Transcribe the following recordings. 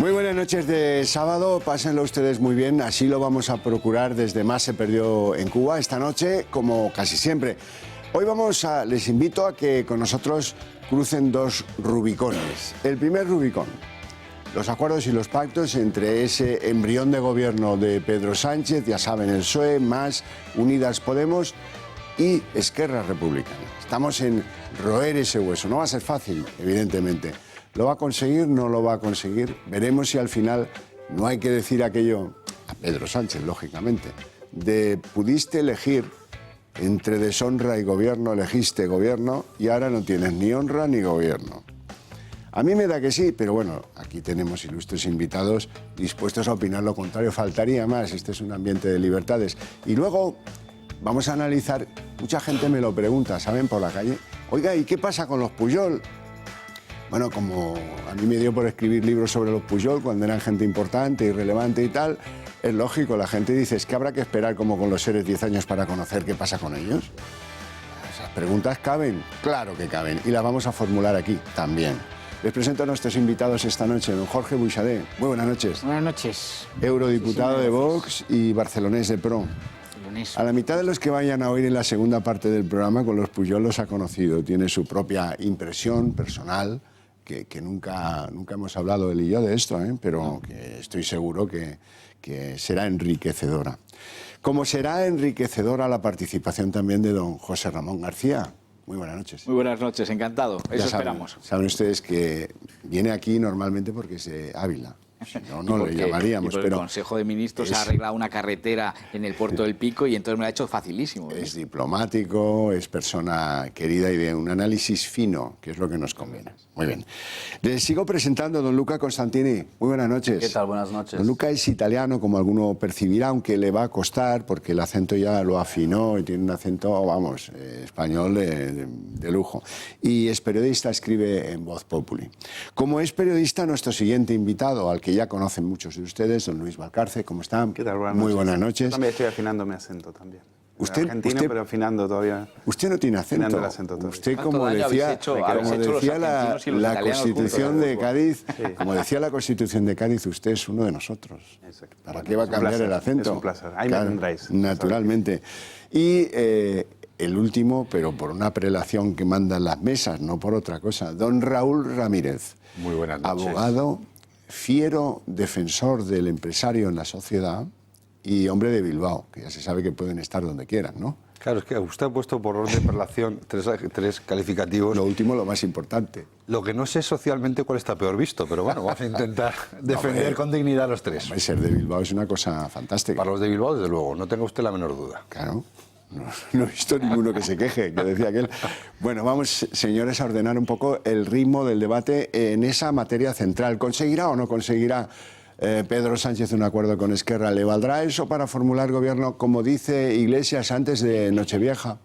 Muy buenas noches de sábado, pásenlo ustedes muy bien, así lo vamos a procurar desde Más se perdió en Cuba esta noche, como casi siempre. Hoy les invito a que con nosotros crucen dos rubicones. El primer rubicón, los acuerdos y los pactos entre ese embrión de gobierno de Pedro Sánchez, ya saben, el PSOE, más Unidas Podemos y Esquerra Republicana. Estamos en roer ese hueso, no va a ser fácil, evidentemente. ¿Lo va a conseguir? ¿No lo va a conseguir? Veremos si al final no hay que decir aquello, a Pedro Sánchez, lógicamente, de pudiste elegir entre deshonra y gobierno, elegiste gobierno y ahora no tienes ni honra ni gobierno. A mí me da que sí, pero bueno, aquí tenemos ilustres invitados dispuestos a opinar lo contrario, faltaría más, este es un ambiente de libertades. Y luego vamos a analizar, mucha gente me lo pregunta, ¿saben? Por la calle, oiga, ¿y qué pasa con los Pujol? Bueno, como a mí me dio por escribir libros sobre los Pujol cuando eran gente importante y relevante y tal, es lógico, la gente dice, es que habrá que esperar como con los seres 10 años para conocer qué pasa con ellos. Esas preguntas caben, claro que caben, y las vamos a formular aquí también. Les presento a nuestros invitados esta noche, don Jorge Buixadé. Muy buenas noches. Buenas noches. Eurodiputado de Vox y barcelonés de PRO. A la mitad de los que vayan a oír en la segunda parte del programa, con los Pujol los ha conocido, tiene su propia impresión personal, que nunca hemos hablado él y yo de esto, pero que estoy seguro que será enriquecedora. Como será enriquecedora la participación también de don José Ramón García. Muy buenas noches. Muy buenas noches, encantado. Eso esperamos. Saben ustedes que viene aquí normalmente porque es de Ávila. Si no, no lo llamaríamos. Pero el Consejo de Ministros ha arreglado una carretera en el puerto del Pico y entonces me lo ha hecho facilísimo. Es diplomático, es persona querida y de un análisis fino, que es lo que nos conviene. Muy bien. Les sigo presentando a don Luca Costantini. Muy buenas noches. ¿Qué tal? Buenas noches. Don Luca es italiano, como alguno percibirá, aunque le va a costar, porque el acento ya lo afinó y tiene un acento, vamos, español de lujo. Y es periodista, escribe en Voz Populi. Como es periodista, nuestro siguiente invitado, al que ya conocen muchos de ustedes, don Luis Valcarce, ¿cómo están? ¿Qué tal? Muy buenas noches. Yo también estoy afinando mi acento también. Argentino, usted, pero afinando todavía. Usted no tiene acento. El acento todavía. Usted, como decía la Constitución de Cádiz, como decía la Constitución de Cádiz, usted es uno de nosotros. Exacto. ¿Para qué va a cambiar el acento? Es un placer. Ahí me tendréis. Naturalmente. Y el último, pero por una prelación que mandan las mesas, no por otra cosa, don Raúl Ramírez. Muy buenas noches. Abogado, fiero defensor del empresario en la sociedad y hombre de Bilbao, que ya se sabe que pueden estar donde quieran, ¿no? Claro, es que usted ha puesto por orden de prelación tres calificativos. Lo último, lo más importante. Lo que no sé socialmente cuál está peor visto, pero bueno, vamos a intentar defender con dignidad los tres. Ser de Bilbao es una cosa fantástica. Para los de Bilbao, desde luego, no tenga usted la menor duda. Claro. No he visto ninguno que se queje, que decía aquel. Bueno, vamos, señores, a ordenar un poco el ritmo del debate en esa materia central. ¿Conseguirá o no conseguirá Pedro Sánchez un acuerdo con Esquerra? ¿Le valdrá eso para formular gobierno, como dice Iglesias, antes de Nochevieja?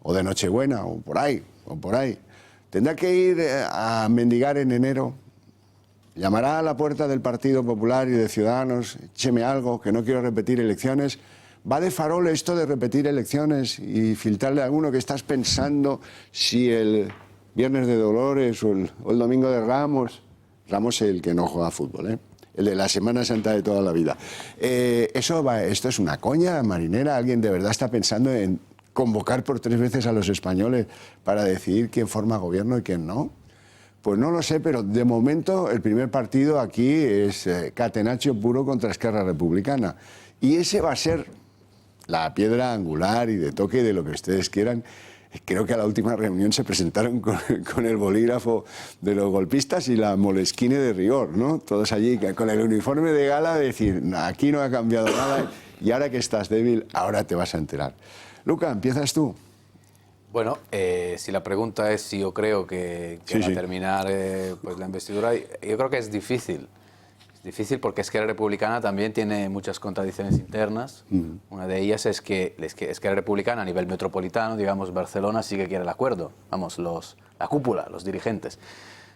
O de Nochebuena, o por ahí, ¿Tendrá que ir a mendigar en enero? ¿Llamará a la puerta del Partido Popular y de Ciudadanos? Écheme algo, que no quiero repetir elecciones. ¿Va de farol esto de repetir elecciones y filtrarle a alguno que estás pensando si el Viernes de Dolores o el Domingo de Ramos? Ramos es el que no juega fútbol, el de la Semana Santa de toda la vida. Esto es una coña marinera. ¿Alguien de verdad está pensando en convocar por 3 veces a los españoles para decidir quién forma gobierno y quién no? Pues no lo sé, pero de momento el primer partido aquí es catenaccio puro contra Esquerra Republicana. Y ese va a ser la piedra angular y de toque de lo que ustedes quieran. Creo que a la última reunión se presentaron con el bolígrafo de los golpistas y la Moleskine de rigor, ¿no? Todos allí con el uniforme de gala, de decir, aquí no ha cambiado nada y ahora que estás débil, ahora te vas a enterar. Luca, ¿empiezas tú? Bueno, si la pregunta es si yo creo que va a terminar pues la investidura, yo creo que es difícil. Difícil porque Esquerra Republicana también tiene muchas contradicciones internas. Una de ellas es que Esquerra Republicana a nivel metropolitano, digamos Barcelona, sí que quiere el acuerdo. Vamos, la cúpula, los dirigentes.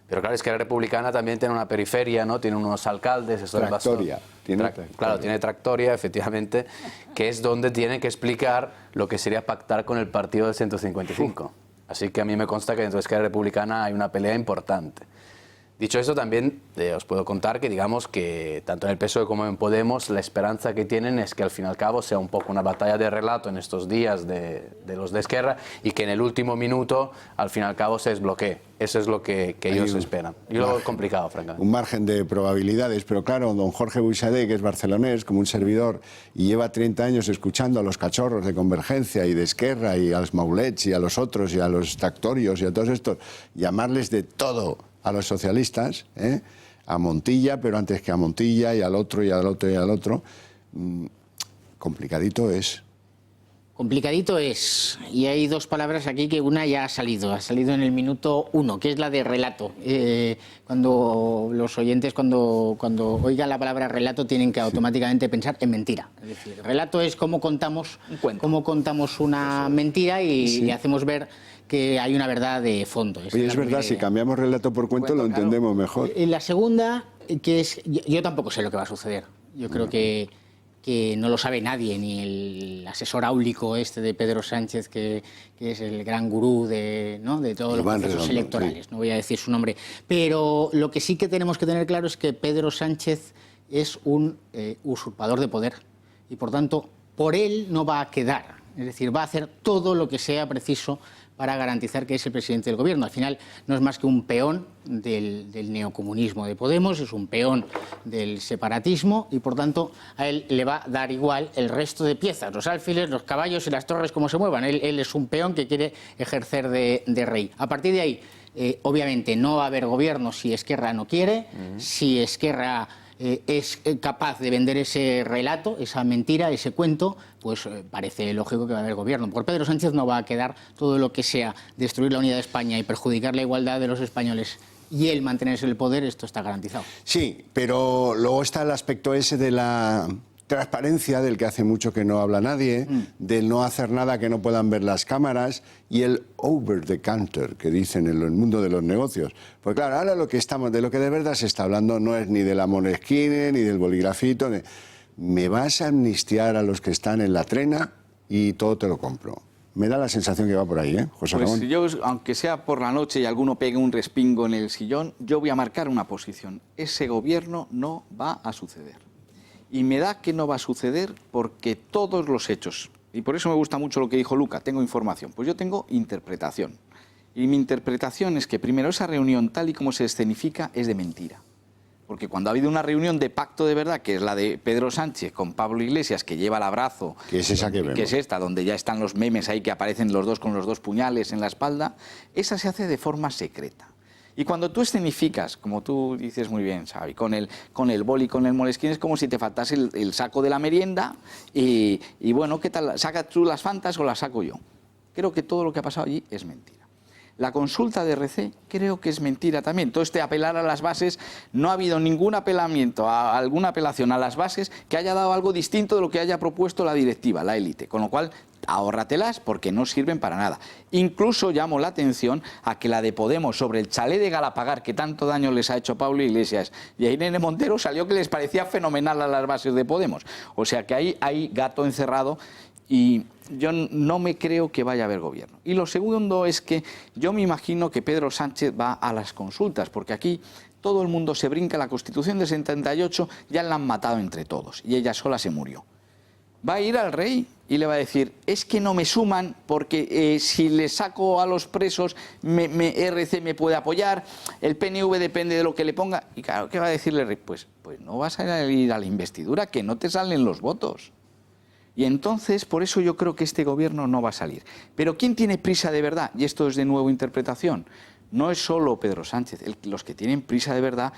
Pero claro, Esquerra Republicana también tiene una periferia, ¿no? Tiene unos alcaldes. Tractoria. Claro, tiene tractoria, efectivamente, que es donde tienen que explicar lo que sería pactar con el partido del 155. Así que a mí me consta que dentro de Esquerra Republicana hay una pelea importante. Dicho eso, también os puedo contar que, digamos, que tanto en el PSOE como en Podemos la esperanza que tienen es que al fin y al cabo sea un poco una batalla de relato en estos días de los de Esquerra y que en el último minuto al fin y al cabo se desbloquee. Eso es lo que ellos esperan. Y lo veo complicado, francamente. Un margen de probabilidades, pero claro, don Jorge Buixadé, que es barcelonés, como un servidor, y lleva 30 años escuchando a los cachorros de Convergencia y de Esquerra y a los Maulets y a los otros y a los tractorios y a todos estos, llamarles de todo a los socialistas, a Montilla, pero antes que a Montilla, y al otro, y al otro, y al otro, complicadito es. Complicadito es, y hay dos palabras aquí que una ya ha salido en el minuto 1, que es la de relato. Cuando los oyentes, cuando oigan la palabra relato, tienen que automáticamente pensar en mentira. Es decir, relato es cómo contamos una mentira y le hacemos ver que hay una verdad de fondo. Oye, es verdad, si cambiamos relato por cuento lo entendemos mejor. La segunda, que es, yo tampoco sé lo que va a suceder. Yo creo que no lo sabe nadie, ni el asesor áulico de Pedro Sánchez, que es el gran gurú de todos los procesos electorales. Sí. No voy a decir su nombre. Pero lo que sí que tenemos que tener claro es que Pedro Sánchez es un usurpador de poder. Y por tanto, por él no va a quedar. Es decir, va a hacer todo lo que sea preciso para garantizar que es el presidente del gobierno. Al final no es más que un peón del neocomunismo de Podemos, es un peón del separatismo y por tanto a él le va a dar igual el resto de piezas, los alfiles, los caballos y las torres como se muevan. Él es un peón que quiere ejercer de rey. A partir de ahí, obviamente no va a haber gobierno si Esquerra no quiere, si Esquerra es capaz de vender ese relato, esa mentira, ese cuento, pues parece lógico que va a haber gobierno. Por Pedro Sánchez no va a quedar todo lo que sea destruir la unidad de España y perjudicar la igualdad de los españoles y él mantenerse en el poder, esto está garantizado. Sí, pero luego está el aspecto ese de la transparencia, del que hace mucho que no habla nadie, del no hacer nada que no puedan ver las cámaras, y el over the counter que dicen en el mundo de los negocios. Pues claro, ahora de lo que de verdad se está hablando no es ni de la Moleskine ni del boligrafito. Me vas a amnistiar a los que están en la trena y todo te lo compro. Me da la sensación que va por ahí, José Ramón. Pues yo, aunque sea por la noche y alguno pegue un respingo en el sillón, yo voy a marcar una posición. Ese gobierno no va a suceder. Y me da que no va a suceder porque todos los hechos, y por eso me gusta mucho lo que dijo Luca, tengo información, pues yo tengo interpretación. Y mi interpretación es que primero esa reunión tal y como se escenifica es de mentira. Porque cuando ha habido una reunión de pacto de verdad, que es la de Pedro Sánchez con Pablo Iglesias, que lleva el abrazo, que es esa que vemos, que es esta, donde ya están los memes ahí que aparecen los dos con los dos puñales en la espalda, esa se hace de forma secreta. Y cuando tú escenificas, como tú dices muy bien, Xavi, con el boli, con el Moleskine, es como si te faltase el saco de la merienda y bueno, ¿qué tal? ¿Sacas tú las fantas o las saco yo? Creo que todo lo que ha pasado allí es mentira. La consulta de RC creo que es mentira también. Todo apelar a las bases, no ha habido ningún apelamiento, alguna apelación a las bases que haya dado algo distinto de lo que haya propuesto la directiva, la élite. Con lo cual, ahórratelas porque no sirven para nada. Incluso llamo la atención a que la de Podemos sobre el chalet de Galapagar, que tanto daño les ha hecho a Pablo Iglesias y a Irene Montero, salió que les parecía fenomenal a las bases de Podemos. O sea que ahí hay gato encerrado y yo no me creo que vaya a haber gobierno. Y lo segundo es que yo me imagino que Pedro Sánchez va a las consultas, porque aquí todo el mundo se brinca la Constitución del 78, ya la han matado entre todos y ella sola se murió. Va a ir al rey y le va a decir, es que no me suman porque si le saco a los presos, RC me puede apoyar, el PNV depende de lo que le ponga. Y claro, ¿qué va a decirle el rey? Pues no vas a ir a la investidura, que no te salen los votos. Y entonces, por eso yo creo que este gobierno no va a salir. Pero ¿quién tiene prisa de verdad? Y esto es de nuevo interpretación. No es solo Pedro Sánchez. Los que tienen prisa de verdad,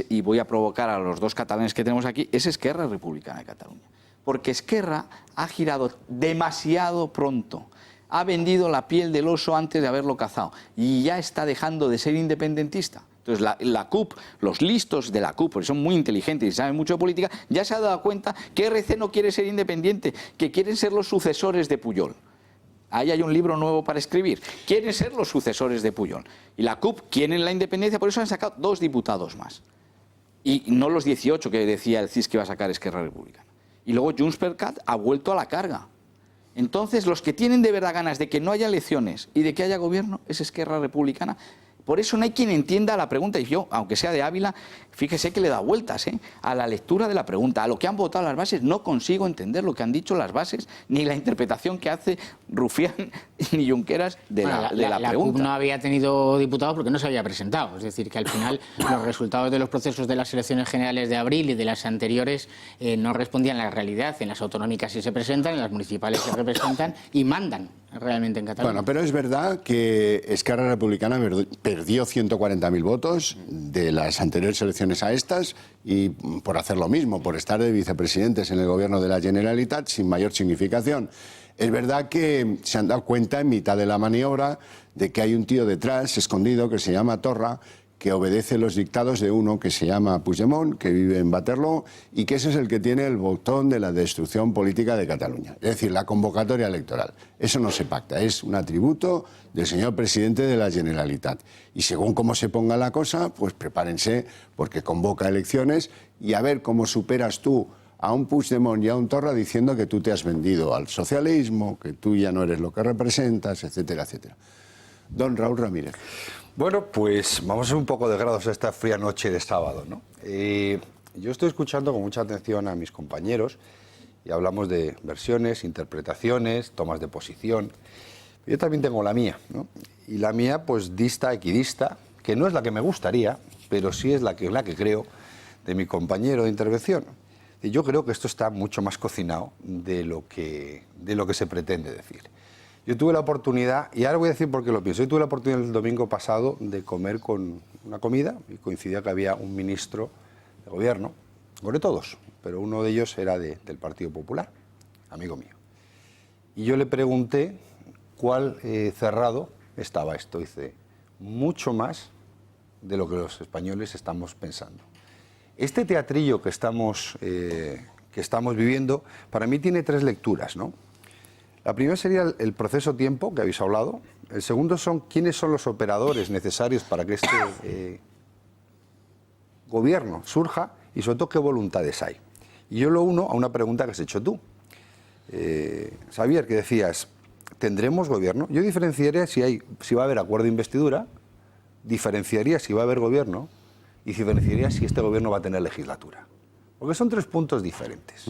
y voy a provocar a los dos catalanes que tenemos aquí, es Esquerra Republicana de Cataluña. Porque Esquerra ha girado demasiado pronto. Ha vendido la piel del oso antes de haberlo cazado. Y ya está dejando de ser independentista. Entonces la CUP, los listos de la CUP, porque son muy inteligentes y saben mucho de política, ya se ha dado cuenta que RC no quiere ser independiente, que quieren ser los sucesores de Pujol. Ahí hay un libro nuevo para escribir. Quieren ser los sucesores de Pujol. Y la CUP quieren la independencia, por eso han sacado 2 diputados más. Y no los 18 que decía el CIS que iba a sacar Esquerra Republicana. Y luego Junts per Cat ha vuelto a la carga. Entonces, los que tienen de verdad ganas de que no haya elecciones y de que haya gobierno es Esquerra Republicana. Por eso no hay quien entienda la pregunta, y yo, aunque sea de Ávila, fíjese que le da vueltas a la lectura de la pregunta, a lo que han votado las bases. No consigo entender lo que han dicho las bases, ni la interpretación que hace Rufián ni Junqueras de la pregunta. La CUP no había tenido diputados porque no se había presentado. Es decir, que al final los resultados de los procesos de las elecciones generales de abril y de las anteriores no respondían a la realidad. En las autonómicas sí se presentan, en las municipales se representan y mandan realmente en Cataluña. Bueno, pero es verdad que Esquerra Republicana perdió 140.000 votos de las anteriores elecciones a estas y por hacer lo mismo, por estar de vicepresidentes en el gobierno de la Generalitat sin mayor significación. Es verdad que se han dado cuenta en mitad de la maniobra de que hay un tío detrás, escondido, que se llama Torra, que obedece los dictados de uno que se llama Puigdemont, que vive en Waterloo, y que ese es el que tiene el botón de la destrucción política de Cataluña. Es decir, la convocatoria electoral. Eso no se pacta, es un atributo del señor presidente de la Generalitat. Y según cómo se ponga la cosa, pues prepárense, porque convoca elecciones, y a ver cómo superas tú a un Puigdemont y a un Torra diciendo que tú te has vendido al socialismo, que tú ya no eres lo que representas, etcétera, etcétera. Don Raúl Ramírez. Bueno, pues vamos a hacer un poco de grados a esta fría noche de sábado, ¿no? Yo estoy escuchando con mucha atención a mis compañeros y hablamos de versiones, interpretaciones, tomas de posición. Yo también tengo la mía, ¿no? Y la mía, pues dista, equidista, que no es la que me gustaría, pero sí es la que creo de mi compañero de intervención. Y yo creo que esto está mucho más cocinado de lo que se pretende decir. Yo tuve la oportunidad, y ahora voy a decir por qué lo pienso, yo tuve la oportunidad el domingo pasado de comer con una comida y coincidía que había un ministro de gobierno, no de todos, pero uno de ellos era del Partido Popular, amigo mío. Y yo le pregunté cuál cerrado estaba esto. Dice, mucho más de lo que los españoles estamos pensando. Este teatrillo que estamos viviendo, para mí tiene tres lecturas, ¿no? La primera sería el proceso tiempo, que habéis hablado. El segundo son quiénes son los operadores necesarios para que este gobierno surja y sobre todo qué voluntades hay. Y yo lo uno a una pregunta que has hecho tú. Xavier, que decías, ¿tendremos gobierno? Yo diferenciaría si va a haber acuerdo de investidura, diferenciaría si va a haber gobierno y diferenciaría si este gobierno va a tener legislatura. Porque son tres puntos diferentes.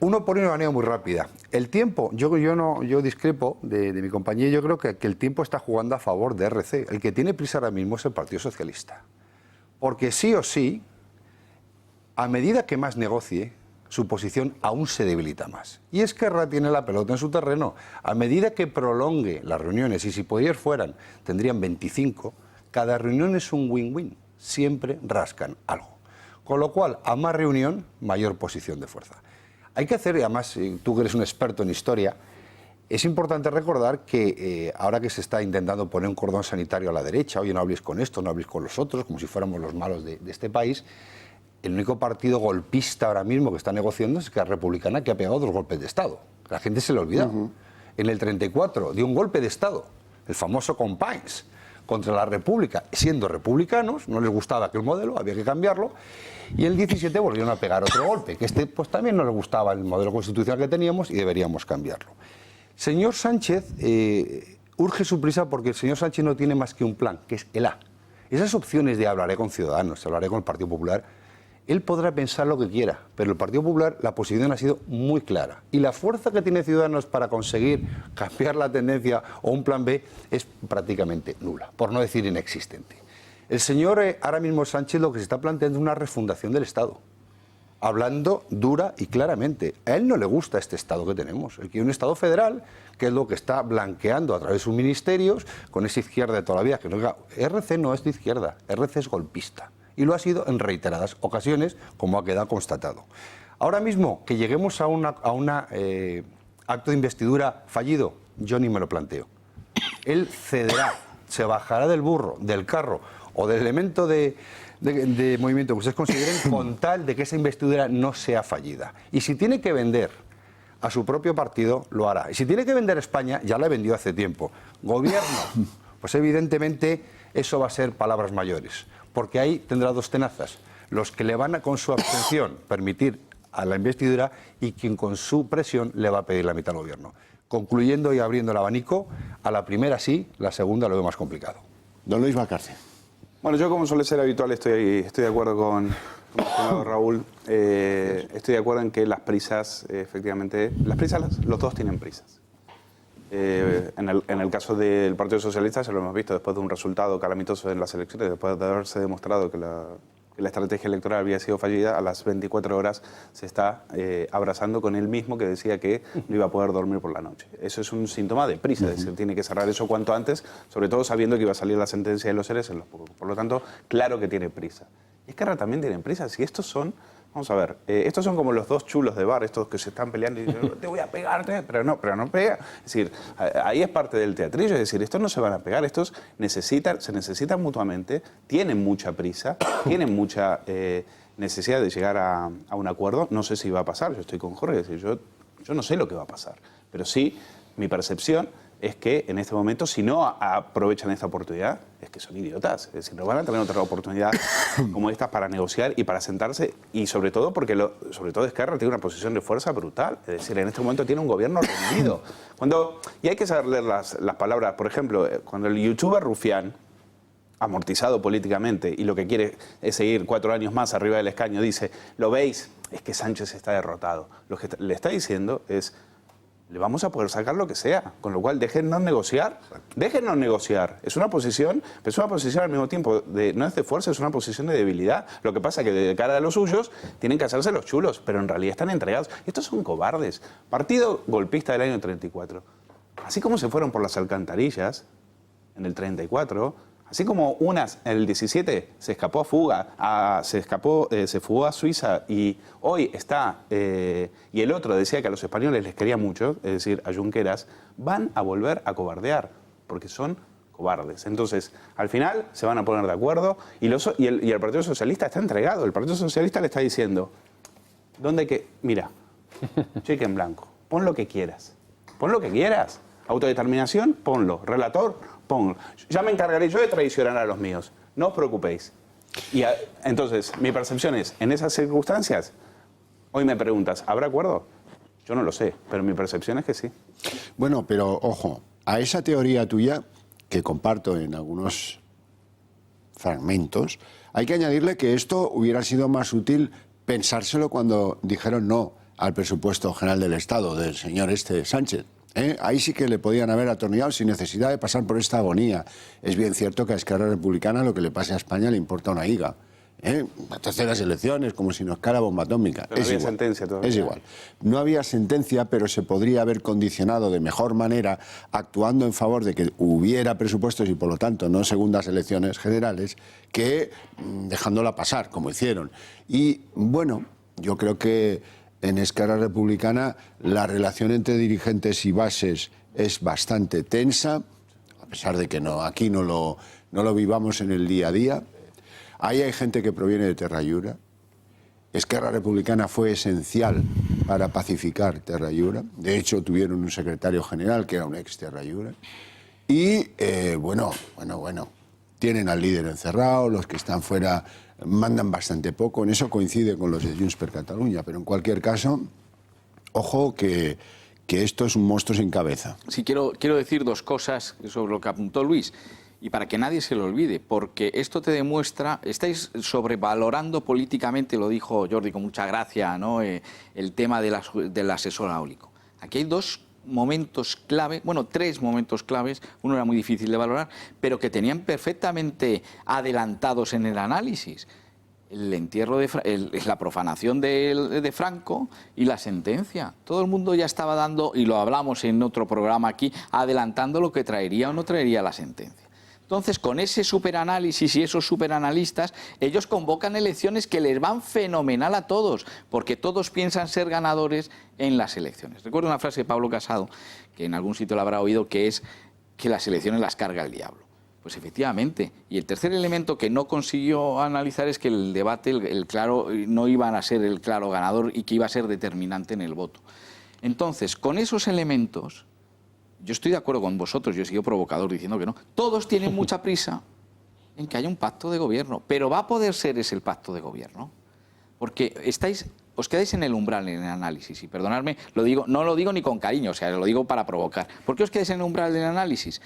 Uno por una manera muy rápida. El tiempo, yo discrepo de mi compañía, yo creo que el tiempo está jugando a favor de RC. El que tiene prisa ahora mismo es el Partido Socialista. Porque sí o sí, a medida que más negocie, su posición aún se debilita más. Y Esquerra tiene la pelota en su terreno. A medida que prolongue las reuniones, y si por ayer fueran, tendrían 25, cada reunión es un win-win. Siempre rascan algo. Con lo cual, a más reunión, mayor posición de fuerza. Hay que hacer, y además, tú que eres un experto en historia, es importante recordar que ahora que se está intentando poner un cordón sanitario a la derecha, oye, no habléis con esto, no habléis con los otros, como si fuéramos los malos de este país, el único partido golpista ahora mismo que está negociando es Esquerra Republicana, que ha pegado 2 golpes de Estado. La gente se le olvida. En el 34 dio un golpe de Estado, el famoso Companys, contra la República, siendo republicanos, no les gustaba aquel modelo, había que cambiarlo, y en el 17 volvieron a pegar otro golpe, que pues también no les gustaba el modelo constitucional que teníamos y deberíamos cambiarlo. Señor Sánchez, urge su prisa porque el señor Sánchez no tiene más que un plan, que es el A. Esas opciones de hablaré con Ciudadanos, hablaré con el Partido Popular, él podrá pensar lo que quiera, pero el Partido Popular, la posición ha sido muy clara. Y la fuerza que tiene Ciudadanos para conseguir cambiar la tendencia o un plan B es prácticamente nula, por no decir inexistente. El señor ahora mismo Sánchez lo que se está planteando es una refundación del Estado, hablando dura y claramente. A él no le gusta este Estado que tenemos. Él quiere un Estado federal, que es lo que está blanqueando a través de sus ministerios, con esa izquierda de toda la vida. Que no, RC no es de izquierda, RC es golpista. Y lo ha sido en reiteradas ocasiones, como ha quedado constatado. Ahora mismo, que lleguemos a un acto de investidura fallido, yo ni me lo planteo. Él cederá, se bajará del burro, del carro o del elemento de movimiento que ustedes consideren con tal de que esa investidura no sea fallida. Y si tiene que vender a su propio partido, lo hará. Y si tiene que vender a España, ya la vendió hace tiempo. Gobierno, pues evidentemente eso va a ser palabras mayores. Porque ahí tendrá 2 tenazas, los que le van a, con su abstención, permitir a la investidura y quien con su presión le va a pedir la mitad al gobierno. concluyendo y abriendo el abanico. A la primera sí, la segunda lo veo más complicado. Don Luis Valcarce. Bueno, yo como suele ser habitual estoy de acuerdo con el estimado Raúl. Estoy de acuerdo en que las prisas, efectivamente, los dos tienen prisas. En el caso del Partido Socialista se lo hemos visto después de un resultado calamitoso en las elecciones, después de haberse demostrado que la estrategia electoral había sido fallida, a las 24 horas se está abrazando con él mismo que decía que no iba a poder dormir por la noche. Eso es un síntoma de prisa, es decir, tiene que cerrar eso cuanto antes, sobre todo sabiendo que iba a salir la sentencia de los seres en los pocos. Por lo tanto, claro que tiene prisa. Y Esquerra también tiene prisa, si estos son... Vamos a ver, estos son como los dos chulos de bar, estos que se están peleando y dicen, te voy a pegarte, pero no pega. Es decir, ahí es parte del teatrillo, es decir, estos no se van a pegar, estos se necesitan mutuamente, tienen mucha prisa, tienen mucha necesidad de llegar a un acuerdo. No sé si va a pasar, yo estoy con Jorge, es decir, yo no sé lo que va a pasar, pero sí, mi percepción es que en este momento, si no aprovechan esta oportunidad, es que son idiotas. Es decir, no van a tener otra oportunidad como esta para negociar y para sentarse, y sobre todo porque sobre todo Esquerra tiene una posición de fuerza brutal. Es decir, en este momento tiene un gobierno rendido. Y hay que saber leer las palabras. Por ejemplo, cuando el youtuber Rufián, amortizado políticamente y lo que quiere es seguir 4 años más arriba del escaño, dice, ¿lo veis? Es que Sánchez está derrotado. Lo que le está diciendo es... le vamos a poder sacar lo que sea, con lo cual déjennos negociar, es una posición, pero es una posición al mismo tiempo, no es de fuerza, es una posición de debilidad. Lo que pasa es que de cara a los suyos tienen que hacerse los chulos, pero en realidad están entregados. Estos son cobardes. Partido golpista del año 34, así como se fueron por las alcantarillas en el 34, así como en el 17 se escapó a fuga, se fugó a Suiza y hoy está, y el otro decía que a los españoles les quería mucho, es decir, a Junqueras, van a volver a cobardear, porque son cobardes. Entonces, al final se van a poner de acuerdo y el Partido Socialista está entregado. El Partido Socialista le está diciendo, mira, cheque en blanco, pon lo que quieras, autodeterminación, ponlo, relator, ponlo. Ya me encargaré yo de traicionar a los míos, no os preocupéis. Entonces, mi percepción es, en esas circunstancias, hoy me preguntas, ¿habrá acuerdo? Yo no lo sé, pero mi percepción es que sí. Bueno, pero ojo, a esa teoría tuya, que comparto en algunos fragmentos, hay que añadirle que esto hubiera sido más útil pensárselo cuando dijeron no al presupuesto general del Estado del señor Sánchez. Ahí sí que le podían haber atornillado sin necesidad de pasar por esta agonía. Es bien cierto que a Esquerra Republicana lo que le pase a España le importa una higa. Terceras elecciones, como si nos cae la bomba atómica. Pero no había sentencia todavía. Es igual. No había sentencia, pero se podría haber condicionado de mejor manera, actuando en favor de que hubiera presupuestos y, por lo tanto, no segundas elecciones generales, que dejándola pasar, como hicieron. Y, bueno, yo creo que en Esquerra Republicana la relación entre dirigentes y bases es bastante tensa, a pesar de que aquí no lo vivamos en el día a día. Ahí hay gente que proviene de Terra Llura. Esquerra Republicana fue esencial para pacificar Terra Llura. De hecho, tuvieron un secretario general que era un ex Terra Llura. Y, bueno, tienen al líder encerrado, los que están fuera mandan bastante poco. En eso coincide con los de Junts per Catalunya. Pero en cualquier caso, ojo que esto es un monstruo sin cabeza. Sí, quiero decir dos cosas sobre lo que apuntó Luis. Y para que nadie se lo olvide, porque esto te demuestra, estáis sobrevalorando políticamente, lo dijo Jordi con mucha gracia, ¿no? El tema del asesor áulico. Aquí hay dos momentos clave, bueno, 3 momentos claves, uno era muy difícil de valorar, pero que tenían perfectamente adelantados en el análisis. El entierro la profanación de Franco y la sentencia. Todo el mundo ya estaba dando, y lo hablamos en otro programa aquí, adelantando lo que traería o no traería la sentencia. Entonces, con ese superanálisis y esos superanalistas, ellos convocan elecciones que les van fenomenal a todos, porque todos piensan ser ganadores en las elecciones. Recuerdo una frase de Pablo Casado, que en algún sitio la habrá oído, que es que las elecciones las carga el diablo. Pues efectivamente. Y el tercer elemento que no consiguió analizar es que el debate, el claro, no iban a ser el claro ganador y que iba a ser determinante en el voto. Entonces, con esos elementos, yo estoy de acuerdo con vosotros, yo he sido provocador diciendo que no. Todos tienen mucha prisa en que haya un pacto de gobierno, pero ¿va a poder ser ese el pacto de gobierno? Porque estáis os quedáis en el umbral en el análisis. Y perdonadme, no lo digo ni con cariño, o sea, lo digo para provocar. ¿Por qué os quedáis en el umbral del análisis?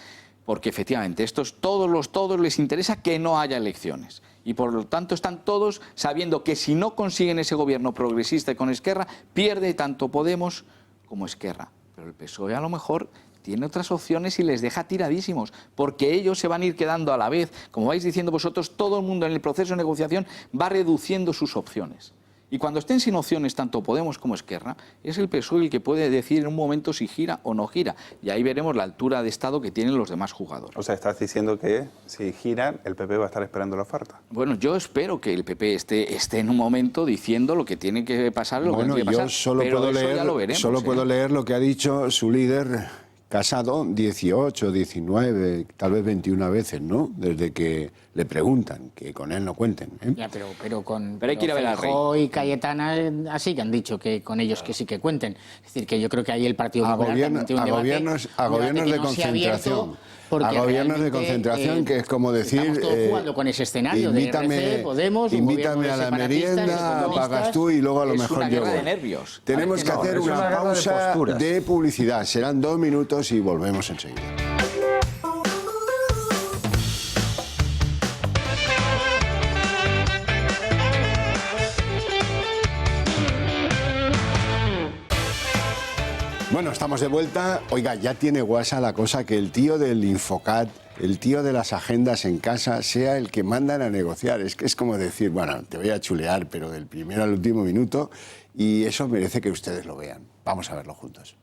Porque efectivamente todos les interesa que no haya elecciones. Y por lo tanto están todos sabiendo que si no consiguen ese gobierno progresista y con Esquerra, pierde tanto Podemos como Esquerra. Pero el PSOE a lo mejor tiene otras opciones y les deja tiradísimos, porque ellos se van a ir quedando a la vez. Como vais diciendo vosotros, todo el mundo en el proceso de negociación va reduciendo sus opciones. Y cuando estén sin opciones tanto Podemos como Esquerra, es el PSOE el que puede decir en un momento si gira o no gira. Y ahí veremos la altura de Estado que tienen los demás jugadores. O sea, estás diciendo que si giran, el PP va a estar esperando la oferta. Bueno, yo espero que el PP esté en un momento diciendo lo que tiene que pasar, lo que tiene que pasar. Yo solo puedo leer lo que ha dicho su líder Casado 18, 19, tal vez 21 veces, ¿no? Desde que le preguntan, que con él no cuenten. Ya, pero hay que ir a ver al rey. Feijóo y Cayetana así que han dicho que con ellos que sí que cuenten. Es decir, que yo creo que ahí el Partido Popular también tiene un debate, a gobiernos de concentración. A gobiernos de concentración, que es como decir, estamos todos jugando con ese escenario de RC, Podemos, invítame a la merienda, pagas tú y luego a lo mejor yo voy. De nervios. Tenemos que hacer una pausa de publicidad. Serán 2 minutos y volvemos enseguida. Bueno, estamos de vuelta. Oiga, ya tiene guasa la cosa que el tío del Infocat, el tío de las agendas en casa, sea el que mandan a negociar. Es que es como decir, bueno, te voy a chulear, pero del primero al último minuto, y eso merece que ustedes lo vean. Vamos a verlo juntos.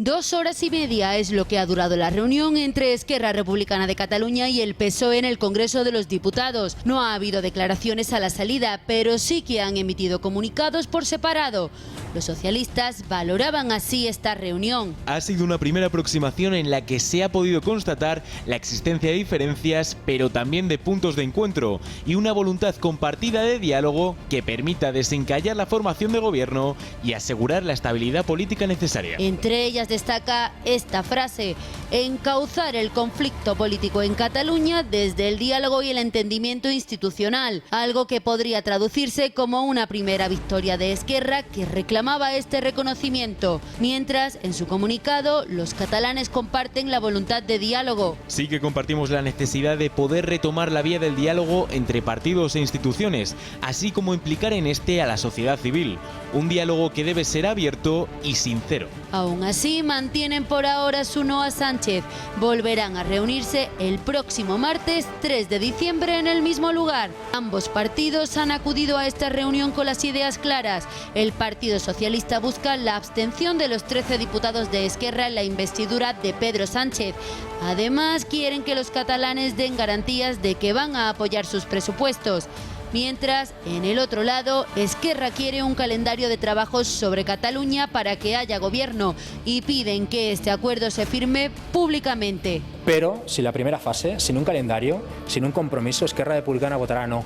2 horas y media es lo que ha durado la reunión entre Esquerra Republicana de Cataluña y el PSOE en el Congreso de los Diputados. No ha habido declaraciones a la salida, pero sí que han emitido comunicados por separado. Los socialistas valoraban así esta reunión. Ha sido una primera aproximación en la que se ha podido constatar la existencia de diferencias, pero también de puntos de encuentro y una voluntad compartida de diálogo que permita desencallar la formación de gobierno y asegurar la estabilidad política necesaria. Entre ellas destaca esta frase: encauzar el conflicto político en Cataluña desde el diálogo y el entendimiento institucional, algo que podría traducirse como una primera victoria de Esquerra, que reclamaba este reconocimiento, mientras en su comunicado los catalanes comparten la voluntad de diálogo. Sí que compartimos la necesidad de poder retomar la vía del diálogo entre partidos e instituciones, así como implicar en este a la sociedad civil, un diálogo que debe ser abierto y sincero. Aún así, mantienen por ahora su no a Sánchez. Volverán a reunirse el próximo martes 3 de diciembre en el mismo lugar. Ambos partidos han acudido a esta reunión con las ideas claras. El Partido Socialista busca la abstención de los 13 diputados de Esquerra en la investidura de Pedro Sánchez. Además, quieren que los catalanes den garantías de que van a apoyar sus presupuestos. Mientras, en el otro lado, Esquerra quiere un calendario de trabajos sobre Cataluña para que haya gobierno y piden que este acuerdo se firme públicamente. Pero si la primera fase, sin un calendario, sin un compromiso, Esquerra Republicana votará no.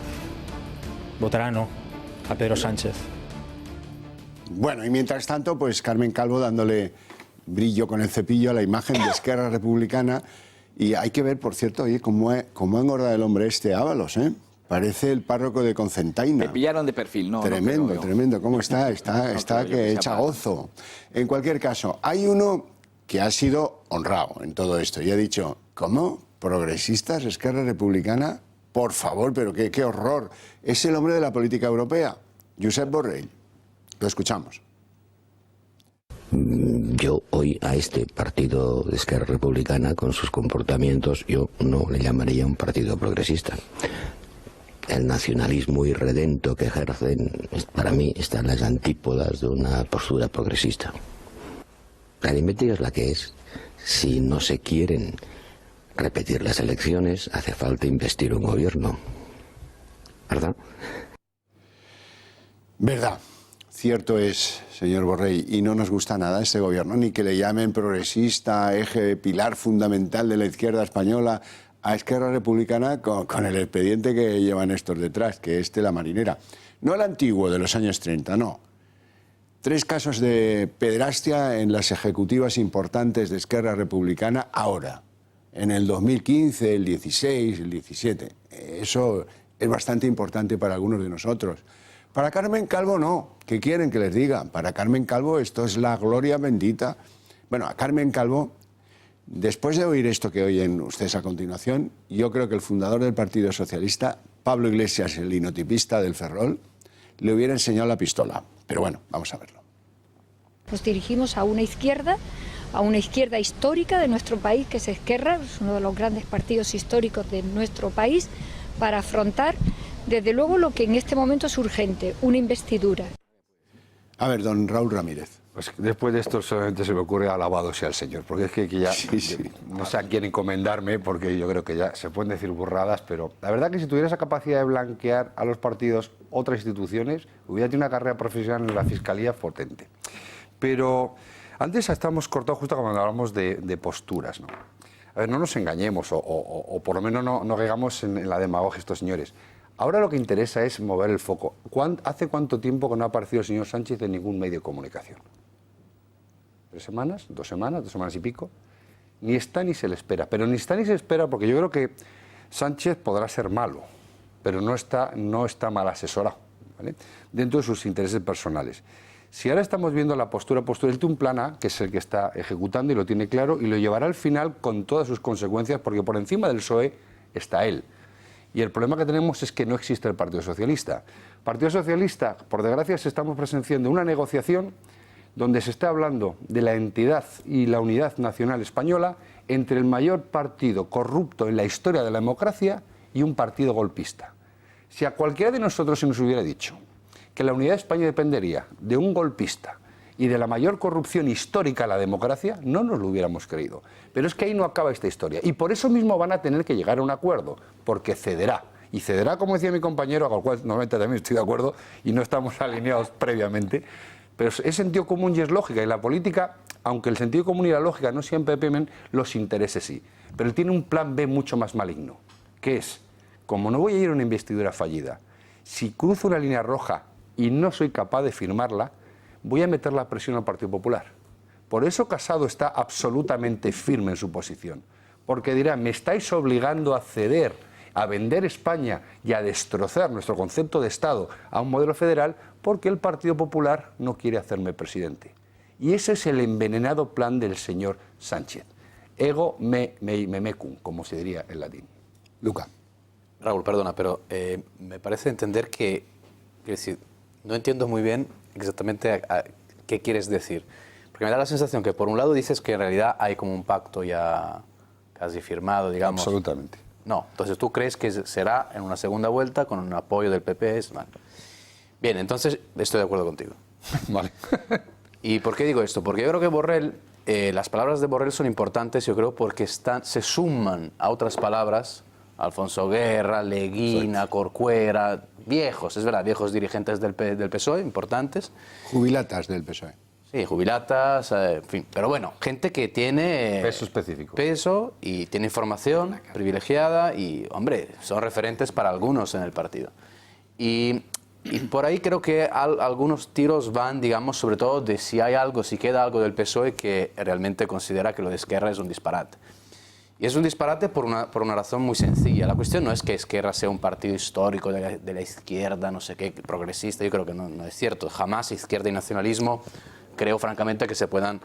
Votará no a Pedro Sánchez. Bueno, y mientras tanto, pues Carmen Calvo dándole brillo con el cepillo a la imagen de Esquerra Republicana. Y hay que ver, por cierto, oye, cómo ha engordado el hombre este Ábalos, ¿eh? Parece el párroco de Concentaina. Me pillaron de perfil, ¿no? Tremendo, tremendo. ¿Cómo está? Está que echa gozo. En cualquier caso, hay uno que ha sido honrado en todo esto y ha dicho, ¿cómo? ¿Progresistas, Esquerra Republicana? Por favor, pero qué horror. Es el hombre de la política europea, Josep Borrell. Lo escuchamos. Yo hoy a este partido de Esquerra Republicana, con sus comportamientos, yo no le llamaría un partido progresista. El nacionalismo irredento que ejercen, para mí, está en las antípodas de una postura progresista. La aritmética es la que es. Si no se quieren repetir las elecciones, hace falta investir un gobierno. ¿Verdad? Verdad. Cierto es, señor Borrell, y no nos gusta nada este gobierno, ni que le llamen progresista, eje, pilar fundamental de la izquierda española, a Esquerra Republicana con el expediente que llevan estos detrás, que es de la marinera. No el antiguo de los años 30, no. 3 casos de pederastia en las ejecutivas importantes de Esquerra Republicana ahora, en el 2015, el 16, el 17. Eso es bastante importante para algunos de nosotros, Para Carmen Calvo no. ¿Qué quieren que les diga? Para Carmen Calvo esto es la gloria bendita. Bueno, a Carmen Calvo, después de oír esto que oyen ustedes a continuación, yo creo que el fundador del Partido Socialista, Pablo Iglesias, el linotipista del Ferrol, le hubiera enseñado la pistola. Pero bueno, vamos a verlo. Nos dirigimos a una izquierda histórica de nuestro país, que es Esquerra, es uno de los grandes partidos históricos de nuestro país, para afrontar, desde luego, lo que en este momento es urgente, una investidura. A ver, don Raúl Ramírez. Pues después de esto solamente se me ocurre alabado sea el Señor, porque es que ya no sé a quién encomendarme, porque yo creo que ya se pueden decir burradas, pero la verdad que si tuviera esa capacidad de blanquear a los partidos otras instituciones, hubiera tenido una carrera profesional en la Fiscalía potente. Pero antes estábamos cortados justo cuando hablamos de posturas, ¿no? A ver, no nos engañemos, o por lo menos no caigamos en la demagogia estos señores. Ahora lo que interesa es mover el foco. ¿Hace cuánto tiempo que no ha aparecido el señor Sánchez en ningún medio de comunicación? ¿3 semanas? ¿2 semanas? ¿2 semanas y pico? Ni está ni se le espera. Pero ni está ni se espera porque yo creo que Sánchez podrá ser malo, pero no está mal asesorado, ¿vale? Dentro de sus intereses personales. Si ahora estamos viendo la postura, él tiene un plan A, que es el que está ejecutando y lo tiene claro, y lo llevará al final con todas sus consecuencias, porque por encima del PSOE está él. Y el problema que tenemos es que no existe el Partido Socialista. Partido Socialista, por desgracia, estamos presenciando una negociación donde se está hablando de la entidad y la unidad nacional española entre el mayor partido corrupto en la historia de la democracia y un partido golpista. Si a cualquiera de nosotros se nos hubiera dicho que la unidad de España dependería de un golpista y de la mayor corrupción histórica de la democracia, no nos lo hubiéramos creído. Pero es que ahí no acaba esta historia. Y por eso mismo van a tener que llegar a un acuerdo, porque cederá. Y cederá, como decía mi compañero, con el cual normalmente también estoy de acuerdo, y no estamos alineados previamente, pero es sentido común y es lógica. Y la política, aunque el sentido común y la lógica no siempre premien, los intereses sí. Pero él tiene un plan B mucho más maligno, que es, como no voy a ir a una investidura fallida, si cruzo una línea roja y no soy capaz de firmarla, voy a meter la presión al Partido Popular. Por eso Casado está absolutamente firme en su posición. Porque dirá, me estáis obligando a ceder, a vender España y a destrozar nuestro concepto de Estado a un modelo federal porque el Partido Popular no quiere hacerme presidente. Y ese es el envenenado plan del señor Sánchez. Ego me mecum, como se diría en latín. Luca. Raúl, perdona, pero me parece entender que, es decir, no entiendo muy bien exactamente qué quieres decir. Porque me da la sensación que por un lado dices que en realidad hay como un pacto ya casi firmado, digamos. Absolutamente. No, entonces tú crees que será en una segunda vuelta con un apoyo del PP. Vale. Bien, entonces estoy de acuerdo contigo. Vale. ¿Y por qué digo esto? Porque yo creo que Borrell, las palabras de Borrell son importantes, yo creo, porque se suman a otras palabras, Alfonso Guerra, Leguina, Corcuera, viejos, es verdad, viejos dirigentes del PSOE, importantes. Jubilatas del PSOE. Sí, jubilatas, en fin. Pero bueno, gente que tiene... Peso específico. Peso y tiene información privilegiada y, hombre, son referentes para algunos en el partido. Y por ahí creo que algunos tiros van, digamos, sobre todo de si hay algo, si queda algo del PSOE que realmente considera que lo de Esquerra es un disparate. Y es un disparate por una razón muy sencilla. La cuestión no es que Esquerra sea un partido histórico de la izquierda, no sé qué, progresista. Yo creo que no es cierto. Jamás izquierda y nacionalismo creo francamente que se puedan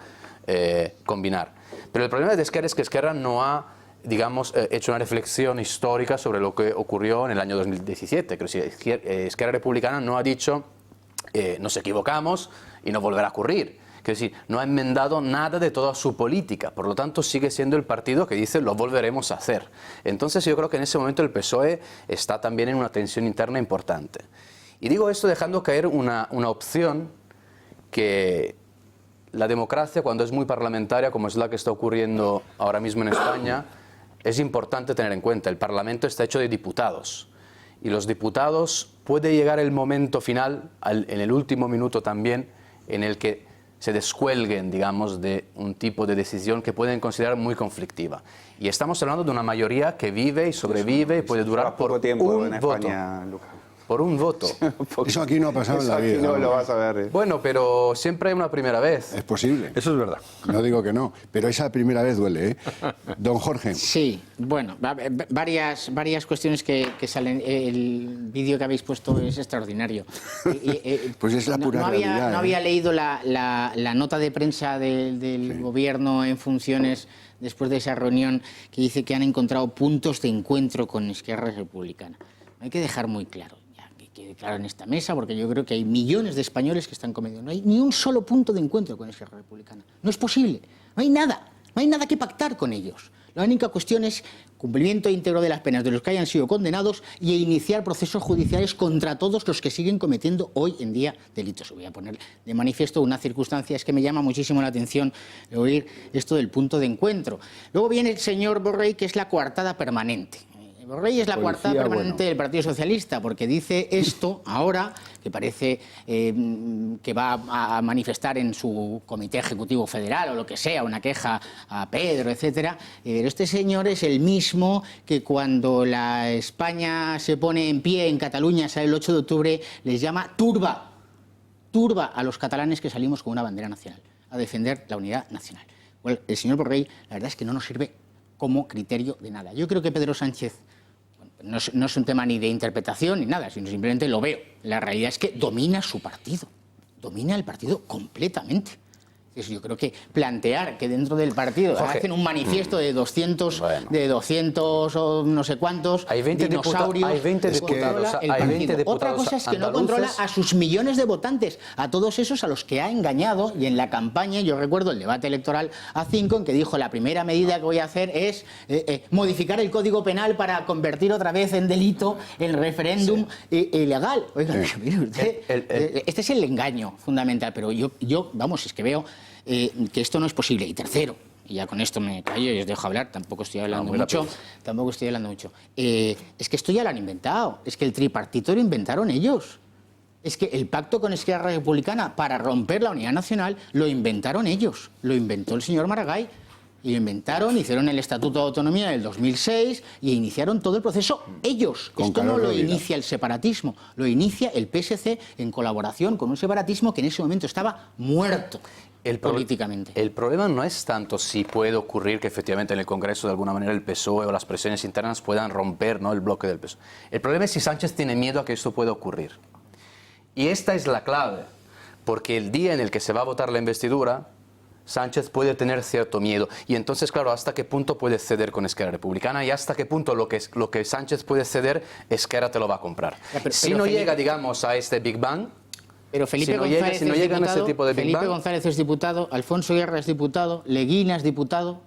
combinar. Pero el problema de Esquerra es que Esquerra no ha, digamos, hecho una reflexión histórica sobre lo que ocurrió en el año 2017. Creo que Esquerra Republicana no ha dicho nos equivocamos y no volverá a ocurrir. Es decir, no ha enmendado nada de toda su política, por lo tanto sigue siendo el partido que dice lo volveremos a hacer. Entonces yo creo que en ese momento el PSOE está también en una tensión interna importante. Y digo esto dejando caer una opción que la democracia, cuando es muy parlamentaria, como es la que está ocurriendo ahora mismo en España, es importante tener en cuenta. El Parlamento está hecho de diputados y los diputados puede llegar el momento final, en el último minuto también, en el que se descuelguen, digamos, de un tipo de decisión que pueden considerar muy conflictiva. Y estamos hablando de una mayoría que vive y sobrevive y puede durar por poco tiempo un en voto. España, Lucas. Por un voto. Eso aquí no ha pasado en la vida. No lo vas a ver. Bueno, pero siempre hay una primera vez. Es posible. Eso es verdad. No digo que no, pero esa primera vez duele, ¿eh? Don Jorge. Sí, bueno, varias cuestiones que salen. El vídeo que habéis puesto es extraordinario. Pues es la pura realidad. No había leído la nota de prensa del gobierno en funciones después de esa reunión que dice que han encontrado puntos de encuentro con Esquerra Republicana. Hay que dejar muy claro, ya que quede claro en esta mesa, porque yo creo que hay millones de españoles que están cometiendo. No hay ni un solo punto de encuentro con Esquerra Republicana. No es posible. No hay nada que pactar con ellos. La única cuestión es cumplimiento íntegro de las penas de los que hayan sido condenados y iniciar procesos judiciales contra todos los que siguen cometiendo hoy en día delitos. Voy a poner de manifiesto una circunstancia, es que me llama muchísimo la atención oír esto del punto de encuentro. Luego viene el señor Borrell, que es la coartada permanente. Borrell es la coartada permanente del Partido Socialista, porque dice esto ahora, que parece que va a manifestar en su Comité Ejecutivo Federal o lo que sea, una queja a Pedro, etcétera. Pero este señor es el mismo que cuando la España se pone en pie en Cataluña, sale el 8 de octubre, les llama turba a los catalanes que salimos con una bandera nacional, a defender la unidad nacional. Bueno, el señor Borrell, la verdad es que no nos sirve como criterio de nada. Yo creo que Pedro Sánchez no es un tema ni de interpretación ni nada, sino simplemente lo veo. La realidad es que domina su partido, domina el partido completamente. Yo creo que plantear que dentro del partido hacen un manifiesto de 200 o no sé cuántos hay 20 dinosaurios, hay 20 diputados, hay 20 diputados. Otra cosa es que no controla a sus millones de votantes, a todos esos a los que ha engañado. Y en la campaña, yo recuerdo el debate electoral A5, en que dijo: la primera medida que voy a hacer es modificar el Código Penal para convertir otra vez en delito el referéndum ilegal. Oiga, mire usted, este es el engaño fundamental, pero yo vamos, es que veo que esto no es posible. Y tercero, y ya con esto me callo y os dejo hablar, tampoco estoy hablando mucho, es que esto ya lo han inventado, es que el tripartito lo inventaron ellos. Es que el pacto con Esquerra Republicana para romper la unidad nacional lo inventaron ellos, lo inventó el señor Maragall. Y lo inventaron, hicieron el Estatuto de Autonomía del 2006 y iniciaron todo el proceso ellos. Esto no lo inicia el separatismo, lo inicia el PSC en colaboración con un separatismo que en ese momento estaba muerto políticamente. El problema no es tanto si puede ocurrir que efectivamente en el Congreso de alguna manera el PSOE o las presiones internas puedan romper, ¿no?, el bloque del PSOE. El problema es si Sánchez tiene miedo a que esto pueda ocurrir. Y esta es la clave, porque el día en el que se va a votar la investidura, Sánchez puede tener cierto miedo. Y entonces, claro, ¿hasta qué punto puede ceder con Esquerra Republicana? Y hasta qué punto lo que Sánchez puede ceder, Esquerra te lo va a comprar. Si no llega, digamos, a este Big Bang... Pero Felipe González es diputado, Alfonso Guerra es diputado, Leguina es diputado.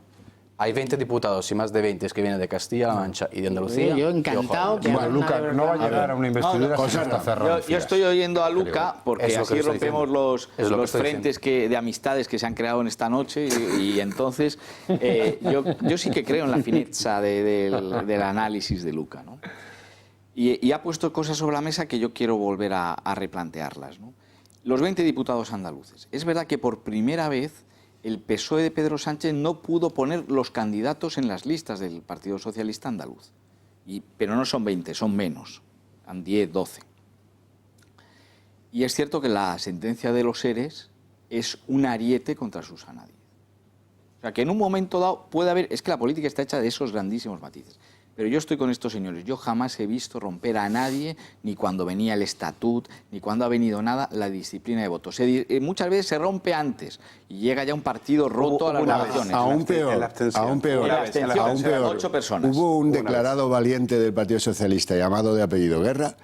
Hay 20 diputados y más de 20 que vienen de Castilla-La Mancha y de Andalucía. Yo encantado. Bueno, Luca, no va a llegar a una investidura si está cerrado. Yo estoy oyendo a Luca porque así rompemos los frentes de amistades que se han creado en esta noche y entonces yo sí que creo en la fineza del análisis de Luca, ¿no? Y ha puesto cosas sobre la mesa que yo quiero volver a replantearlas, ¿no? Los 20 diputados andaluces. Es verdad que por primera vez el PSOE de Pedro Sánchez no pudo poner los candidatos en las listas del Partido Socialista andaluz. Pero no son 20, son menos, son 10, 12. Y es cierto que la sentencia de los ERES es un ariete contra Susana Díaz. O sea, que en un momento dado puede haber... Es que la política está hecha de esos grandísimos matices. Pero yo estoy con estos señores. Yo jamás he visto romper a nadie, ni cuando venía el estatut, ni cuando ha venido nada, la disciplina de voto. Muchas veces se rompe antes y llega ya un partido roto a las votaciones. Aún peor. 8 personas. Hubo un declarado valiente del Partido Socialista llamado de apellido Guerra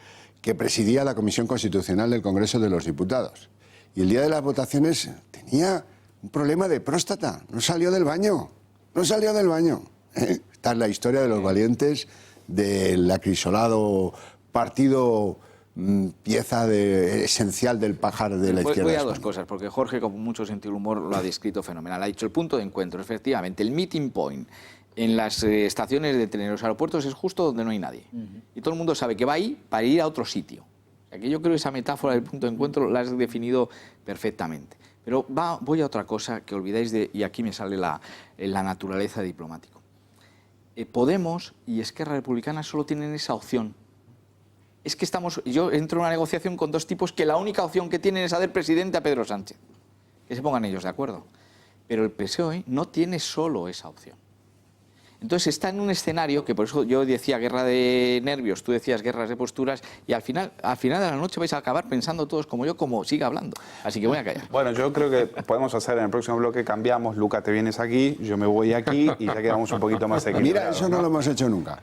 que presidía la Comisión Constitucional del Congreso de los Diputados. Y el día de las votaciones tenía un problema de próstata. No salió del baño. Esta es la historia de los valientes del acrisolado partido, pieza esencial del pajar de la izquierda. Voy a dos cosas, porque Jorge, con mucho sentido del humor, lo ha descrito fenomenal. Ha dicho el punto de encuentro, efectivamente, el meeting point en las estaciones de tren, en los aeropuertos, es justo donde no hay nadie. Y todo el mundo sabe que va ahí para ir a otro sitio. O sea, que yo creo que esa metáfora del punto de encuentro la has definido perfectamente. Pero voy a otra cosa que olvidáis y aquí me sale la naturaleza diplomática. Podemos y Esquerra Republicana solo tienen esa opción. es que yo entro en una negociación con dos tipos que la única opción que tienen es hacer presidente a Pedro Sánchez. Que se pongan ellos de acuerdo. Pero el PSOE no tiene solo esa opción. Entonces está en un escenario que, por eso yo decía guerra de nervios, tú decías guerras de posturas, y al final de la noche vais a acabar pensando todos como yo, como siga hablando. Así que voy a callar. Bueno, yo creo que podemos hacer en el próximo bloque, cambiamos, Luca, te vienes aquí, yo me voy aquí y ya quedamos un poquito más equilibrados. Mira, eso no lo hemos hecho nunca.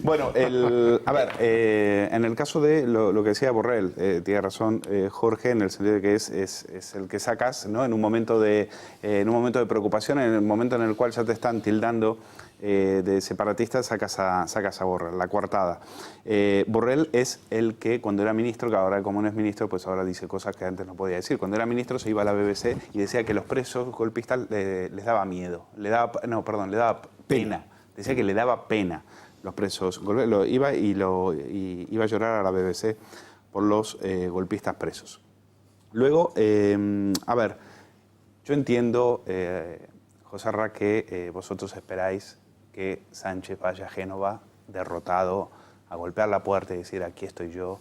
Bueno, en el caso de lo que decía Borrell, tiene razón Jorge, en el sentido de que es el que sacas, ¿no? En un momento de preocupación, en el momento en el cual ya te están tildando de separatista, sacas a Borrell, la coartada. Borrell es el que cuando era ministro, que ahora como no es ministro, pues ahora dice cosas que antes no podía decir. Cuando era ministro se iba a la BBC y decía que los presos golpistas les daba miedo, le daba pena. Decía que le daba pena los presos. Iba a llorar a la BBC por los golpistas presos. Luego, yo entiendo, José Ra, que vosotros esperáis que Sánchez vaya a Génova derrotado, a golpear la puerta y decir aquí estoy yo,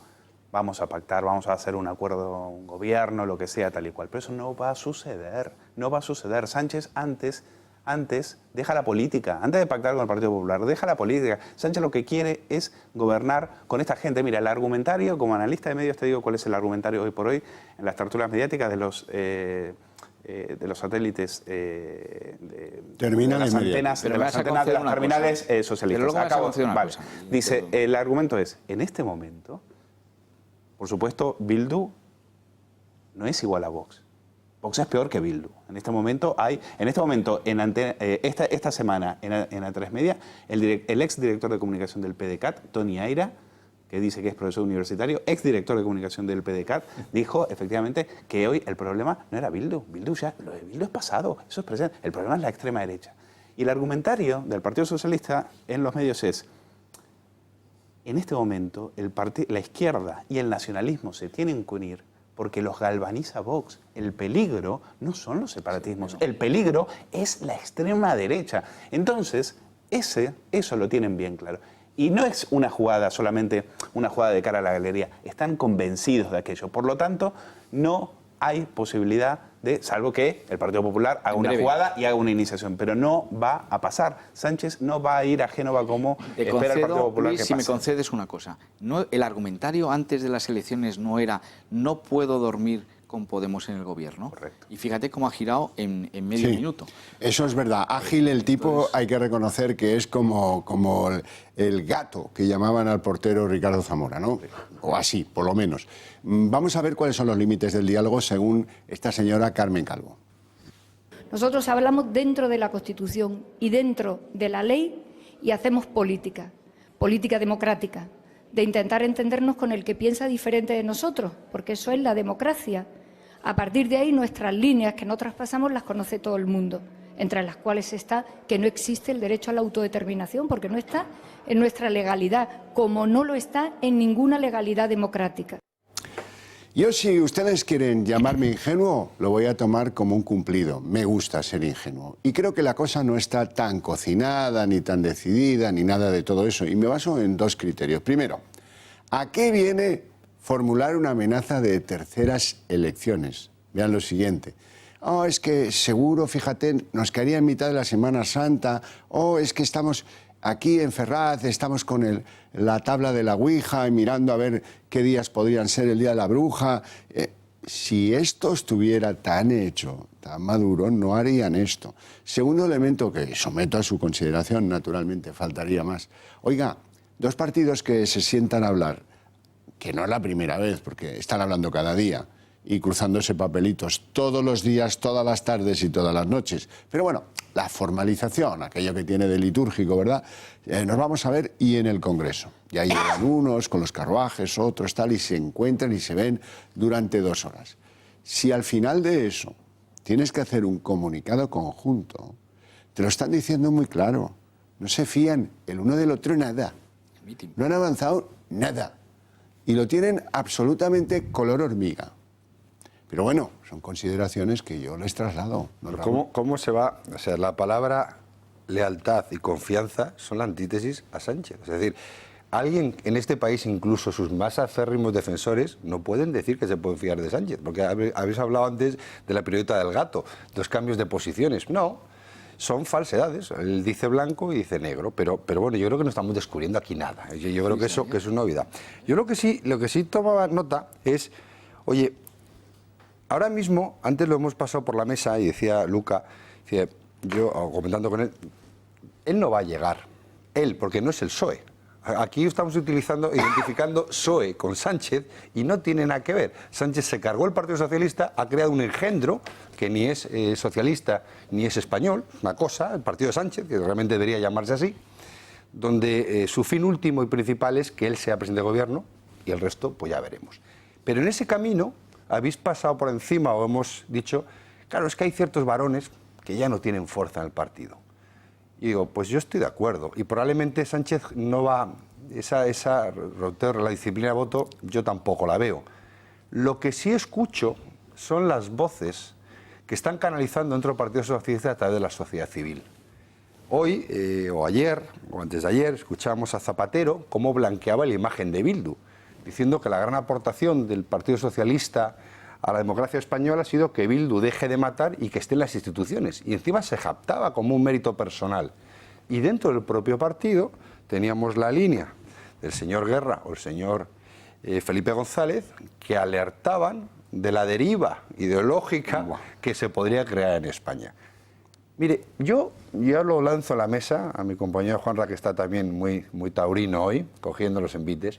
vamos a pactar, vamos a hacer un acuerdo, un gobierno, lo que sea, tal y cual. Pero eso no va a suceder, no va a suceder. Sánchez antes deja la política, antes de pactar con el Partido Popular, deja la política. Sánchez lo que quiere es gobernar con esta gente. Mira, el argumentario, como analista de medios te digo cuál es el argumentario hoy por hoy en las tertulias mediáticas de los satélites de las antenas de las terminales socialistas. Vale. Dice, el argumento es, en este momento, por supuesto, Bildu no es igual a Vox. Vox es peor que Bildu. En este momento, esta semana en A3 Media, el exdirector de comunicación del PDeCAT, Toni Aira, que dice que es profesor universitario, exdirector de comunicación del PDeCAT, dijo efectivamente que hoy el problema no era Bildu. Lo de Bildu es pasado, eso es presente. El problema es la extrema derecha. Y el argumentario del Partido Socialista en los medios es, en este momento la izquierda y el nacionalismo se tienen que unir porque los galvaniza Vox. El peligro no son los separatismos, el peligro es la extrema derecha. Entonces, eso lo tienen bien claro. Y no es una jugada solamente una jugada de cara a la galería, están convencidos de aquello. Por lo tanto, no hay posibilidad de, salvo que el Partido Popular haga una jugada y haga una iniciación, pero no va a pasar. Sánchez no va a ir a Génova como espera el Partido Popular, Luis, que si pase. me concedes una cosa, el argumentario antes de las elecciones no era no puedo dormir con Podemos en el gobierno. Correcto. Y fíjate cómo ha girado en medio minuto. Eso es verdad. Ágil el tipo, hay que reconocer que es como el gato que llamaban al portero Ricardo Zamora, ¿no? O así, por lo menos. Vamos a ver cuáles son los límites del diálogo según esta señora Carmen Calvo. Nosotros hablamos dentro de la Constitución y dentro de la ley y hacemos política democrática, de intentar entendernos con el que piensa diferente de nosotros, porque eso es la democracia. A partir de ahí, nuestras líneas que no traspasamos las conoce todo el mundo, entre las cuales está que no existe el derecho a la autodeterminación, porque no está en nuestra legalidad, como no lo está en ninguna legalidad democrática. Yo, si ustedes quieren llamarme ingenuo, lo voy a tomar como un cumplido. Me gusta ser ingenuo. Y creo que la cosa no está tan cocinada, ni tan decidida, ni nada de todo eso. Y me baso en dos criterios. Primero, ¿a qué viene formular una amenaza de terceras elecciones? Vean lo siguiente. Oh, es que seguro, fíjate, nos caería en mitad de la Semana Santa. Oh, es que estamos aquí en Ferraz, estamos con la tabla de la Ouija y mirando a ver qué días podrían ser el día de la bruja. Si esto estuviera tan hecho, tan maduro, no harían esto. Segundo elemento que someto a su consideración, naturalmente, faltaría más. Oiga, dos partidos que se sientan a hablar, que no es la primera vez, porque están hablando cada día y cruzándose papelitos todos los días, todas las tardes y todas las noches. Pero bueno, la formalización, aquello que tiene de litúrgico, ¿verdad? Nos vamos a ver y en el Congreso. Ya llegan unos con los carruajes, otros tal, y se encuentran y se ven durante 2 horas. Si al final de eso tienes que hacer un comunicado conjunto, te lo están diciendo muy claro. No se fían el uno del otro nada. No han avanzado nada. Y lo tienen absolutamente color hormiga. Pero bueno, son consideraciones que yo les traslado. ¿Cómo se va? O sea, la palabra lealtad y confianza son la antítesis a Sánchez. Es decir, alguien en este país, incluso sus más aférrimos defensores, no pueden decir que se pueden fiar de Sánchez, porque habéis hablado antes de la periodista del gato, los cambios de posiciones. No, son falsedades. Él dice blanco y dice negro, pero bueno, yo creo que no estamos descubriendo aquí nada. Yo creo que eso que es una novedad. Yo lo que sí tomaba nota es, oye, ahora mismo, antes lo hemos pasado por la mesa y decía Luca, yo comentando con él no va a llegar, él, porque no es el PSOE. Aquí estamos identificando PSOE con Sánchez y no tiene nada que ver. Sánchez se cargó el Partido Socialista, ha creado un engendro que ni es socialista ni es español, una cosa, el Partido de Sánchez, que realmente debería llamarse así, donde su fin último y principal es que él sea presidente de gobierno y el resto pues ya veremos. Pero en ese camino habéis pasado por encima o hemos dicho, claro, es que hay ciertos varones que ya no tienen fuerza en el partido. Y digo, pues yo estoy de acuerdo. Y probablemente Sánchez no va, la disciplina de voto, yo tampoco la veo. Lo que sí escucho son las voces que están canalizando dentro del Partido Socialista a través de la sociedad civil. Hoy, o ayer, o antes de ayer, escuchábamos a Zapatero cómo blanqueaba la imagen de Bildu, diciendo que la gran aportación del Partido Socialista a la democracia española ha sido que Bildu deje de matar y que esté en las instituciones. Y encima se jactaba como un mérito personal. Y dentro del propio partido teníamos la línea del señor Guerra o el señor Felipe González, que alertaban de la deriva ideológica que se podría crear en España. Mire, yo ya lo lanzo a la mesa a mi compañero Juanra, que está también muy taurino hoy, cogiendo los envites.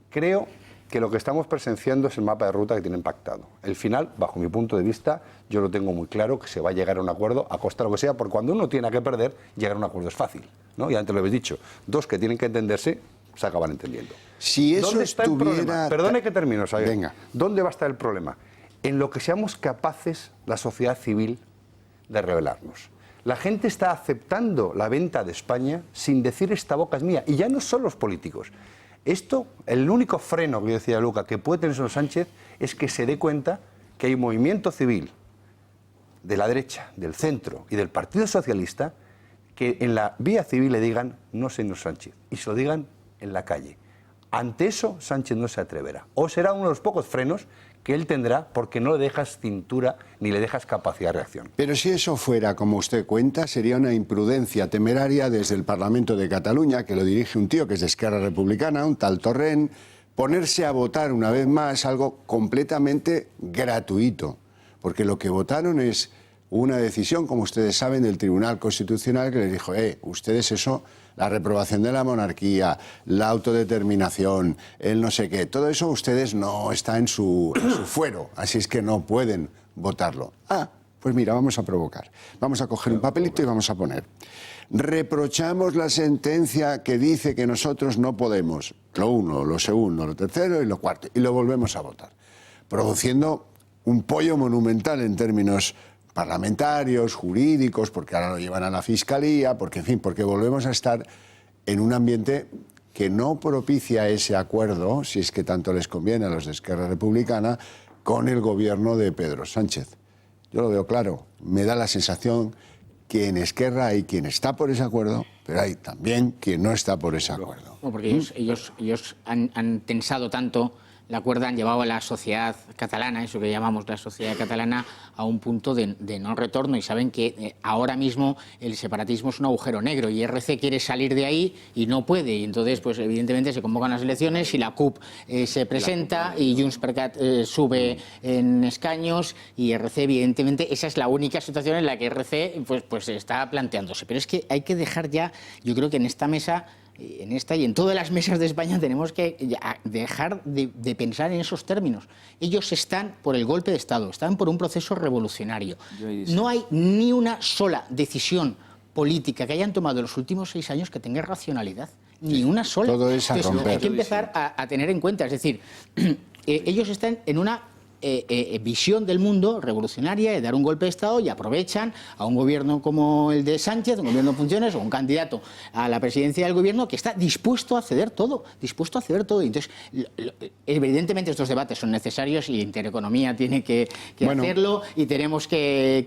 Creo que lo que estamos presenciando es el mapa de ruta que tienen pactado. El final, bajo mi punto de vista, yo lo tengo muy claro, que se va a llegar a un acuerdo, a costa de lo que sea, porque cuando uno tiene que perder, llegar a un acuerdo es fácil, ¿no? Y antes lo habéis dicho, dos que tienen que entenderse, se acaban entendiendo. Si eso ¿Dónde está el problema? estuviera... Perdone que termino, Xavier. Venga. ¿Dónde va a estar el problema? En lo que seamos capaces, la sociedad civil, de rebelarnos. La gente está aceptando la venta de España sin decir esta boca es mía. Y ya no son los políticos. Esto, el único freno que decía Luca que puede tener Sánchez es que se dé cuenta que hay un movimiento civil de la derecha, del centro y del Partido Socialista que en la vía civil le digan no señor Sánchez y se lo digan en la calle. Ante eso Sánchez no se atreverá. O será uno de los pocos frenos que él tendrá porque no le dejas cintura ni le dejas capacidad de reacción. Pero si eso fuera como usted cuenta, sería una imprudencia temeraria desde el Parlamento de Cataluña, que lo dirige un tío que es de Esquerra Republicana, un tal Torrent, ponerse a votar una vez más algo completamente gratuito. Porque lo que votaron es una decisión, como ustedes saben, del Tribunal Constitucional que les dijo, ustedes eso, la reprobación de la monarquía, la autodeterminación, el no sé qué, todo eso ustedes no está en su fuero, así es que no pueden votarlo. Pues mira, vamos a provocar. Vamos a coger un papelito y vamos a poner. Reprochamos la sentencia que dice que nosotros no podemos, lo uno, lo segundo, lo tercero y lo cuarto, y lo volvemos a votar, produciendo un pollo monumental en términos parlamentarios, jurídicos, porque ahora lo llevan a la Fiscalía, porque, en fin, porque volvemos a estar en un ambiente que no propicia ese acuerdo, si es que tanto les conviene a los de Esquerra Republicana, con el gobierno de Pedro Sánchez. Yo lo veo claro, me da la sensación que en Esquerra hay quien está por ese acuerdo, pero hay también quien no está por ese acuerdo. Bueno, porque ellos han tensado tanto la cuerda, han llevado a la sociedad catalana, eso que llamamos la sociedad catalana, a un punto de no retorno y saben que ahora mismo el separatismo es un agujero negro y RC quiere salir de ahí y no puede. Y entonces, pues evidentemente se convocan las elecciones y la CUP se presenta y Junts per Cat sube en escaños y RC, evidentemente, esa es la única situación en la que RC pues está planteándose. Pero es que hay que dejar ya, yo creo que en esta mesa, en esta y en todas las mesas de España tenemos que dejar de pensar en esos términos. Ellos están por el golpe de Estado, están por un proceso revolucionario. No hay ni una sola decisión política que hayan tomado en los últimos 6 años que tenga racionalidad. Ni una sola. Todo es a romper. Hay que empezar a tener en cuenta. Es decir, ellos están en una visión del mundo revolucionaria de dar un golpe de Estado y aprovechan a un gobierno como el de Sánchez, un gobierno en funciones o un candidato a la presidencia del gobierno que está dispuesto a ceder todo, Y entonces, evidentemente estos debates son necesarios y Intereconomía tiene que hacerlo y tenemos que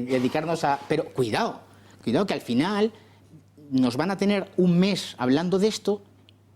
dedicarnos a... Pero cuidado que al final nos van a tener un mes hablando de esto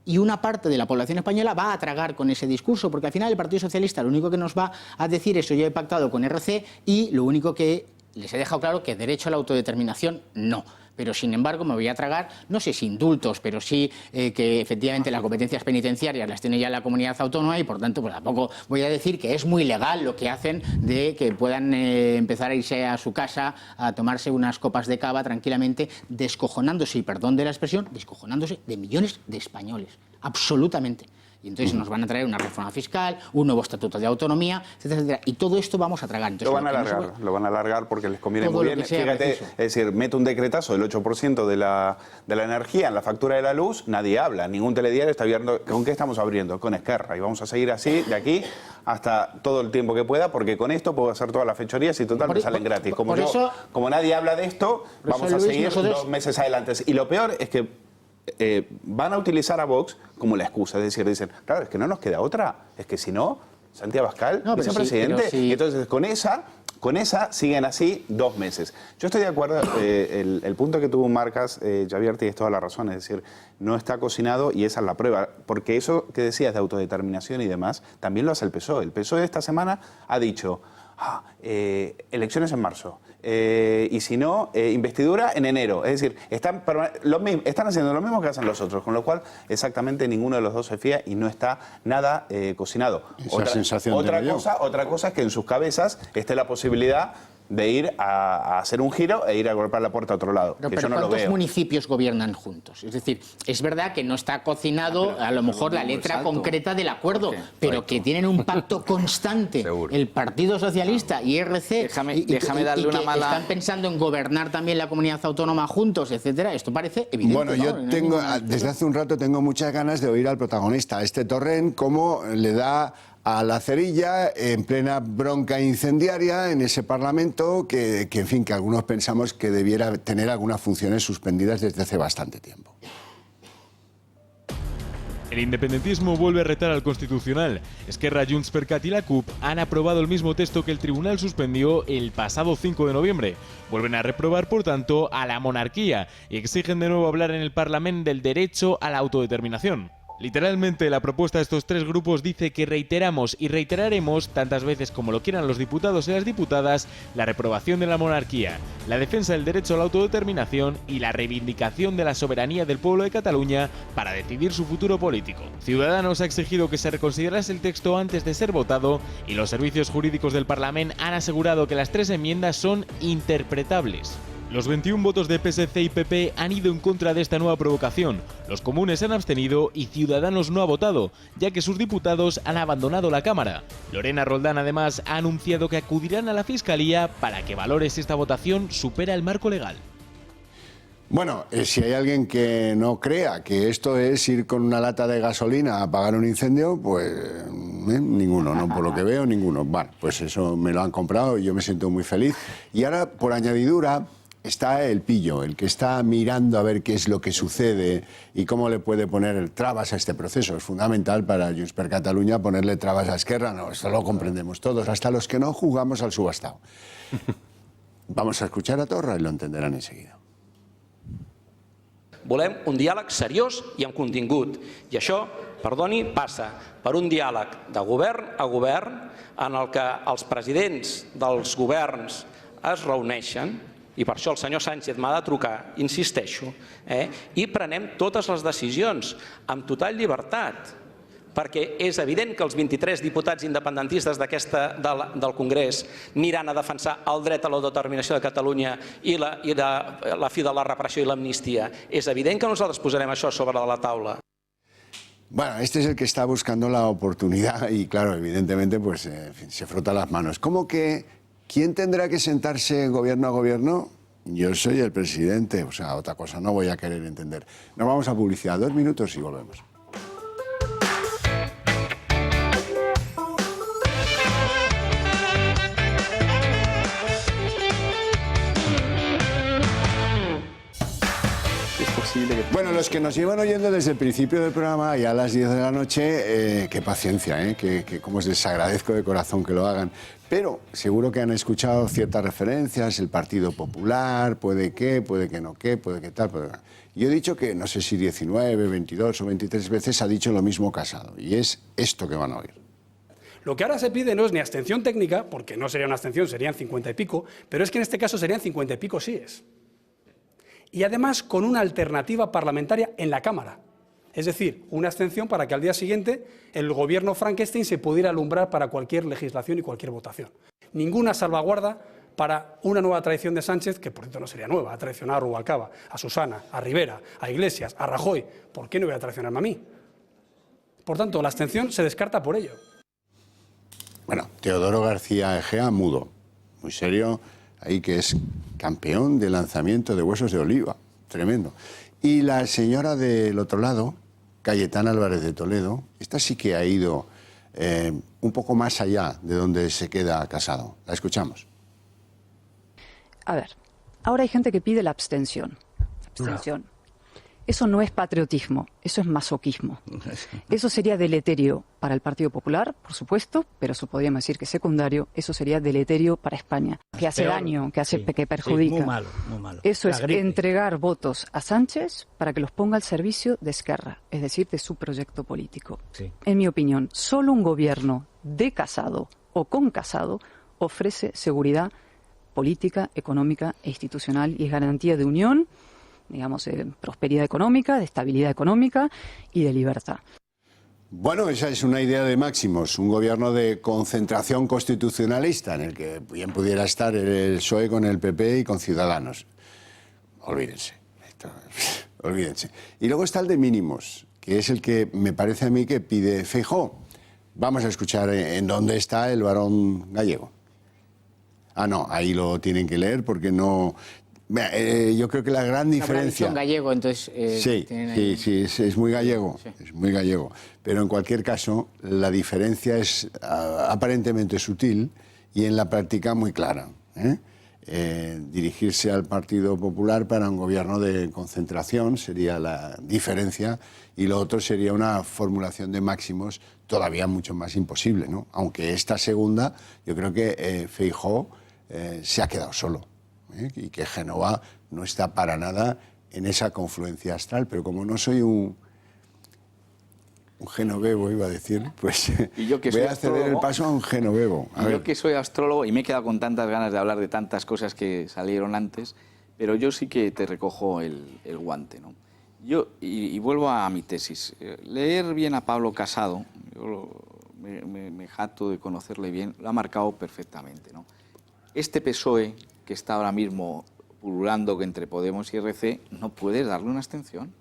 Y una parte de la población española va a tragar con ese discurso, porque al final el Partido Socialista lo único que nos va a decir es: yo he pactado con RC, y lo único que les he dejado claro que derecho a la autodeterminación no. Pero, sin embargo, me voy a tragar, no sé si indultos, pero sí que efectivamente las competencias penitenciarias las tiene ya la comunidad autónoma, y por tanto pues tampoco voy a decir que es muy legal lo que hacen de que puedan empezar a irse a su casa a tomarse unas copas de cava tranquilamente, descojonándose, y perdón de la expresión, descojonándose de millones de españoles, absolutamente. Y entonces nos van a traer una reforma fiscal, un nuevo estatuto de autonomía, etcétera, etcétera. Y todo esto vamos a tragar. Entonces, lo van a alargar porque les conviene todo muy bien. Fíjate, es decir, mete un decretazo del 8% de la energía en la factura de la luz, nadie habla, ningún telediario está viendo. ¿Con qué estamos abriendo? Con Esquerra. Y vamos a seguir así de aquí hasta todo el tiempo que pueda, porque con esto puedo hacer todas las fechorías y total me salen gratis. Como nadie habla de esto, vamos a seguir 2 meses adelante. Y lo peor es que van a utilizar a Vox como la excusa, es decir, dicen, claro, es que no nos queda otra, es que si no, Santiago Abascal, vicepresidente, y entonces con esa siguen así 2 meses. Yo estoy de acuerdo, el punto que tú marcas, Javier, tienes toda la razón, es decir, no está cocinado y esa es la prueba, porque eso que decías de autodeterminación y demás, también lo hace el PSOE. El PSOE esta semana ha dicho, elecciones en marzo. Y si no, investidura en enero. Es decir, están haciendo lo mismo que hacen los otros, con lo cual exactamente ninguno de los dos se fía y no está nada cocinado. Otra cosa es que en sus cabezas esté la posibilidad de ir a hacer un giro e ir a golpear la puerta a otro lado. Pero ¿cuántos municipios gobiernan juntos? Es decir, es verdad que no está cocinado a lo mejor la letra concreta del acuerdo, pero que tienen un pacto constante el Partido Socialista y RC, déjame darle una mala... están pensando en gobernar también la comunidad autónoma juntos, etcétera. Esto parece evidente. Bueno, yo desde hace un rato tengo muchas ganas de oír al protagonista, este Torrent, cómo le da a la cerilla en plena bronca incendiaria en ese Parlamento que en fin, que algunos pensamos que debiera tener algunas funciones suspendidas desde hace bastante tiempo. El independentismo vuelve a retar al Constitucional. Esquerra, Junts per Cat y la CUP han aprobado el mismo texto que el Tribunal suspendió el pasado 5 de noviembre. Vuelven a reprobar, por tanto, a la monarquía y exigen de nuevo hablar en el Parlamento del derecho a la autodeterminación. Literalmente, la propuesta de estos 3 grupos dice que reiteramos y reiteraremos, tantas veces como lo quieran los diputados y las diputadas, la reprobación de la monarquía, la defensa del derecho a la autodeterminación y la reivindicación de la soberanía del pueblo de Cataluña para decidir su futuro político. Ciudadanos ha exigido que se reconsiderase el texto antes de ser votado y los servicios jurídicos del Parlamento han asegurado que las 3 enmiendas son interpretables. Los 21 votos de PSC y PP han ido en contra de esta nueva provocación. Los comunes han abstenido y Ciudadanos no ha votado, ya que sus diputados han abandonado la Cámara. Lorena Roldán, además, ha anunciado que acudirán a la Fiscalía para que valore si esta votación supera el marco legal. Bueno, si hay alguien que no crea que esto es ir con una lata de gasolina a apagar un incendio, pues ninguno, ¿no? Por lo que veo, ninguno. Bueno, pues eso me lo han comprado y yo me siento muy feliz. Y ahora, por añadidura, está el pillo, el que está mirando a ver qué es lo que sucede y cómo le puede poner trabas a este proceso. Es fundamental para Junts per Catalunya ponerle trabas a Esquerra, no, esto lo comprendemos todos, hasta los que no jugamos al subastado. Vamos a escuchar a Torra y lo entenderán enseguida. Volem un diàleg seriós i amb contingut. I això, perdoni, passa per un diàleg de govern a govern en el que els presidents dels governs es reuneixen, i per això el senyor Sánchez m'ha de trucar, insisteixo, i prenem totes les decisions amb total llibertat, perquè és evident que els 23 diputats independentistes del Congrés aniran a defensar el dret a l'autodeterminació de Catalunya i la fi de la repressió i l'amnistia. És evident que nosaltres posarem això sobre la taula. Bueno, este es el que está buscando la oportunidad y claro, evidentemente pues en fin, se frota las manos. ¿Cómo que quién tendrá que sentarse gobierno a gobierno? Yo soy el presidente, o sea, otra cosa no voy a querer entender. Nos vamos a publicidad, 2 minutos y volvemos. Es posible de que... Bueno, los que nos llevan oyendo desde el principio del programa y a las 10 de la noche, qué paciencia, que como les agradezco de corazón que lo hagan. Pero seguro que han escuchado ciertas referencias, el Partido Popular, puede que no que, puede que tal. Yo he dicho que no sé si 19, 22 o 23 veces ha dicho lo mismo Casado, y es esto que van a oír. Lo que ahora se pide no es ni abstención técnica, porque no sería una abstención, serían 50 y pico, pero es que en este caso serían 50 y pico síes. Y además con una alternativa parlamentaria en la Cámara. Es decir, una abstención para que al día siguiente el gobierno Frankenstein se pudiera alumbrar para cualquier legislación y cualquier votación. Ninguna salvaguarda para una nueva traición de Sánchez, que por cierto no sería nueva, a traicionar a Rubalcaba, a Susana, a Rivera, a Iglesias, a Rajoy. ¿Por qué no voy a traicionarme a mí? Por tanto, la abstención se descarta por ello. Bueno, Teodoro García Egea, mudo, muy serio, ahí que es campeón de lanzamiento de huesos de oliva, tremendo. Y la señora del otro lado, Cayetana Álvarez de Toledo, esta sí que ha ido un poco más allá de donde se queda Casado. La escuchamos. A ver, ahora hay gente que pide la abstención. Abstención. Eso no es patriotismo, eso es masoquismo. Eso sería deleterio para el Partido Popular, por supuesto, pero eso podríamos decir que es secundario, eso sería deleterio para España, que hace daño, que perjudica. Sí, muy malo, muy malo. Eso es entregar votos a Sánchez para que los ponga al servicio de Esquerra, es decir, de su proyecto político. Sí. En mi opinión, solo un gobierno de Casado o con Casado ofrece seguridad política, económica e institucional y es garantía de unión, digamos, de prosperidad económica, de estabilidad económica y de libertad. Bueno, esa es una idea de Máximos, un gobierno de concentración constitucionalista en el que bien pudiera estar el PSOE con el PP y con Ciudadanos. Olvídense. Olvídense. Y luego está el de mínimos, que es el que me parece a mí que pide Feijóo. Vamos a escuchar en dónde está el varón gallego. Ah, no, ahí lo tienen que leer porque no... yo creo que la gran diferencia... Son gallego, entonces... sí, es muy gallego, sí. Es muy gallego. Pero en cualquier caso, la diferencia es aparentemente sutil y en la práctica muy clara. Dirigirse al Partido Popular para un gobierno de concentración sería la diferencia y lo otro sería una formulación de Máximos todavía mucho más imposible, ¿no? Aunque esta segunda, yo creo que Feijóo se ha quedado solo. Y que Génova no está para nada en esa confluencia astral, pero como no soy un genovevo, iba a decir, pues y yo que voy a ceder el paso a un genovevo. Yo que soy astrólogo y me he quedado con tantas ganas de hablar de tantas cosas que salieron antes, pero yo sí que te recojo el guante, ¿no? Yo, y vuelvo a mi tesis, leer bien a Pablo Casado, yo me jacto de conocerle bien, lo ha marcado perfectamente, ¿no? Este PSOE que está ahora mismo pululando entre Podemos y RC, no puedes darle una abstención.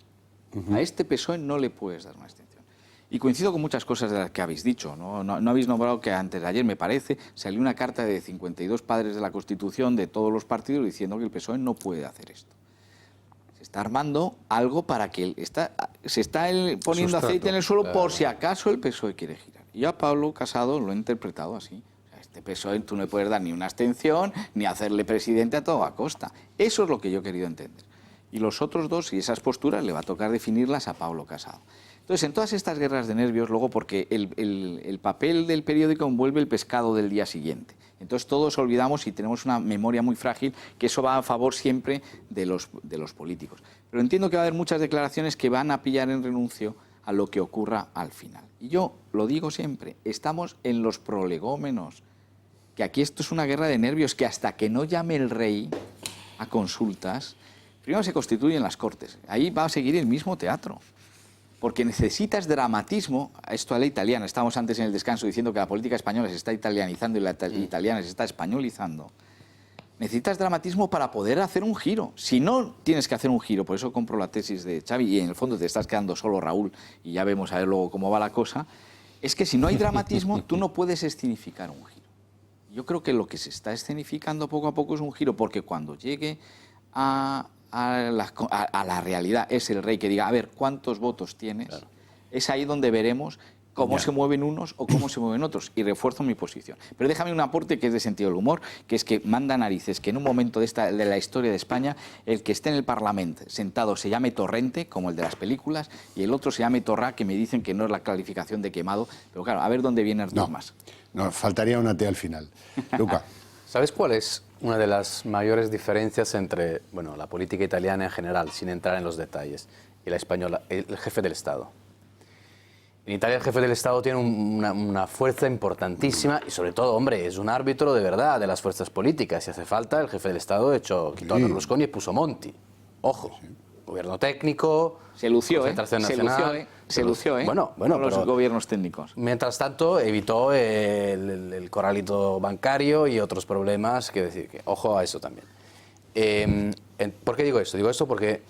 A este PSOE no le puedes dar una abstención. Y coincido con muchas cosas de las que habéis dicho. No habéis nombrado que antes de ayer, me parece, salió una carta de 52 padres de la Constitución de todos los partidos diciendo que el PSOE no puede hacer esto. Se está armando algo para que se está poniendo aceite en el suelo por si acaso el PSOE quiere girar. Y a Pablo Casado lo he interpretado así. Este PSOE tú no le puedes dar ni una abstención ni hacerle presidente a toda costa. Eso es lo que yo he querido entender. Y los otros dos y esas posturas le va a tocar definirlas a Pablo Casado. Entonces, en todas estas guerras de nervios, luego porque el papel del periódico envuelve el pescado del día siguiente. Entonces todos olvidamos y tenemos una memoria muy frágil, que eso va a favor siempre de los políticos. Pero entiendo que va a haber muchas declaraciones que van a pillar en renuncio a lo que ocurra al final. Y yo lo digo siempre, estamos en los prolegómenos, que aquí esto es una guerra de nervios, que hasta que no llame el rey a consultas, primero se constituyen las Cortes. Ahí va a seguir el mismo teatro. Porque necesitas dramatismo, esto a la italiana, estábamos antes en el descanso diciendo que la política española se está italianizando y la italiana se está españolizando. Necesitas dramatismo para poder hacer un giro. Si no tienes que hacer un giro, por eso compro la tesis de Xavi y en el fondo te estás quedando solo, Raúl, y ya vemos a ver luego cómo va la cosa, es que si no hay dramatismo, tú no puedes escenificar un giro. Yo creo que lo que se está escenificando poco a poco es un giro, porque cuando llegue a la realidad, es el rey que diga, a ver, ¿cuántos votos tienes? Claro. Es ahí donde veremos cómo se mueven unos o cómo se mueven otros, y refuerzo mi posición. Pero déjame un aporte que es de sentido del humor, que es que manda narices que en un momento de la historia de España el que esté en el Parlamento sentado se llame Torrente, como el de las películas, y el otro se llame Torrá, que me dicen que no es la calificación de quemado, pero claro, a ver dónde viene Artur Mas. No, faltaría una T al final. Luca. ¿Sabes cuál es una de las mayores diferencias entre la política italiana en general, sin entrar en los detalles, y la española? El jefe del Estado. En Italia el jefe del Estado tiene una fuerza importantísima y sobre todo, hombre, es un árbitro de verdad de las fuerzas políticas. Si hace falta, el jefe del Estado quitó a Berlusconi y puso Monti. Ojo, gobierno técnico, se lució, concentración nacional. Se lució, Bueno, con los gobiernos técnicos. Mientras tanto, evitó el corralito bancario y otros problemas, que decir, que ojo a eso también. ¿Por qué digo esto? Digo esto porque,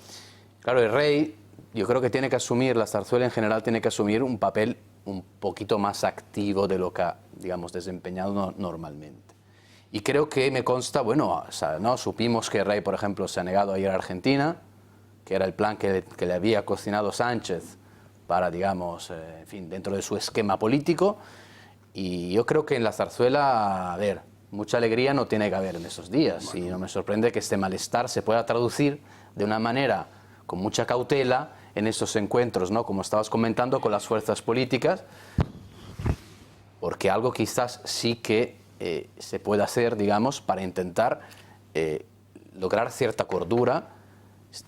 claro, el rey, yo creo que tiene que asumir, la zarzuela en general tiene que asumir un papel un poquito más activo de lo que ha, digamos, desempeñado normalmente. Y creo que me consta, ¿no? Supimos que el rey, por ejemplo, se ha negado a ir a Argentina, que era el plan que le había cocinado Sánchez para, digamos, en fin, dentro de su esquema político. Y yo creo que en la zarzuela, mucha alegría no tiene que haber en esos días. Y no me sorprende que este malestar se pueda traducir de una manera con mucha cautela en estos encuentros, ¿no? Como estabas comentando, con las fuerzas políticas, porque algo quizás sí que se puede hacer, digamos, para intentar lograr cierta cordura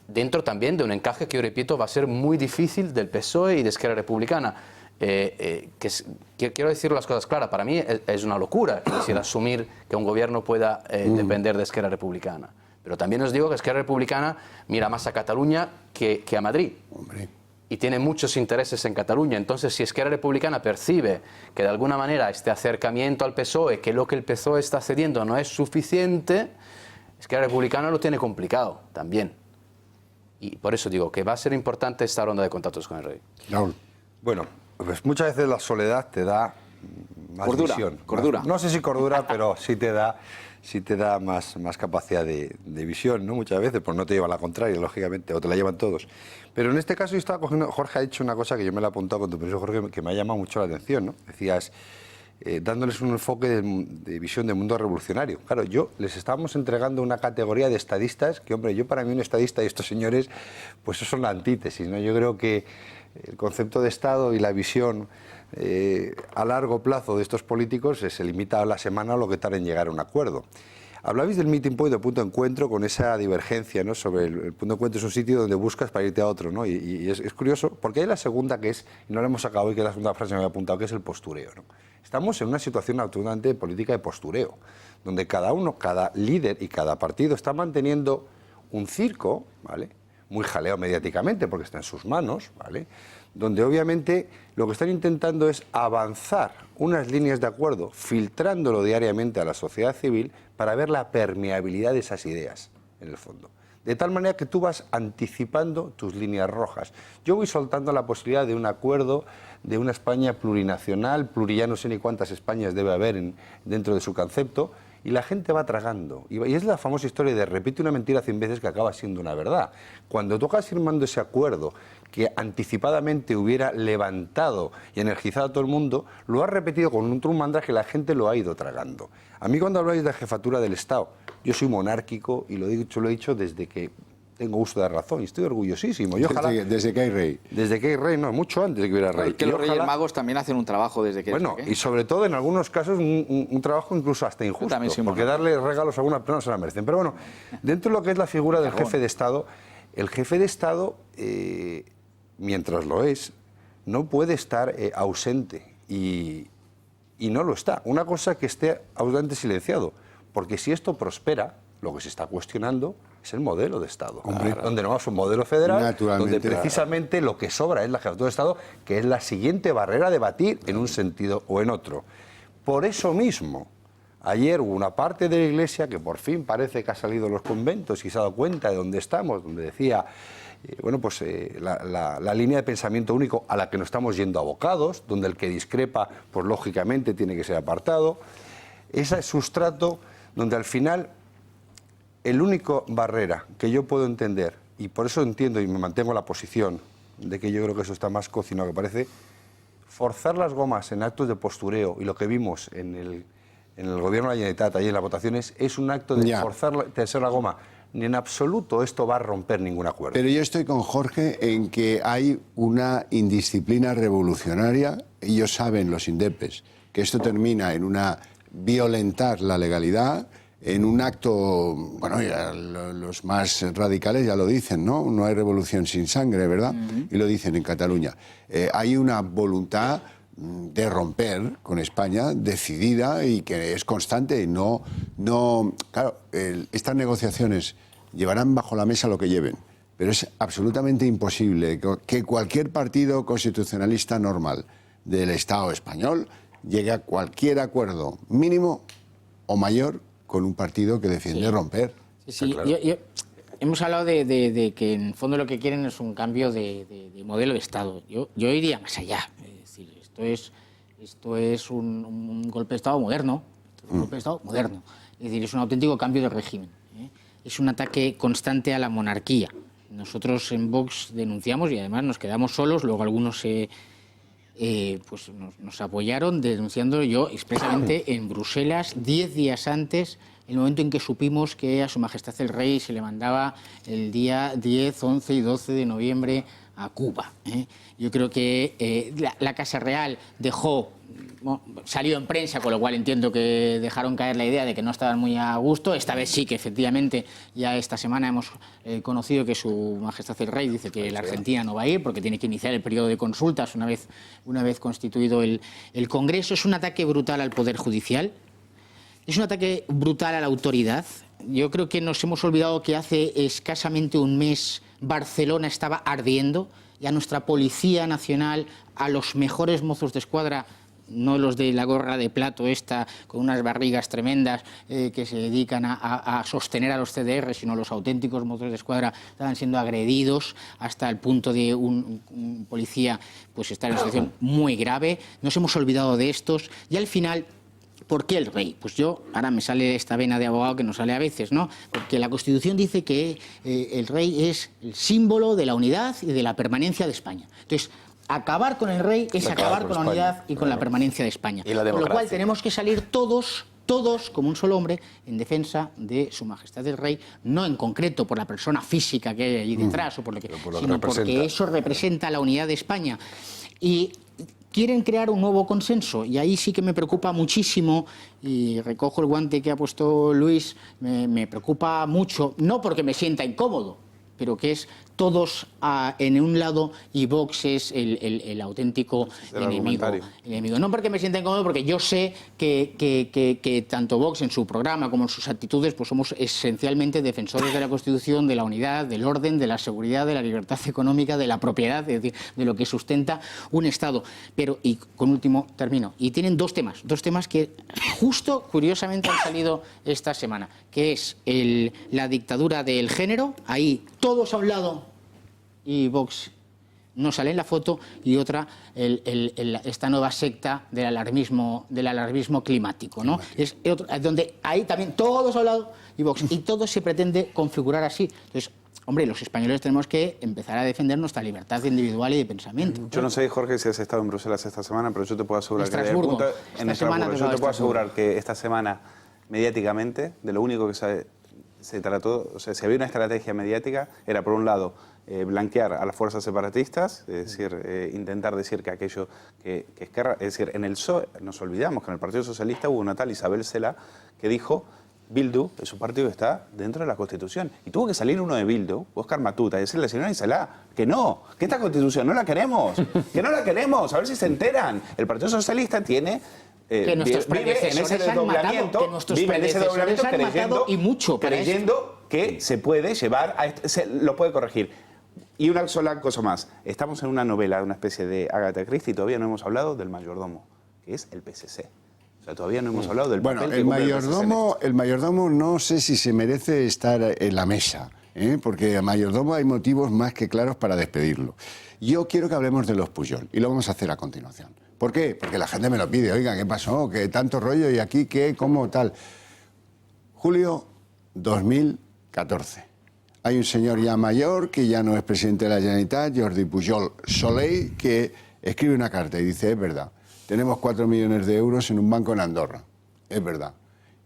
dentro también de un encaje que, yo repito, va a ser muy difícil del PSOE y de Esquerra Republicana. Quiero decir las cosas claras, para mí es una locura asumir que un gobierno pueda depender de Esquerra Republicana. Pero también os digo que Esquerra Republicana mira más a Cataluña que a Madrid. Hombre. Y tiene muchos intereses en Cataluña. Entonces, si Esquerra Republicana percibe que de alguna manera este acercamiento al PSOE, que lo que el PSOE está cediendo no es suficiente, Esquerra Republicana lo tiene complicado también. Y por eso digo que va a ser importante esta ronda de contactos con el rey. Raúl. Bueno, pues muchas veces la soledad te da más visión. Cordura. No sé si cordura, pero sí te da más capacidad de visión, ¿no? Muchas veces, pues no te lleva a la contraria, lógicamente, o te la llevan todos. Pero en este caso yo estaba cogiendo, Jorge ha dicho una cosa que yo me la he apuntado con tu permiso, Jorge, que me ha llamado mucho la atención, ¿no? Decías, dándoles un enfoque de visión de mundo revolucionario. Claro, les estábamos entregando una categoría de estadistas que, hombre, para mí un estadista y estos señores, pues eso son la antítesis, ¿no? Yo creo que el concepto de Estado y la visión a largo plazo de estos políticos se limita a la semana o lo que tarda en llegar a un acuerdo. Hablabais del meeting point, del punto de encuentro, con esa divergencia, ¿no? Sobre el punto de encuentro es un sitio donde buscas para irte a otro, ¿no? Y es curioso, porque hay la segunda que es, y no la hemos acabado, y que es la segunda frase que me había apuntado, que es el postureo, ¿no? Estamos en una situación absolutamente de política de postureo, donde cada líder y cada partido está manteniendo un circo, ¿vale? Muy jaleo mediáticamente, porque está en sus manos, ¿vale? Donde obviamente lo que están intentando es avanzar unas líneas de acuerdo, filtrándolo diariamente a la sociedad civil para ver la permeabilidad de esas ideas, en el fondo. De tal manera que tú vas anticipando tus líneas rojas. Yo voy soltando la posibilidad de un acuerdo, de una España plurinacional, ya no sé ni cuántas Españas debe haber dentro de su concepto, y la gente va tragando. Y es la famosa historia de repite una mentira 100 veces que acaba siendo una verdad. Cuando tú acabas firmando ese acuerdo que anticipadamente hubiera levantado y energizado a todo el mundo, lo has repetido con un trumandra que la gente lo ha ido tragando. A mí cuando habláis de la jefatura del Estado, yo soy monárquico y lo he dicho desde que tengo uso de razón y estoy orgullosísimo. Y ojalá, desde que hay rey. Desde que hay rey, no, mucho antes de que hubiera rey. Que los Reyes Magos también hacen un trabajo desde que... Bueno, y sobre todo en algunos casos un trabajo incluso hasta injusto, porque darle regalos a algunas personas se la merecen. Pero bueno, dentro de lo que es la figura del jefe de Estado, el jefe de Estado, mientras lo es, no puede estar ausente y no lo está. Una cosa que esté ausente silenciado, porque si esto prospera, lo que se está cuestionando es el modelo de Estado, donde no es un modelo federal, donde precisamente lo que sobra es la jefatura de Estado, que es la siguiente barrera a debatir en un sentido o en otro. Por eso mismo, ayer hubo una parte de la Iglesia que por fin parece que ha salido de los conventos y se ha dado cuenta de dónde estamos, donde decía, la línea de pensamiento único a la que nos estamos yendo abocados, donde el que discrepa, pues lógicamente tiene que ser apartado. Ese sustrato donde al final el único barrera que yo puedo entender, y por eso entiendo y me mantengo la posición de que yo creo que eso está más cocinado que parece, forzar las gomas en actos de postureo, y lo que vimos en el gobierno de la Generalitat, ahí en las votaciones, es un acto de forzar la goma. Ni en absoluto esto va a romper ningún acuerdo. Pero yo estoy con Jorge en que hay una indisciplina revolucionaria. Ellos saben, los indepes, que esto termina en una violentar la legalidad, en un acto, bueno, ya los más radicales ya lo dicen, ¿no? No hay revolución sin sangre, ¿verdad? Y lo dicen en Cataluña. Hay una voluntad de romper con España decidida y que es constante. Claro, estas negociaciones llevarán bajo la mesa lo que lleven, pero es absolutamente imposible que cualquier partido constitucionalista normal del Estado español llegue a cualquier acuerdo mínimo o mayor con un partido que defiende romper. Sí, claro. Hemos hablado de que en el fondo lo que quieren es un cambio de modelo de Estado. Yo iría más allá. Es decir, esto es un golpe de Estado moderno. Un golpe de Estado moderno. Es decir, es un auténtico cambio de régimen. Es un ataque constante a la monarquía. Nosotros en Vox denunciamos y además nos quedamos solos. Luego algunos pues nos apoyaron denunciando. Yo expresamente en Bruselas 10 días antes, el momento en que supimos que a Su Majestad el Rey se le mandaba el día 10, 11 y 12 de noviembre a Cuba. Yo creo que la Casa Real salió en prensa, con lo cual entiendo que dejaron caer la idea de que no estaban muy a gusto. Esta vez sí que efectivamente ya esta semana hemos conocido que Su Majestad el Rey dice que la Argentina no va a ir porque tiene que iniciar el periodo de consultas una vez constituido el Congreso. Es un ataque brutal al Poder Judicial, es un ataque brutal a la autoridad. Yo creo que nos hemos olvidado que hace escasamente un mes Barcelona estaba ardiendo y a nuestra Policía Nacional, a los mejores mozos de escuadra, no los de la gorra de plato esta, con unas barrigas tremendas que se dedican a sostener a los CDR, sino los auténticos mozos de escuadra estaban siendo agredidos hasta el punto de un policía pues estar en una situación muy grave. Nos hemos olvidado de estos y al final... ¿Por qué el rey? Pues ahora me sale esta vena de abogado que nos sale a veces, ¿no? Porque la Constitución dice que el rey es el símbolo de la unidad y de la permanencia de España. Entonces, acabar con el rey es acabar con la unidad y con la permanencia de España. Y la democracia. Con lo cual tenemos que salir todos como un solo hombre, en defensa de Su Majestad el Rey, no en concreto por la persona física que hay allí detrás, sino porque eso representa la unidad de España. Y quieren crear un nuevo consenso y ahí sí que me preocupa muchísimo, y recojo el guante que ha puesto Luis, me preocupa mucho, no porque me sienta incómodo, pero que es todos en un lado y Vox es el auténtico enemigo. No porque me sienta incómodo, porque yo sé que tanto Vox en su programa como en sus actitudes pues somos esencialmente defensores de la Constitución, de la unidad, del orden, de la seguridad, de la libertad económica, de la propiedad, es decir, de lo que sustenta un Estado. Pero, y con último termino, y tienen dos temas que justo curiosamente han salido esta semana, que es la dictadura del género, ahí todos a un lado y Vox no sale en la foto, y otra, esta nueva secta del alarmismo climático, ¿no? Es donde ahí también todos a un lado y Vox, y todo se pretende configurar así. Entonces, hombre, los españoles tenemos que empezar a defender nuestra libertad individual y de pensamiento. Yo no sé, Jorge, si has estado en Bruselas esta semana, pero yo te puedo asegurar que esta semana, mediáticamente, de lo único que se trató, o sea, si había una estrategia mediática, era por un lado blanquear a las fuerzas separatistas, es decir, intentar decir que aquello que Esquerra, es decir, en el PSOE, nos olvidamos que en el Partido Socialista hubo una tal Isabel Cela que dijo: Bildu es un partido que está dentro de la Constitución. Y tuvo que salir uno de Bildu, Óscar Matuta, y decirle: señora Isela, que no, que esta Constitución no la queremos, que no la queremos, a ver si se enteran. El Partido Socialista tiene... que nuestros predecesores han matado, que nuestros predecesores han matado y mucho para creyendo que se puede llevar, lo puede corregir. Y una sola cosa más, estamos en una novela, una especie de Agatha Christie, y todavía no hemos hablado del mayordomo, que es el PSC. O sea, todavía no hemos hablado del papel que cumple el mayordomo no sé si se merece estar en la mesa, porque a mayordomo hay motivos más que claros para despedirlo. Yo quiero que hablemos de los Pujol, y lo vamos a hacer a continuación. ¿Por qué? Porque la gente me lo pide. Oiga, ¿qué pasó? ¿Qué tanto rollo? ¿Y aquí qué? ¿Cómo? Tal. Julio 2014. Hay un señor ya mayor, que ya no es presidente de la Generalitat, Jordi Pujol Soley, que escribe una carta y dice, es verdad, tenemos 4 millones de euros en un banco en Andorra, es verdad.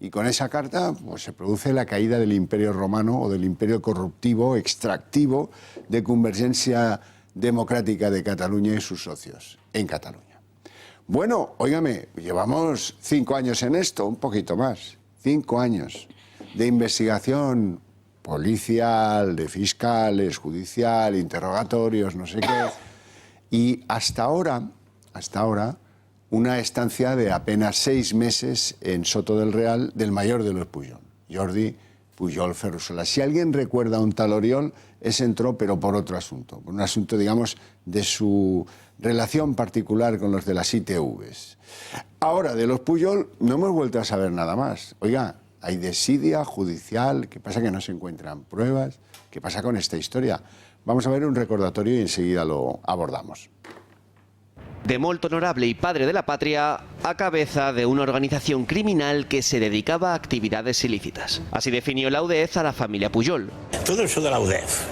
Y con esa carta pues, se produce la caída del Imperio Romano o del imperio corruptivo, extractivo de Convergencia Democrática de Cataluña y sus socios en Cataluña. Bueno, óigame, llevamos 5 años en esto, un poquito más, 5 años de investigación policial, de fiscales, judicial, interrogatorios, no sé qué. Y hasta ahora, una estancia de apenas 6 meses en Soto del Real del mayor de los Pujol, Jordi Pujol Ferrusola. Si alguien recuerda a un tal Oriol, ese entró, pero por otro asunto, por un asunto, digamos, de su relación particular con los de las ITVs. Ahora, de los Pujol no hemos vuelto a saber nada más. Oiga, hay desidia judicial, ¿qué pasa que no se encuentran pruebas? ¿Qué pasa con esta historia? Vamos a ver un recordatorio y enseguida lo abordamos. De molto honorable y padre de la patria, a cabeza de una organización criminal que se dedicaba a actividades ilícitas. Así definió la UDEF a la familia Pujol. Todo eso de la UDEF.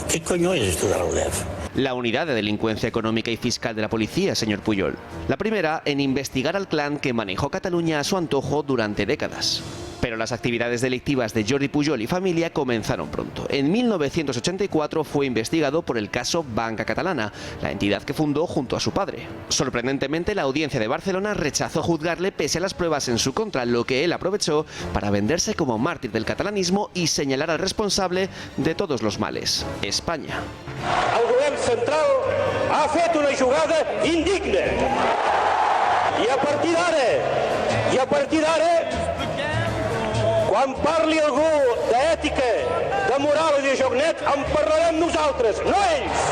¿Qué coño es esto de la UDEF? La unidad de delincuencia económica y fiscal de la policía, señor Pujol. La primera en investigar al clan que manejó Cataluña a su antojo durante décadas. Pero las actividades delictivas de Jordi Pujol y familia comenzaron pronto. En 1984 fue investigado por el caso Banca Catalana, la entidad que fundó junto a su padre. Sorprendentemente, la audiencia de Barcelona rechazó juzgarle pese a las pruebas en su contra, lo que él aprovechó para venderse como mártir del catalanismo y señalar al responsable de todos los males, España. El govern central ha fet una jugada indigna. I a partir d'ara, quan parli algú d'ètica, de moral i de joc net, en parlarem nosaltres, no ells.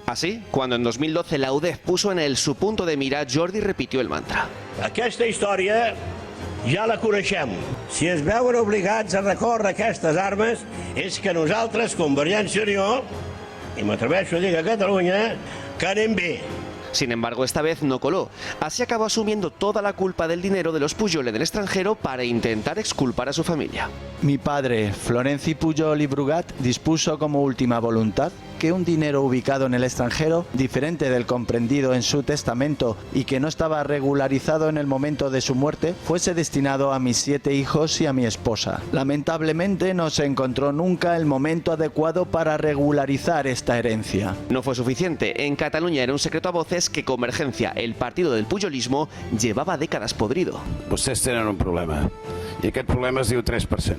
Así, cuando en 2012 la UDEF puso en él su punto de mira, Jordi repitió el mantra. Aquesta història ja la coneixem. Si es veuen obligats a recórrer aquestes armes, és que nosaltres, Convergència i Unió, i m'atreveixo a dir que Catalunya, que anem bé. Sin embargo, esta vez no coló. Así acabó asumiendo toda la culpa del dinero de los Pujol en el extranjero para intentar exculpar a su familia. Mi padre, Florenci Pujol y Brugat, dispuso como última voluntad que un dinero ubicado en el extranjero, diferente del comprendido en su testamento y que no estaba regularizado en el momento de su muerte, fuese destinado a mis 7 hijos y a mi esposa. Lamentablemente no se encontró nunca el momento adecuado para regularizar esta herencia. No fue suficiente. En Cataluña era un secreto a voces que Convergencia, el partido del pujolismo, llevaba décadas podrido. Vostès tenen un problema, y aquest problema es diu 3%.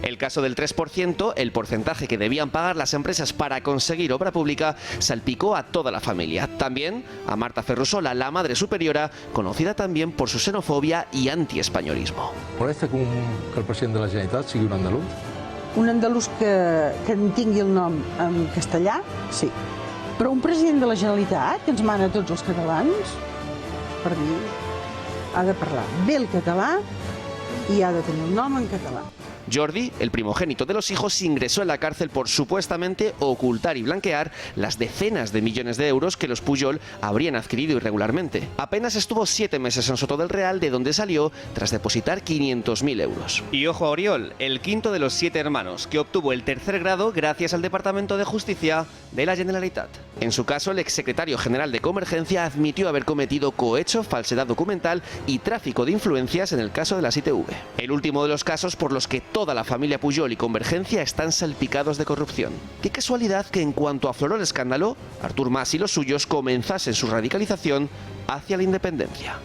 El caso del 3%, el porcentaje que debían pagar las empresas para conseguir obra pública, salpicó a toda la familia. También a Marta Ferrusola, la madre superiora, conocida también por su xenofobia y antiespañolismo. Molesta que el president de la Generalitat sigui un andalús? Un andalús que en tingui el nom en castellà, sí. Però un president de la Generalitat que ens mana a tots els catalans, per mi, ha de parlar bé el català i ha de tenir el nom en català. Jordi, el primogénito de los hijos, ingresó en la cárcel por supuestamente ocultar y blanquear las decenas de millones de euros que los Pujol habrían adquirido irregularmente. Apenas estuvo 7 meses en Soto del Real, de donde salió tras depositar 500.000 euros. Y ojo a Oriol, el quinto de los 7 hermanos, que obtuvo el 3er grado gracias al Departamento de Justicia de la Generalitat. En su caso, el exsecretario general de Convergencia admitió haber cometido cohecho, falsedad documental y tráfico de influencias en el caso de las ITV. El último de los casos por los que toda la familia Pujol y Convergencia están salpicados de corrupción. Qué casualidad que en cuanto afloró el escándalo, Artur Mas y los suyos comenzasen su radicalización hacia la independencia.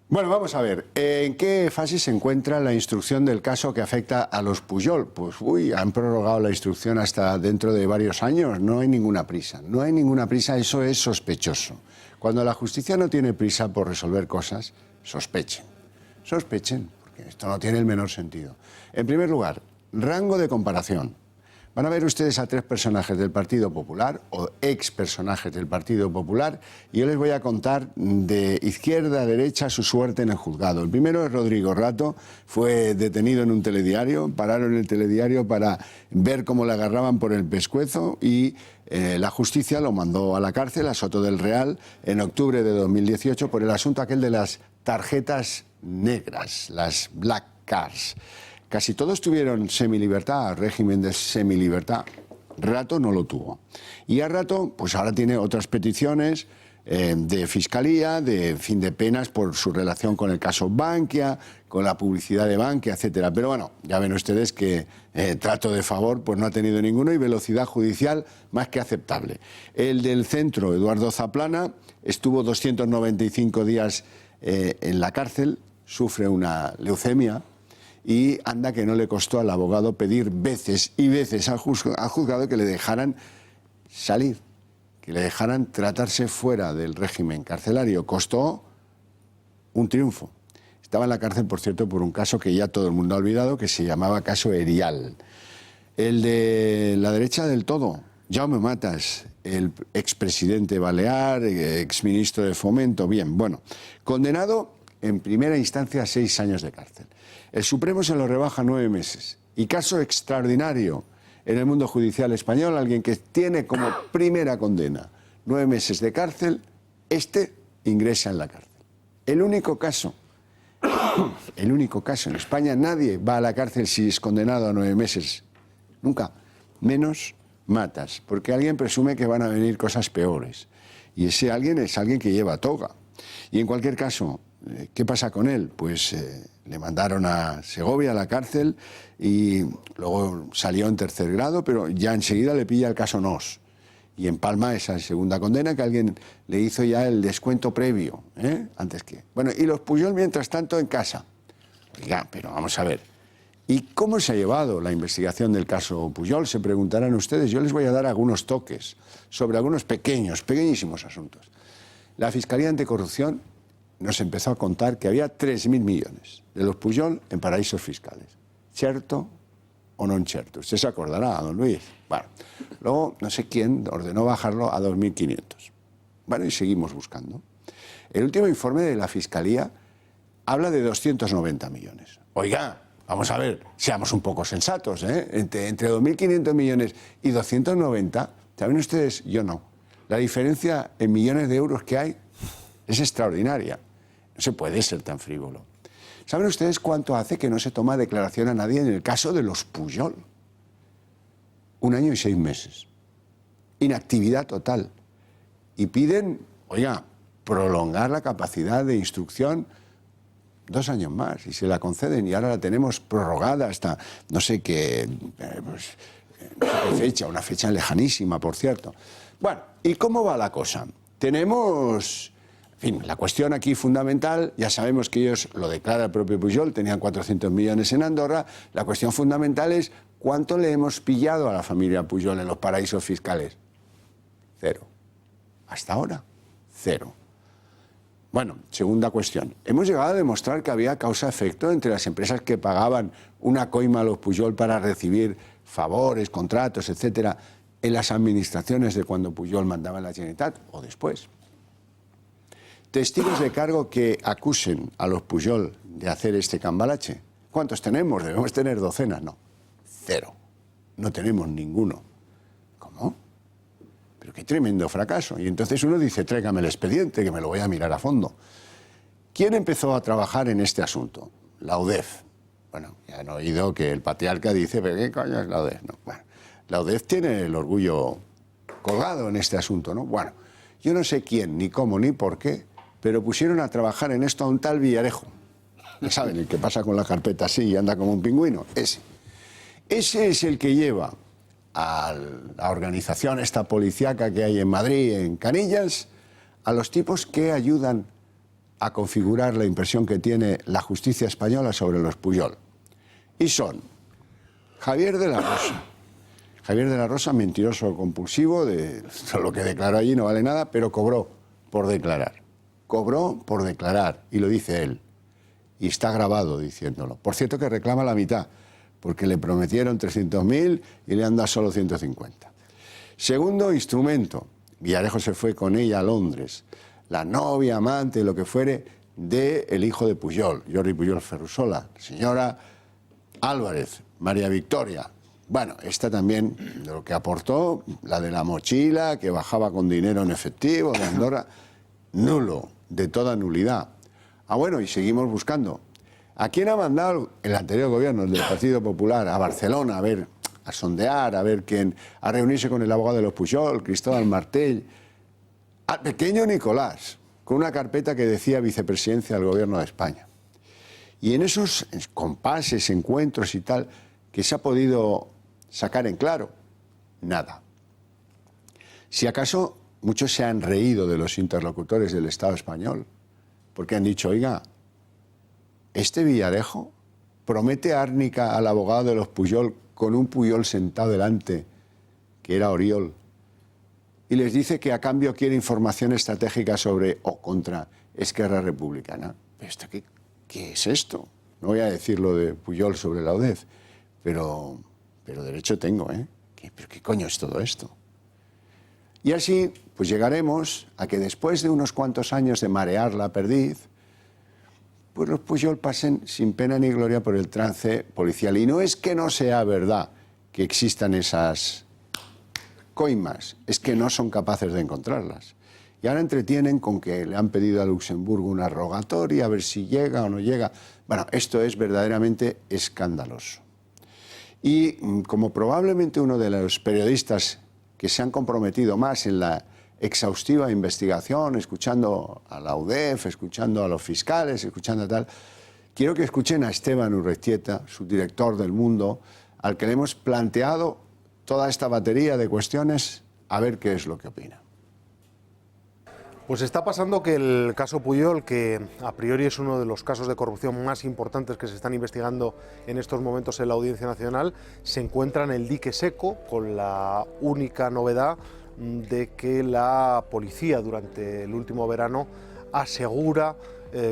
Bueno, vamos a ver, ¿en qué fase se encuentra la instrucción del caso que afecta a los Pujol? Pues, han prorrogado la instrucción hasta dentro de varios años, no hay ninguna prisa, eso es sospechoso. Cuando la justicia no tiene prisa por resolver cosas, sospechen, porque esto no tiene el menor sentido. En primer lugar, rango de comparación. Van a ver ustedes a 3 personajes del Partido Popular o ex personajes del Partido Popular y yo les voy a contar de izquierda a derecha su suerte en el juzgado. El primero es Rodrigo Rato, fue detenido en un telediario, pararon el telediario para ver cómo le agarraban por el pescuezo y la justicia lo mandó a la cárcel, a Soto del Real, en octubre de 2018 por el asunto aquel de las tarjetas negras, las black cards. Casi todos tuvieron semilibertad, régimen de semilibertad. Rato no lo tuvo. Y a Rato, pues ahora tiene otras peticiones de fiscalía, de fin de penas por su relación con el caso Bankia, con la publicidad de Bankia, etcétera. Pero bueno, ya ven ustedes que trato de favor pues no ha tenido ninguno y velocidad judicial más que aceptable. El del centro, Eduardo Zaplana, estuvo 295 días en la cárcel, sufre una leucemia y anda que no le costó al abogado pedir veces y veces al juzgado que le dejaran salir, que le dejaran tratarse fuera del régimen carcelario. Costó un triunfo. Estaba en la cárcel, por cierto, por un caso que ya todo el mundo ha olvidado, que se llamaba caso Erial. El de la derecha del todo, Jaume Matas, el expresidente balear, exministro de Fomento, bien, bueno, condenado en primera instancia a 6 años de cárcel. El Supremo se lo rebaja a 9 meses. Y caso extraordinario en el mundo judicial español, alguien que tiene como primera condena 9 meses de cárcel, ingresa en la cárcel. El único caso en España, nadie va a la cárcel si es condenado a 9 meses. Nunca. Menos Matas, porque alguien presume que van a venir cosas peores. Y ese alguien es alguien que lleva toga. Y en cualquier caso, ¿qué pasa con él? Pues le mandaron a Segovia, a la cárcel, y luego salió en tercer grado, pero ya enseguida le pilla el caso Nos. Y empalma esa segunda condena que alguien le hizo ya el descuento previo, antes que... Bueno, y los Pujol, mientras tanto, en casa. Oiga, pero vamos a ver. ¿Y cómo se ha llevado la investigación del caso Pujol? Se preguntarán ustedes. Yo les voy a dar algunos toques sobre algunos pequeñísimos asuntos. La Fiscalía Anticorrupción nos empezó a contar que había 3.000 millones de los Pujol en paraísos fiscales. ¿Cierto o no cierto? Usted se acordará, don Luis. Bueno, luego no sé quién ordenó bajarlo a 2.500. Bueno, y seguimos buscando. El último informe de la Fiscalía habla de 290 millones. Oiga, vamos a ver, seamos un poco sensatos, ¿eh? Entre 2.500 millones y 290, ¿saben ustedes? Yo no. La diferencia en millones de euros que hay es extraordinaria. No se puede ser tan frívolo. ¿Saben ustedes cuánto hace que no se toma declaración a nadie en el caso de los Pujol? 1 año y 6 meses. Inactividad total. Y piden, oiga, prolongar la capacidad de instrucción 2 años más. Y se la conceden y ahora la tenemos prorrogada hasta no sé qué, no sé qué fecha, una fecha lejanísima, por cierto. Bueno, ¿y cómo va la cosa? Tenemos... En fin, la cuestión aquí fundamental, ya sabemos que ellos, lo declara el propio Pujol, tenían 400 millones en Andorra. La cuestión fundamental es cuánto le hemos pillado a la familia Pujol en los paraísos fiscales. 0. Hasta ahora, 0. Bueno, segunda cuestión. Hemos llegado a demostrar que había causa-efecto entre las empresas que pagaban una coima a los Pujol para recibir favores, contratos, etcétera, en las administraciones de cuando Pujol mandaba en la Generalitat o después. Testigos de cargo que acusen a los Pujol de hacer este cambalache. ¿Cuántos tenemos? Debemos tener docenas. No, 0. No tenemos ninguno. ¿Cómo? Pero qué tremendo fracaso. Y entonces uno dice, tráigame el expediente, que me lo voy a mirar a fondo. ¿Quién empezó a trabajar en este asunto? La UDEF. Bueno, ya han oído que el patriarca dice, ¿pero qué coño es la UDEF? No, bueno, la UDEF tiene el orgullo colgado en este asunto, ¿no? Bueno, yo no sé quién, ni cómo, ni por qué, pero pusieron a trabajar en esto a un tal Villarejo. ¿Ya saben? El que pasa con la carpeta así y anda como un pingüino. Ese. Ese es el que lleva a la organización esta policíaca que hay en Madrid, en Canillas, a los tipos que ayudan a configurar la impresión que tiene la justicia española sobre los Pujol. Y son Javier de la Rosa. Javier de la Rosa, mentiroso compulsivo, de lo que declaró allí no vale nada, pero cobró por declarar. Cobró por declarar, y lo dice él. Y está grabado diciéndolo. Por cierto que reclama la mitad, porque le prometieron 300.000 y le han dado solo 150. Segundo instrumento, Villarejo se fue con ella a Londres, la novia, amante, lo que fuere, del hijo de Pujol, Jordi Pujol Ferrusola, señora Álvarez, María Victoria. Bueno, esta también, de lo que aportó, la de la mochila, que bajaba con dinero en efectivo de Andorra, nulo, de toda nulidad. Ah, bueno, y seguimos buscando. ¿A quién ha mandado el anterior gobierno, el del Partido Popular, a Barcelona a ver a sondear, a ver quién, a reunirse con el abogado de los Pujol, Cristóbal Martell, al pequeño Nicolás, con una carpeta que decía vicepresidencia del Gobierno de España. Y en esos compases, encuentros y tal, que se ha podido sacar en claro, nada. Si acaso muchos se han reído de los interlocutores del Estado español, porque han dicho, oiga, este Villarejo promete árnica al abogado de los Pujol con un Pujol sentado delante, que era Oriol, y les dice que a cambio quiere información estratégica sobre o contra Esquerra Republicana. ¿Pero esto qué es esto? No voy a decir lo de Pujol sobre la UDEF, pero derecho tengo, ¿eh? ¿Pero qué coño es todo esto? Y así, pues llegaremos a que después de unos cuantos años de marear la perdiz, pues los Pujol pasen sin pena ni gloria por el trance policial. Y no es que no sea verdad que existan esas coimas, es que no son capaces de encontrarlas. Y ahora entretienen con que le han pedido a Luxemburgo una rogatoria, a ver si llega o no llega. Bueno, esto es verdaderamente escandaloso. Y como probablemente uno de los periodistas que se han comprometido más en la exhaustiva investigación, escuchando a la UDEF, escuchando a los fiscales, escuchando a tal, quiero que escuchen a Esteban Urreiztieta, su director del Mundo, al que le hemos planteado toda esta batería de cuestiones, a ver qué es lo que opina. Pues está pasando que el caso Pujol, que a priori es uno de los casos de corrupción más importantes que se están investigando en estos momentos en la Audiencia Nacional, se encuentra en el dique seco, con la única novedad de que la policía durante el último verano asegura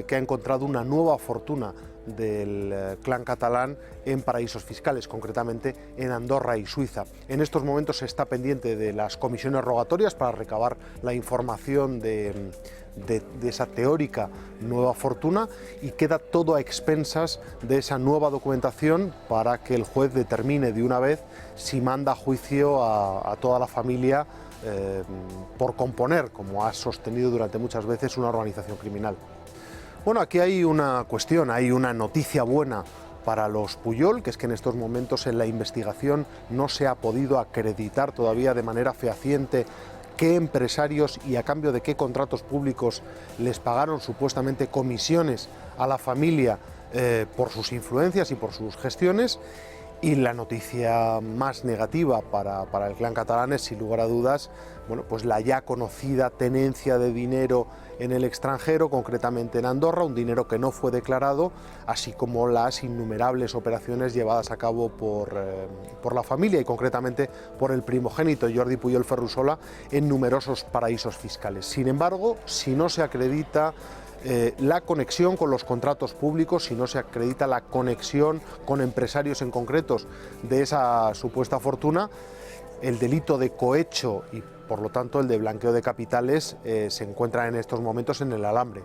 que ha encontrado una nueva fortuna del clan catalán en paraísos fiscales, concretamente en Andorra y Suiza. En estos momentos se está pendiente de las comisiones rogatorias para recabar la información de esa teórica nueva fortuna, y queda todo a expensas de esa nueva documentación para que el juez determine de una vez si manda a juicio a toda la familia por componer, como ha sostenido durante muchas veces, una organización criminal. Bueno, aquí hay una cuestión, hay una noticia buena para los Pujol, que es que en estos momentos en la investigación no se ha podido acreditar todavía de manera fehaciente qué empresarios y a cambio de qué contratos públicos les pagaron supuestamente comisiones a la familia por sus influencias y por sus gestiones. Y la noticia más negativa para el clan catalán es, sin lugar a dudas, bueno, pues la ya conocida tenencia de dinero en el extranjero, concretamente en Andorra, un dinero que no fue declarado, así como las innumerables operaciones llevadas a cabo por la familia y concretamente por el primogénito Jordi Pujol Ferrusola en numerosos paraísos fiscales. Sin embargo, si no se acredita la conexión con los contratos públicos, si no se acredita la conexión con empresarios en concretos de esa supuesta fortuna, el delito de cohecho y por lo tanto el de blanqueo de capitales se encuentra en estos momentos en el alambre.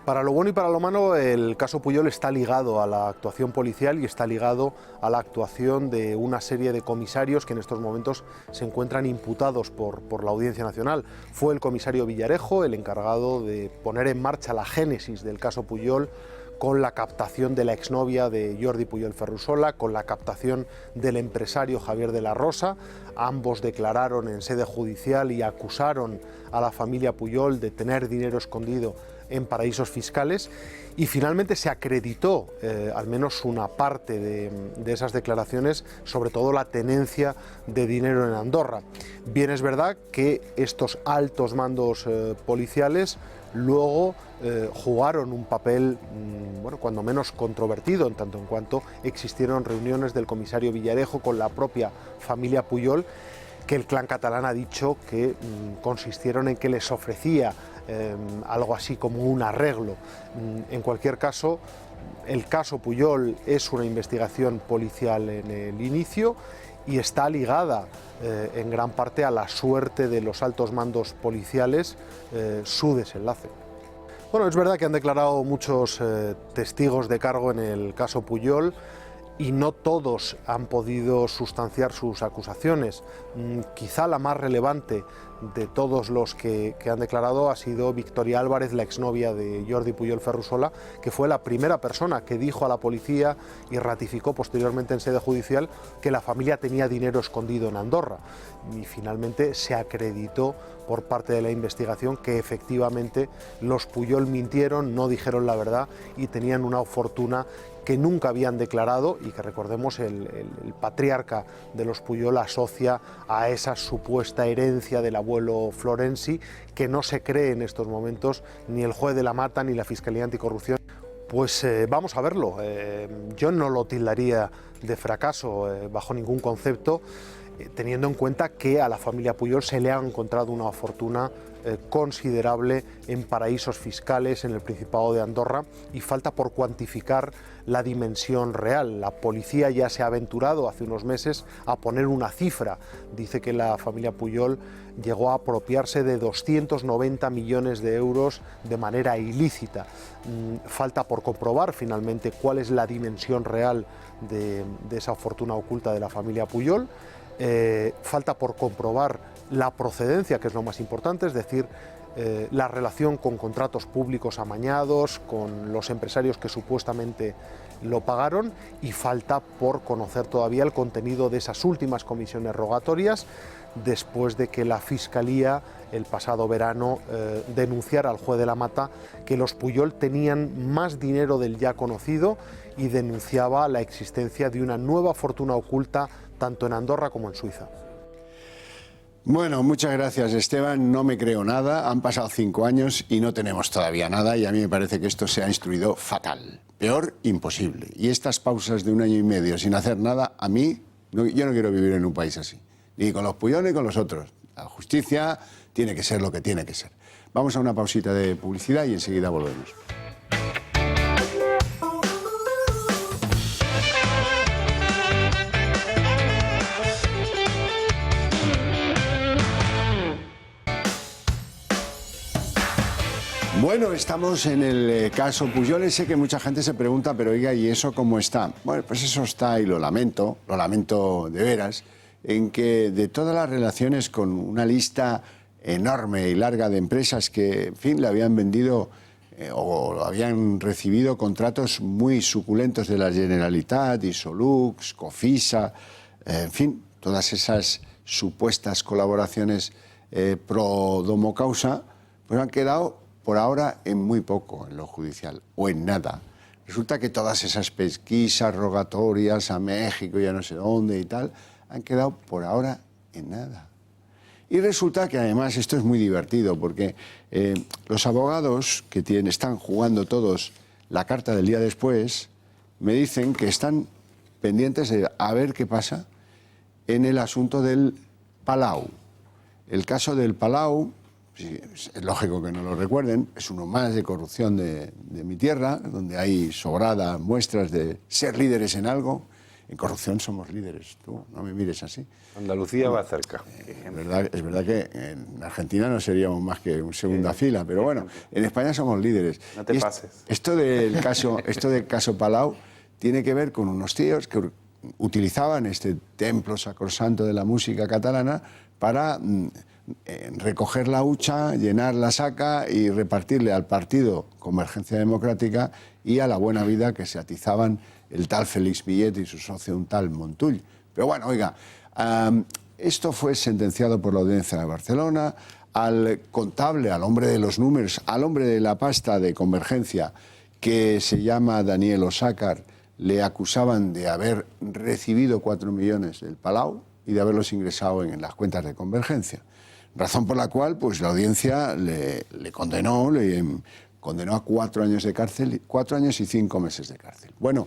Para lo bueno y para lo malo, el caso Pujol está ligado a la actuación policial y está ligado a la actuación de una serie de comisarios que en estos momentos se encuentran imputados por la Audiencia Nacional. Fue el comisario Villarejo el encargado de poner en marcha la génesis del caso Pujol, con la captación de la exnovia de Jordi Pujol Ferrusola, con la captación del empresario Javier de la Rosa. Ambos declararon en sede judicial y acusaron a la familia Pujol de tener dinero escondido en paraísos fiscales, y finalmente se acreditó al menos una parte de esas declaraciones, sobre todo la tenencia de dinero en Andorra. Bien es verdad que estos altos mandos policiales luego jugaron un papel, bueno, cuando menos controvertido, en tanto en cuanto existieron reuniones del comisario Villarejo con la propia familia Pujol, que el clan catalán ha dicho que consistieron en que les ofrecía algo así como un arreglo. En cualquier caso, el caso Pujol es una investigación policial en el inicio y está ligada en gran parte a la suerte de los altos mandos policiales, su desenlace. Bueno, es verdad que han declarado muchos testigos de cargo en el caso Pujol y no todos han podido sustanciar sus acusaciones. Quizá la más relevante de todos los que han declarado ha sido Victoria Álvarez, la exnovia de Jordi Pujol Ferrusola, que fue la primera persona que dijo a la policía y ratificó posteriormente en sede judicial que la familia tenía dinero escondido en Andorra. Y finalmente se acreditó por parte de la investigación que efectivamente los Pujol mintieron, no dijeron la verdad y tenían una fortuna que nunca habían declarado y que, recordemos, el patriarca de los Pujol asocia a esa supuesta herencia del abuelo Florenzi, que no se cree en estos momentos ni el juez de la Mata ni la Fiscalía Anticorrupción. Pues vamos a verlo. Yo no lo tildaría de fracaso bajo ningún concepto, teniendo en cuenta que a la familia Pujol se le ha encontrado una fortuna considerable en paraísos fiscales en el Principado de Andorra y falta por cuantificar la dimensión real. La policía ya se ha aventurado hace unos meses a poner una cifra. Dice que la familia Pujol llegó a apropiarse de 290 millones de euros de manera ilícita. Falta por comprobar finalmente cuál es la dimensión real de esa fortuna oculta de la familia Pujol. Falta por comprobar la procedencia, que es lo más importante, es decir, la relación con contratos públicos amañados, con los empresarios que supuestamente lo pagaron, y falta por conocer todavía el contenido de esas últimas comisiones rogatorias, después de que la Fiscalía el pasado verano denunciara al juez de la Mata que los Pujol tenían más dinero del ya conocido y denunciaba la existencia de una nueva fortuna oculta tanto en Andorra como en Suiza. Bueno, muchas gracias, Esteban. No me creo nada. Han pasado 5 años y no tenemos todavía nada, y a mí me parece que esto se ha instruido fatal. Peor, imposible. Y estas pausas de 1 año y medio sin hacer nada, a mí, yo no quiero vivir en un país así. Ni con los Pujol ni con los otros. La justicia tiene que ser lo que tiene que ser. Vamos a una pausita de publicidad y enseguida volvemos. Bueno, estamos en el caso Pujol. Sé que mucha gente se pregunta, pero oiga, ¿y eso cómo está? Bueno, pues eso está, y lo lamento de veras, en que de todas las relaciones con una lista enorme y larga de empresas que, en fin, le habían vendido o habían recibido contratos muy suculentos de la Generalitat, Isolux, Cofisa, en fin, todas esas supuestas colaboraciones pro domo causa, pues han quedado por ahora en muy poco en lo judicial, o en nada. Resulta que todas esas pesquisas rogatorias a México y a no sé dónde y tal, han quedado por ahora en nada. Y resulta que además esto es muy divertido, porque los abogados que están jugando todos la carta del día después, me dicen que están pendientes de a ver qué pasa en el asunto del Palau. El caso del Palau, es lógico que no lo recuerden, es uno más de corrupción de mi tierra, donde hay sobradas muestras de ser líderes en algo. En corrupción somos líderes, tú no me mires así. Andalucía va cerca. Es verdad que en Argentina no seríamos más que una segunda fila, pero bueno, en España somos líderes. No te pases. Esto del caso Palau tiene que ver con unos tíos que utilizaban este templo sacrosanto de la música catalana para recoger la hucha, llenar la saca y repartirle al partido Convergencia Democrática y a la buena vida que se atizaban el tal Félix Millet y su socio, un tal Montull. Pero bueno, oiga, esto fue sentenciado por la Audiencia de Barcelona. Al contable, al hombre de los números, al hombre de la pasta de Convergencia, que se llama Daniel Osàcar, le acusaban de haber recibido 4 millones del Palau y de haberlos ingresado en las cuentas de Convergencia. Razón por la cual pues, la audiencia le condenó a 4 años de cárcel, 4 años y 5 meses de cárcel. Bueno,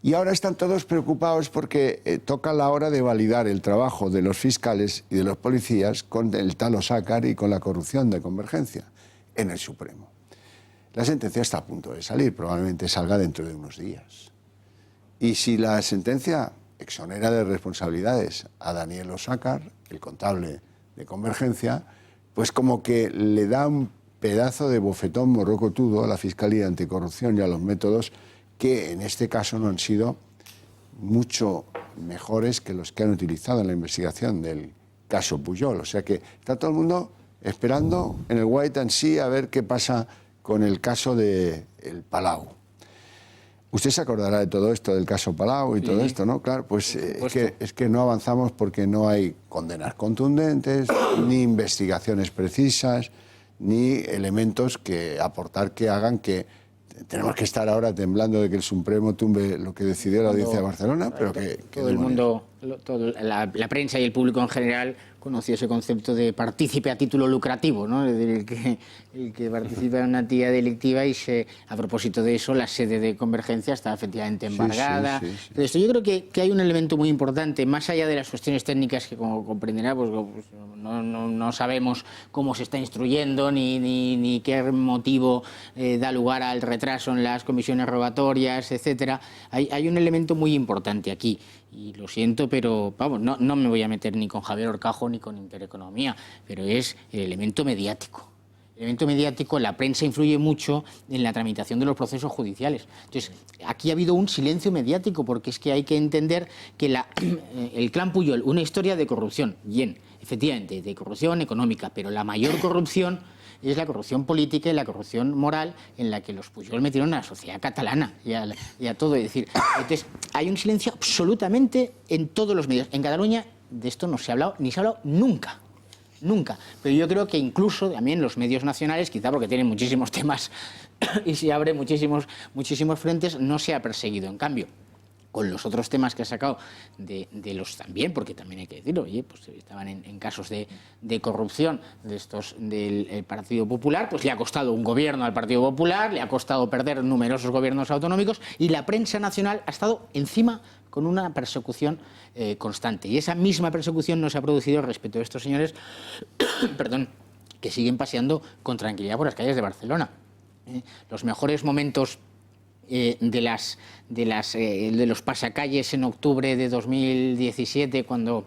y ahora están todos preocupados porque toca la hora de validar el trabajo de los fiscales y de los policías con el tal Osàcar y con la corrupción de Convergencia en el Supremo. La sentencia está a punto de salir, probablemente salga dentro de unos días. Y si la sentencia exonera de responsabilidades a Daniel Osàcar, el contable de Convergencia, pues como que le da un pedazo de bofetón morrocotudo a la Fiscalía Anticorrupción y a los métodos que en este caso no han sido mucho mejores que los que han utilizado en la investigación del caso Pujol. O sea que está todo el mundo esperando en el wait and see a ver qué pasa con el caso del Palau. Usted se acordará de todo esto, del caso Palau y todo esto, ¿no? Claro, pues es que no avanzamos porque no hay condenas contundentes, ni investigaciones precisas, ni elementos que aportar que hagan que tenemos que estar ahora temblando de que el Supremo tumbe lo que decidió la Audiencia de Barcelona, pero que todo el mundo, la prensa y el público en general conoció ese concepto de partícipe a título lucrativo, ¿no? Es decir, el que participa en una actividad delictiva y a propósito de eso, la sede de Convergencia está efectivamente embargada. Entonces, yo creo que hay un elemento muy importante, más allá de las cuestiones técnicas que, como comprenderá, pues no sabemos cómo se está instruyendo ni qué motivo da lugar al retraso en las comisiones rogatorias, etcétera. Hay un elemento muy importante aquí. Y lo siento, pero vamos, no me voy a meter ni con Javier Horcajo ni con Intereconomía, pero es el elemento mediático. El elemento mediático, la prensa influye mucho en la tramitación de los procesos judiciales. Entonces, aquí ha habido un silencio mediático, porque es que hay que entender que el clan Pujol, una historia de corrupción, bien, efectivamente, de corrupción económica, pero la mayor corrupción es la corrupción política y la corrupción moral en la que los Pujol metieron a la sociedad catalana y a todo. Es decir, entonces, hay un silencio absolutamente en todos los medios. En Cataluña de esto no se ha hablado, ni se ha hablado nunca. Nunca. Pero yo creo que incluso también los medios nacionales, quizá porque tienen muchísimos temas y se abren muchísimos frentes, no se ha perseguido. En cambio, con los otros temas que ha sacado de los también, porque también hay que decirlo, oye, pues estaban en casos de corrupción de estos del Partido Popular, pues le ha costado un gobierno al Partido Popular, le ha costado perder numerosos gobiernos autonómicos, y la prensa nacional ha estado encima con una persecución constante. Y esa misma persecución no se ha producido respecto de estos señores perdón, que siguen paseando con tranquilidad por las calles de Barcelona. Los mejores momentos de los pasacalles en octubre de 2017, cuando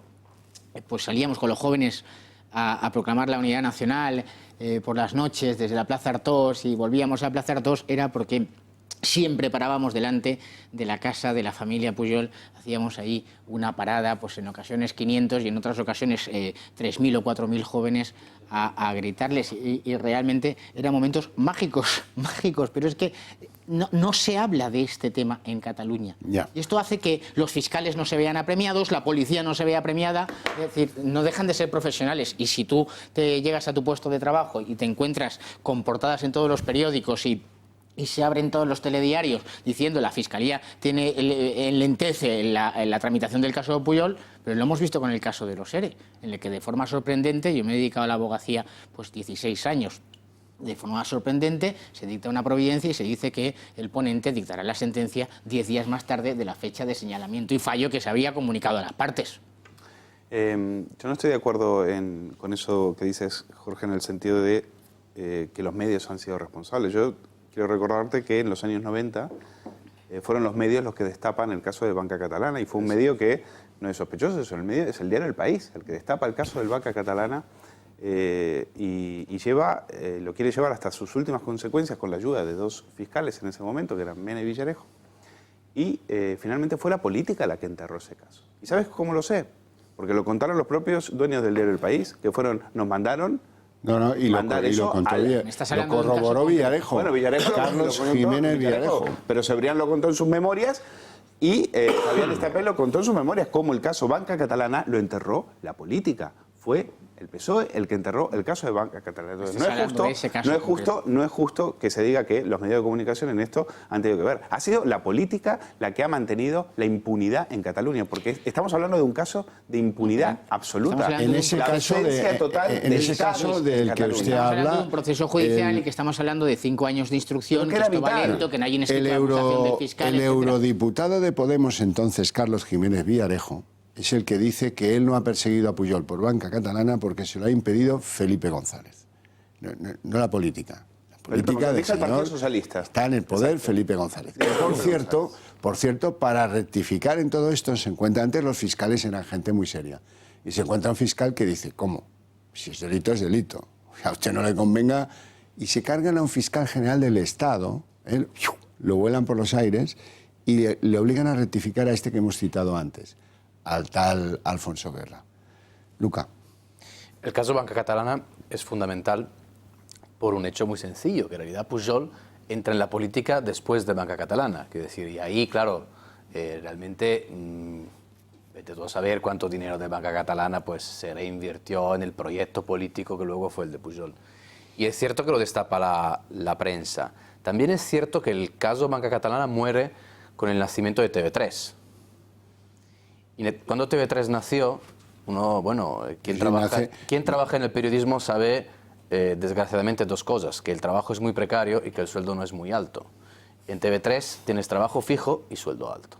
pues salíamos con los jóvenes a proclamar la unidad nacional por las noches desde la Plaza Artós y volvíamos a Plaza Artós, era porque siempre parábamos delante de la casa de la familia Pujol, hacíamos ahí una parada, pues en ocasiones 500 y en otras ocasiones 3.000 o 4.000 jóvenes a gritarles, y realmente eran momentos mágicos, pero es que no se habla de este tema en Cataluña. Ya. Y esto hace que los fiscales no se vean apremiados, la policía no se vea apremiada, es decir, no dejan de ser profesionales. Y si tú te llegas a tu puesto de trabajo y te encuentras con portadas en todos los periódicos y se abren todos los telediarios diciendo la Fiscalía tiene enlentece la tramitación del caso de Pujol, pero lo hemos visto con el caso de los ERE, en el que de forma sorprendente, yo me he dedicado a la abogacía pues 16 años, de forma sorprendente se dicta una providencia y se dice que el ponente dictará la sentencia 10 días más tarde de la fecha de señalamiento y fallo que se había comunicado a las partes. Yo no estoy de acuerdo con eso que dices, Jorge, en el sentido de que los medios han sido responsables. Yo quiero recordarte que en los años 90 fueron los medios los que destapan el caso de Banca Catalana, y fue un medio que no es sospechoso, es el diario El País, el que destapa el caso del Banca Catalana y lo quiere llevar hasta sus últimas consecuencias con la ayuda de dos fiscales en ese momento, que eran Mena y Villarejo, y finalmente fue la política la que enterró ese caso. ¿Y sabes cómo lo sé? Porque lo contaron los propios dueños del diario El País, que nos mandaron... y lo corroboró Villarejo. Bueno, Villarejo Carlos Jiménez Villarejo. Pero Cebrián lo contó en sus memorias y Fabián Estapé lo contó en sus memorias, como el caso Banca Catalana lo enterró la política. Fue el PSOE el que enterró el caso de Banca Catalana. Entonces, no es justo que se diga que los medios de comunicación en esto han tenido que ver. Ha sido la política la que ha mantenido la impunidad en Cataluña, porque estamos hablando de un caso de impunidad absoluta. En ese caso del que usted habla, habla, de un proceso judicial y que estamos hablando de 5 años de instrucción, que esto va lento, que no hay un escrito de acusación del fiscal, el eurodiputado de Podemos entonces, Carlos Jiménez Villarejo, es el que dice que él no ha perseguido a Pujol por Banca Catalana porque se lo ha impedido Felipe González. No la política. La política del señor Partido Socialista. Está en el poder Felipe González. Por cierto, para rectificar en todo esto, se encuentra antes los fiscales eran gente muy seria. Y se encuentra un fiscal que dice, ¿cómo? Si es delito, es delito. A usted no le convenga. Y se cargan a un fiscal general del Estado, lo vuelan por los aires y le obligan a rectificar a este que hemos citado antes, al tal Alfonso Guerra. Luca. El caso Banca Catalana es fundamental por un hecho muy sencillo, que en realidad Pujol entra en la política después de Banca Catalana. Quiero decir, y ahí, claro, realmente, vete tú a saber cuánto dinero de Banca Catalana pues, se reinvirtió en el proyecto político que luego fue el de Pujol. Y es cierto que lo destapa la prensa. También es cierto que el caso Banca Catalana muere con el nacimiento de TV3. Y cuando TV3 nació, quien trabaja en el periodismo sabe, desgraciadamente, dos cosas: que el trabajo es muy precario y que el sueldo no es muy alto. En TV3 tienes trabajo fijo y sueldo alto.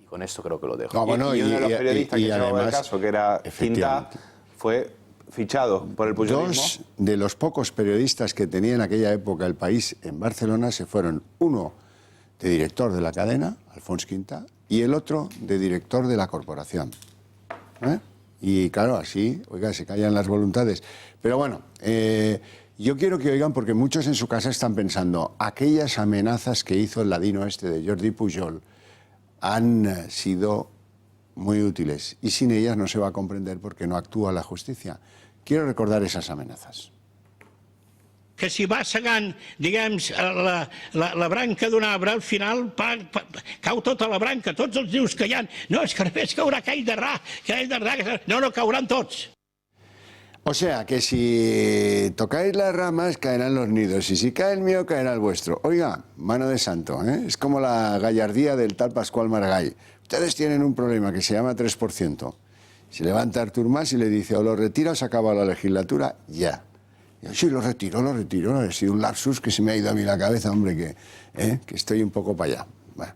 Y con esto creo que lo dejo. Y uno de los periodistas que llevaba el caso, que era Quintá, fue fichado por el pujolismo. Dos de los pocos periodistas que tenía en aquella época el País en Barcelona se fueron: uno de director de la cadena, Alfons Quintá, y el otro de director de la corporación. Y claro, así, oiga, se callan las voluntades. Pero bueno, yo quiero que oigan, porque muchos en su casa están pensando, aquellas amenazas que hizo el ladino este de Jordi Pujol han sido muy útiles, y sin ellas no se va a comprender por qué no actúa la justicia. Quiero recordar esas amenazas. Que si va segant, diguem, la branca d'un arbre, al final cau tota la branca, tots els nius que hi ha. No, és que només caurà aquell de ra, no, cauran tots. O sea, que si tocáis las ramas, caerán los nidos, y si cae el mío, caerá el vuestro. Oiga, mano de santo, ¿eh? Es como la gallardía del tal Pascual Maragall. Ustedes tienen un problema que se llama 3%. Se levanta Artur Mas y le dice, o lo retira o se acaba la legislatura, ya. Yo, sí, lo retiro. Ha sido un lapsus que se me ha ido a mí la cabeza, hombre, que estoy un poco para allá. Bueno,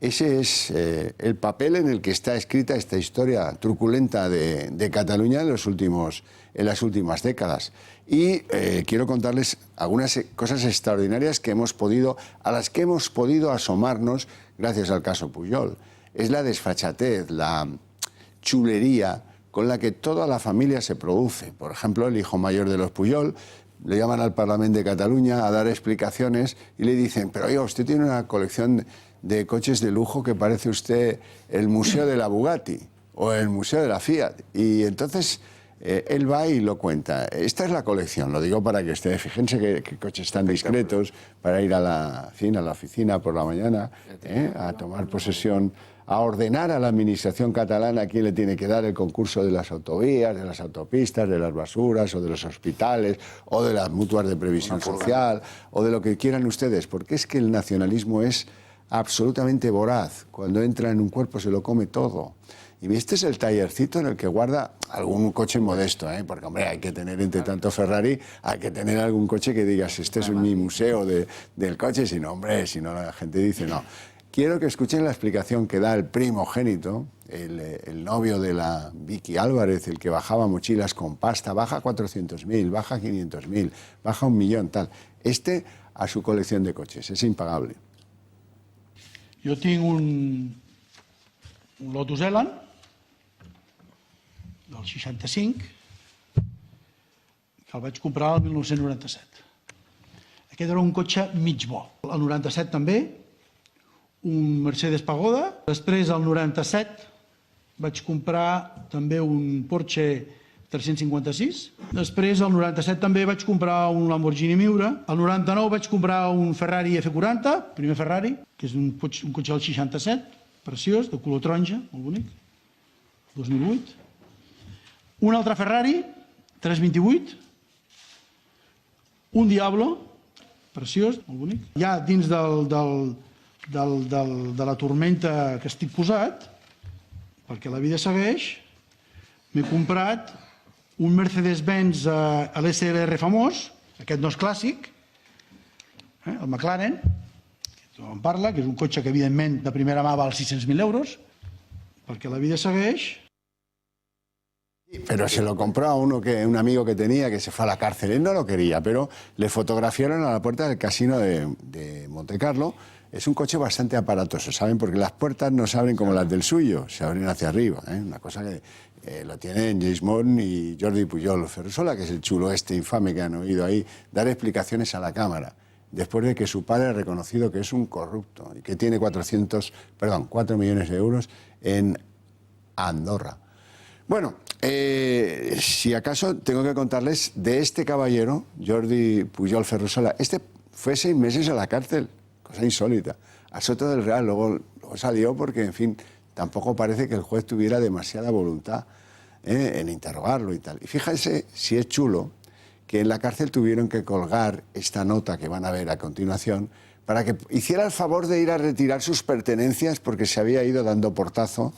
ese es el papel en el que está escrita esta historia truculenta de Cataluña en las últimas décadas. Y quiero contarles algunas cosas extraordinarias a las que hemos podido asomarnos gracias al caso Pujol. Es la desfachatez, la chulería con la que toda la familia se produce. Por ejemplo, el hijo mayor de los Pujol le llaman al Parlamento de Cataluña a dar explicaciones y le dicen, pero oiga, usted tiene una colección de coches de lujo que parece usted el Museo de la Bugatti o el Museo de la Fiat. Y entonces él va y lo cuenta. Esta es la colección, lo digo para que ustedes, fíjense qué coches tan discretos para ir a la oficina por la mañana, a tomar posesión, a ordenar a la administración catalana a quién le tiene que dar el concurso de las autovías, de las autopistas, de las basuras, o de los hospitales, o de las mutuas de previsión social, o de lo que quieran ustedes, porque es que el nacionalismo es absolutamente voraz. Cuando entra en un cuerpo se lo come todo. Y este es el tallercito en el que guarda algún coche modesto, porque, hombre, hay que tener, entre tanto Ferrari, hay que tener algún coche que digas, este es mi museo del coche, si no, hombre, si no la gente dice no. Quiero que escuchen la explicación que da el primogénito, el novio de la Vicky Álvarez, el que bajaba mochilas con pasta, baja 400.000, baja 500.000, baja 1 millón, tal. A su colección de coches, es impagable. Jo tinc un Lotus Elan del 65 que el vaig comprar el 1997. Aquest era un cotxe mig bo. El 97 també, un Mercedes Pagoda. Després, el 97, vaig comprar també un Porsche 356. Després, el 97 també vaig comprar un Lamborghini Miura. El 99 vaig comprar un Ferrari F40, primer Ferrari, que és un cotxe del 67, preciós, de color taronja, molt bonic, 2008. Un altre Ferrari, 328. Un Diablo, preciós, molt bonic. Ja dins de la tormenta que estic posat, perquè la vida segueix, m'he comprat un Mercedes-Benz a l'SLR famós, aquest no és clàssic, el McLaren, que tothom parla, que és un cotxe que evidentment de primera mà val 600.000 euros, perquè la vida segueix. Pero se lo compró a un amigo que tenía que se fue a la cárcel. Él no lo quería, pero le fotografiaron a la puerta del casino de Monte Carlo. Es un coche bastante aparatoso, ¿saben? Porque las puertas no se abren como las del suyo, se abren hacia arriba. Una cosa que lo tienen James Bond y Jordi Pujol. Ferrusola, que es el chulo infame que han oído ahí, dar explicaciones a la cámara, después de que su padre ha reconocido que es un corrupto y que tiene 4 millones de euros en Andorra. Bueno, Si acaso tengo que contarles de este caballero, Jordi Pujol Ferrusola. Este fue 6 meses a la cárcel, cosa insólita, a Soto del Real. Luego salió porque, en fin, tampoco parece que el juez tuviera demasiada voluntad en interrogarlo y tal. Y fíjense si es chulo que en la cárcel tuvieron que colgar esta nota que van a ver a continuación para que hiciera el favor de ir a retirar sus pertenencias porque se había ido dando portazo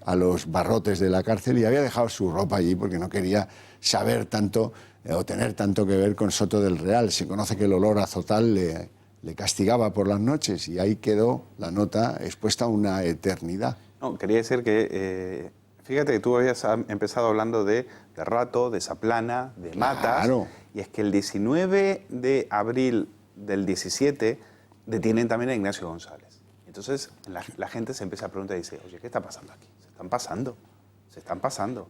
a los barrotes de la cárcel y había dejado su ropa allí porque no quería saber tanto o tener tanto que ver con Soto del Real. Se conoce que el olor a azotal le castigaba por las noches y ahí quedó la nota expuesta a una eternidad. No, quería decir que, fíjate que tú habías empezado hablando de Rato, de Zaplana, de Matas, claro. Y es que el 19 de abril del 17 detienen también a Ignacio González. Entonces la gente se empieza a preguntar y dice, oye, ¿qué está pasando aquí? Se están pasando.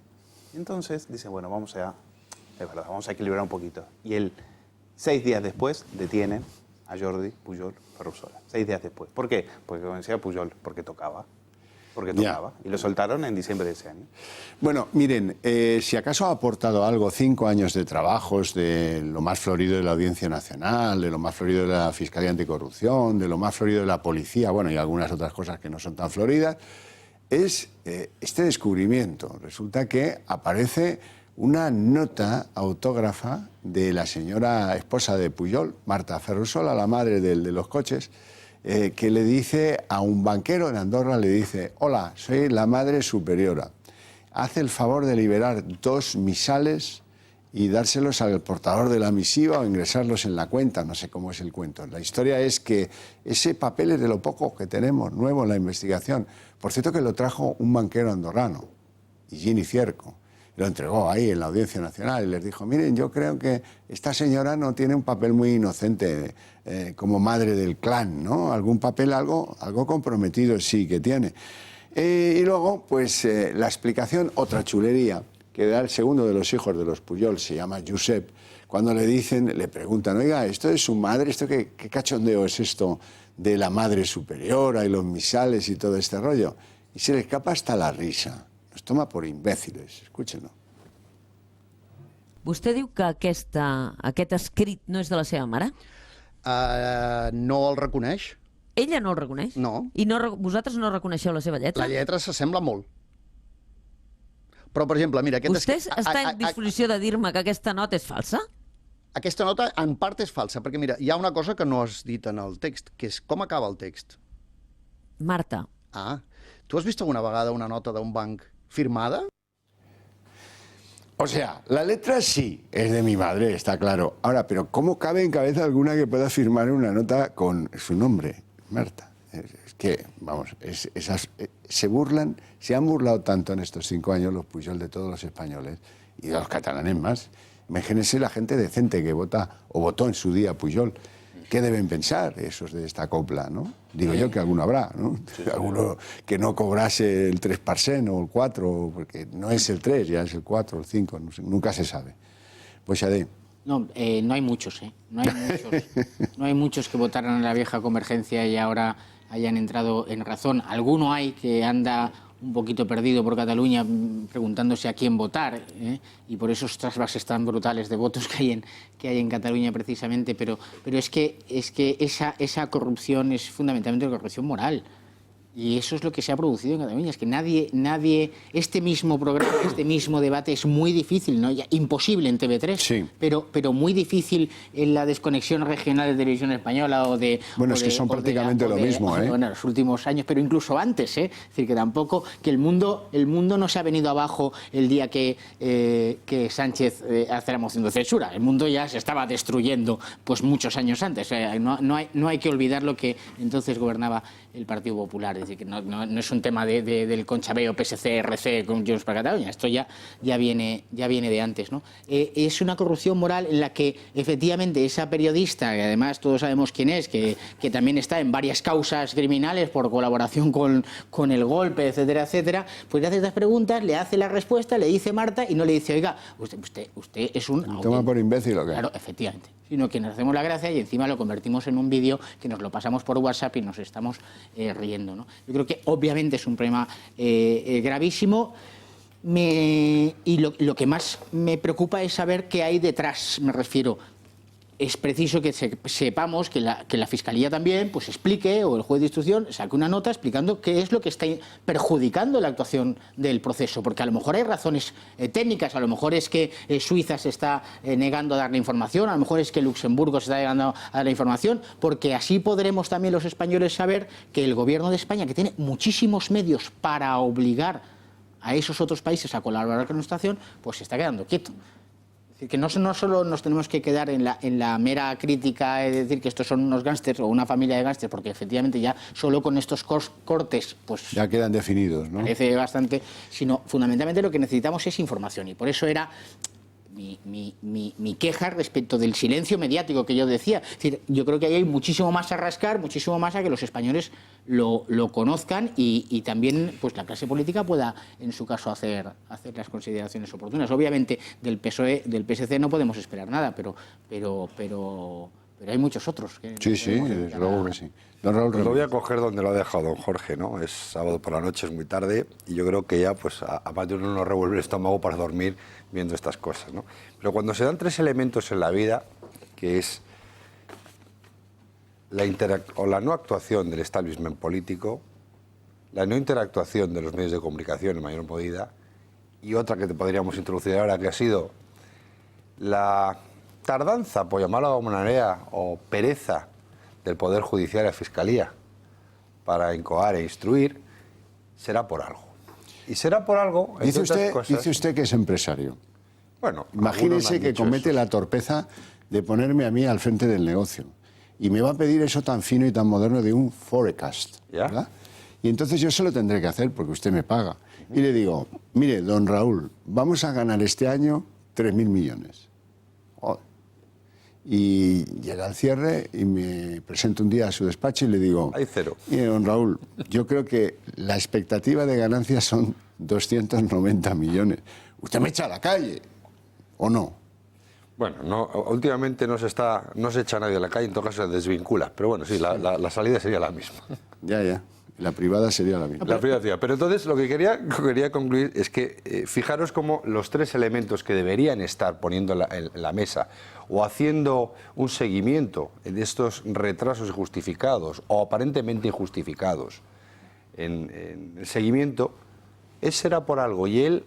Y entonces dicen, bueno, vamos a equilibrar un poquito. Y 6 días después detienen a Jordi Pujol Ferrusola. 6 días después. ¿Por qué? Porque, como decía Pujol, porque tocaba. Y lo soltaron en diciembre de ese año. Bueno, miren, si acaso ha aportado algo 5 años de trabajos de lo más florido de la Audiencia Nacional, de lo más florido de la Fiscalía Anticorrupción, de lo más florido de la Policía, bueno, y algunas otras cosas que no son tan floridas, es este descubrimiento. Resulta que aparece una nota autógrafa de la señora esposa de Pujol, Marta Ferrusola, la madre de los coches, que le dice a un banquero en Andorra, le dice, hola, soy la madre superiora. Hace el favor de liberar 2 misales y dárselos al portador de la misiva o ingresarlos en la cuenta, no sé cómo es el cuento. La historia es que ese papel es de lo poco que tenemos nuevo en la investigación. Por cierto que lo trajo un banquero andorrano, Higini Cierco. Lo entregó ahí en la Audiencia Nacional y les dijo, miren, yo creo que esta señora no tiene un papel muy inocente como madre del clan, ¿no? Algún papel, algo comprometido sí que tiene. Y luego, pues la explicación, otra chulería, que da el segundo de los hijos de los Pujol, se llama Josep, cuando le preguntan, oiga, ¿esto es su madre? ¿Qué cachondeo es esto de la madre superiora y los misales y todo este rollo? Y se le escapa hasta la risa. Nos toma por imbéciles, escúchenlo. Vostè diu que aquest escrit no és de la seva mare? No el reconeix. Ella no el reconeix? No. I vosaltres no reconeixeu la seva lletra? La lletra s'assembla molt. Però, per exemple, mira... Vostè està en disposició de dir-me que aquesta nota és falsa? Aquesta nota, en part, és falsa, perquè, mira, hi ha una cosa que no has dit en el text, que és com acaba el text. Marta. Tu has vist alguna vegada una nota d'un banc firmada? O sea, la letra sí es de mi madre, está claro. Ahora, pero ¿cómo cabe en cabeza alguna que pueda firmar una nota con su nombre, Marta? Es que, vamos, se han burlado tanto en estos 5 años los Pujol de todos los españoles y de los catalanes más. Imagínense la gente decente que vota o votó en su día Pujol. ¿Qué deben pensar esos de esta copla, no? Digo yo que alguno habrá, ¿no? Alguno que no cobrase el 3% o el 4%, porque no es el 3, ya es el 4 o el 5, no sé, nunca se sabe. Pues Xade. No hay muchos, ¿eh? No hay muchos que votaran en la vieja convergencia y ahora hayan entrado en razón. Alguno hay que anda un poquito perdido por Cataluña preguntándose a quién votar, y por esos trasvases tan brutales de votos que hay en Cataluña precisamente, pero es que esa corrupción es fundamentalmente corrupción moral. Y eso es lo que se ha producido en Cataluña. Es que nadie este mismo programa, este mismo debate es muy difícil, ¿no? Ya, imposible en TV3, sí. pero muy difícil en la desconexión regional de Televisión Española o de... Bueno, es que son prácticamente lo mismo, ¿eh? Bueno, en los últimos años, pero incluso antes, ¿eh? Es decir, que tampoco, que el mundo no se ha venido abajo el día que Sánchez hace la moción de censura. El mundo ya se estaba destruyendo pues muchos años antes. No hay que olvidar lo que entonces gobernaba el Partido Popular. Es decir, que no es un tema del conchabeo PSC, RC con Junts per Catalunya. Esto ya viene de antes, ¿no? Es una corrupción moral en la que efectivamente esa periodista, que además todos sabemos quién es, que también está en varias causas criminales por colaboración con el golpe, etcétera, etcétera, pues le hace estas preguntas, le hace la respuesta, le dice Marta y no le dice, oiga, usted es un... ¿Me toma por imbécil o qué? Claro, efectivamente. Sino que nos hacemos la gracia y encima lo convertimos en un vídeo que nos lo pasamos por WhatsApp y nos estamos riendo, ¿no? Yo creo que obviamente es un problema gravísimo. Y lo que más me preocupa es saber qué hay detrás, me refiero. Es preciso que sepamos que la Fiscalía también pues explique, o el juez de instrucción saque una nota explicando qué es lo que está perjudicando la actuación del proceso, porque a lo mejor hay razones técnicas, a lo mejor es que Suiza se está negando a dar la información, a lo mejor es que Luxemburgo se está negando a dar la información, porque así podremos también los españoles saber que el gobierno de España, que tiene muchísimos medios para obligar a esos otros países a colaborar con nuestra acción, pues se está quedando quieto. Es decir, que no solo nos tenemos que quedar en la mera crítica, es decir, que estos son unos gángsters o una familia de gángsters, porque efectivamente ya solo con estos cortes pues ya quedan definidos, ¿no? Parece bastante, sino fundamentalmente lo que necesitamos es información, y por eso era mi queja respecto del silencio mediático que yo decía. Es decir, yo creo que ahí hay muchísimo más a rascar, muchísimo más a que los españoles lo conozcan y también pues la clase política pueda, en su caso, hacer las consideraciones oportunas. Obviamente del PSOE, del PSC no podemos esperar nada, pero hay muchos otros. Sí, desde luego que sí. Don Raúl, lo voy a coger donde lo ha dejado don Jorge, ¿no? Es sábado por la noche, es muy tarde, y yo creo que ya pues a más de uno nos revuelve el estómago para dormir viendo estas cosas, ¿no? Pero cuando se dan tres elementos en la vida, que es la no actuación del establishment político, la no interactuación de los medios de comunicación en mayor medida, y otra que te podríamos introducir ahora, que ha sido la tardanza, por llamarlo de alguna manera, o pereza del Poder Judicial y la Fiscalía para incoar e instruir, será por algo. Y será por algo, dice usted que es empresario. Bueno, imagínese que comete la torpeza de ponerme a mí al frente del negocio. Y me va a pedir eso tan fino y tan moderno de un forecast, ¿verdad? Y entonces yo se lo tendré que hacer porque usted me paga. Y le digo, mire, don Raúl, vamos a ganar este año 3.000 millones. Y llega el cierre y me presento un día a su despacho y le digo... Hay cero. Mire, don Raúl, yo creo que la expectativa de ganancias son 290 millones. ¿Usted me echa a la calle o no? Bueno, no, últimamente no se echa nadie a la calle, en todo caso se desvincula. Pero bueno, sí, la salida sería la misma. Ya. La privada sería la misma. La privada. Pero entonces lo que quería concluir es que fijaros cómo los tres elementos que deberían estar poniendo en la mesa o haciendo un seguimiento de estos retrasos injustificados o aparentemente injustificados en el seguimiento, será por algo. Y él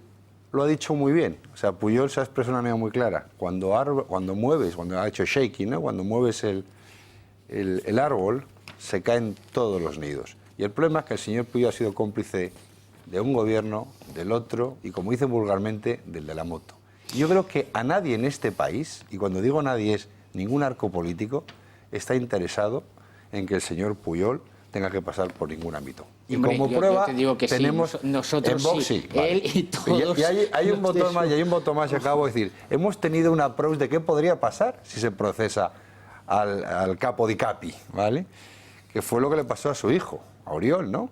lo ha dicho muy bien. O sea, Pujol se ha expresado de una manera muy clara. Cuando ha hecho shaking, ¿no? Cuando mueves el árbol, se caen todos los nidos. Y el problema es que el señor Pujol ha sido cómplice de un gobierno, del otro, y como dicen vulgarmente, del de la moto. Y yo creo que a nadie en este país, y cuando digo nadie es ningún arco político, está interesado en que el señor Pujol tenga que pasar por ningún ámbito. Y hombre, como prueba, te digo que tenemos nosotros, en Vox, sí, vale. él y todos. Y hay un botón más, y hay un botón más, y acabo de decir, hemos tenido un approach de qué podría pasar si se procesa al capo di capi, ¿vale? Que fue lo que le pasó a su hijo, a Oriol, ¿no?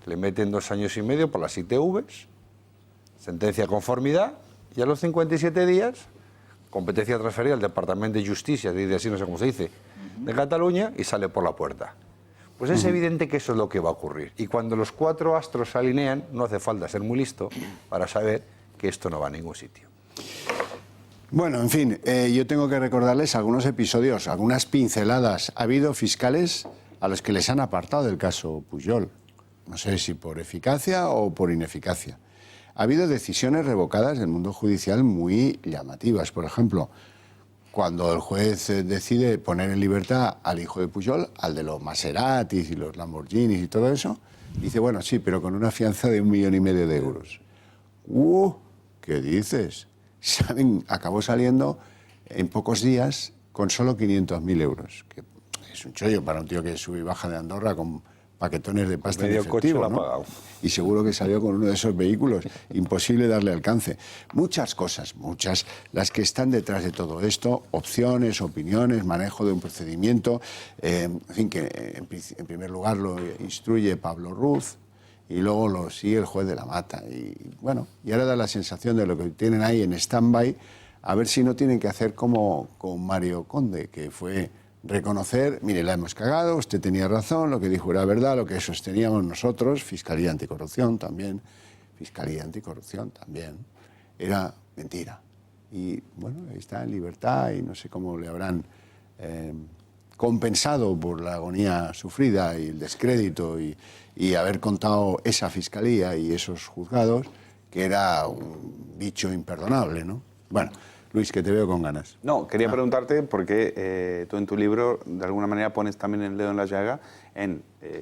Le meten 2 años y medio por las ITVs, sentencia conformidad, y a los 57 días, competencia transferida al Departamento de Justicia, de así no sé cómo se dice, de Cataluña, y sale por la puerta. Pues es evidente que eso es lo que va a ocurrir. Y cuando los 4 astros se alinean, no hace falta ser muy listo para saber que esto no va a ningún sitio. Bueno, en fin, yo tengo que recordarles algunos episodios, algunas pinceladas. Ha habido fiscales a los que les han apartado del caso Pujol. No sé si por eficacia o por ineficacia. Ha habido decisiones revocadas del mundo judicial muy llamativas. Por ejemplo, cuando el juez decide poner en libertad al hijo de Pujol, al de los Maseratis y los Lamborghinis y todo eso, dice, bueno, sí, pero con una fianza de 1,5 millones de euros. ¿Qué dices? ¿Saben? Acabó saliendo en pocos días con solo 500.000 euros. Que es un chollo para un tío que sube y baja de Andorra con paquetones de pasta en efectivo, ¿no? Y seguro que salió con uno de esos vehículos. Imposible darle alcance. Muchas cosas, muchas, las que están detrás de todo esto, opciones, opiniones, manejo de un procedimiento, en fin, que en primer lugar lo instruye Pablo Ruz y luego lo sigue el juez de la Mata. Y bueno, y ahora da la sensación de lo que tienen ahí en stand-by, a ver si no tienen que hacer como con Mario Conde, que fue reconocer, mire, la hemos cagado, usted tenía razón, lo que dijo era verdad, lo que sosteníamos nosotros, Fiscalía Anticorrupción también, Fiscalía Anticorrupción también, era mentira. Y bueno, ahí está en libertad y no sé cómo le habrán compensado por la agonía sufrida y el descrédito y haber contado esa fiscalía y esos juzgados, que era un bicho imperdonable, ¿no? Bueno, Luis, que te veo con ganas. No, quería preguntarte porque tú en tu libro de alguna manera pones también el dedo en la llaga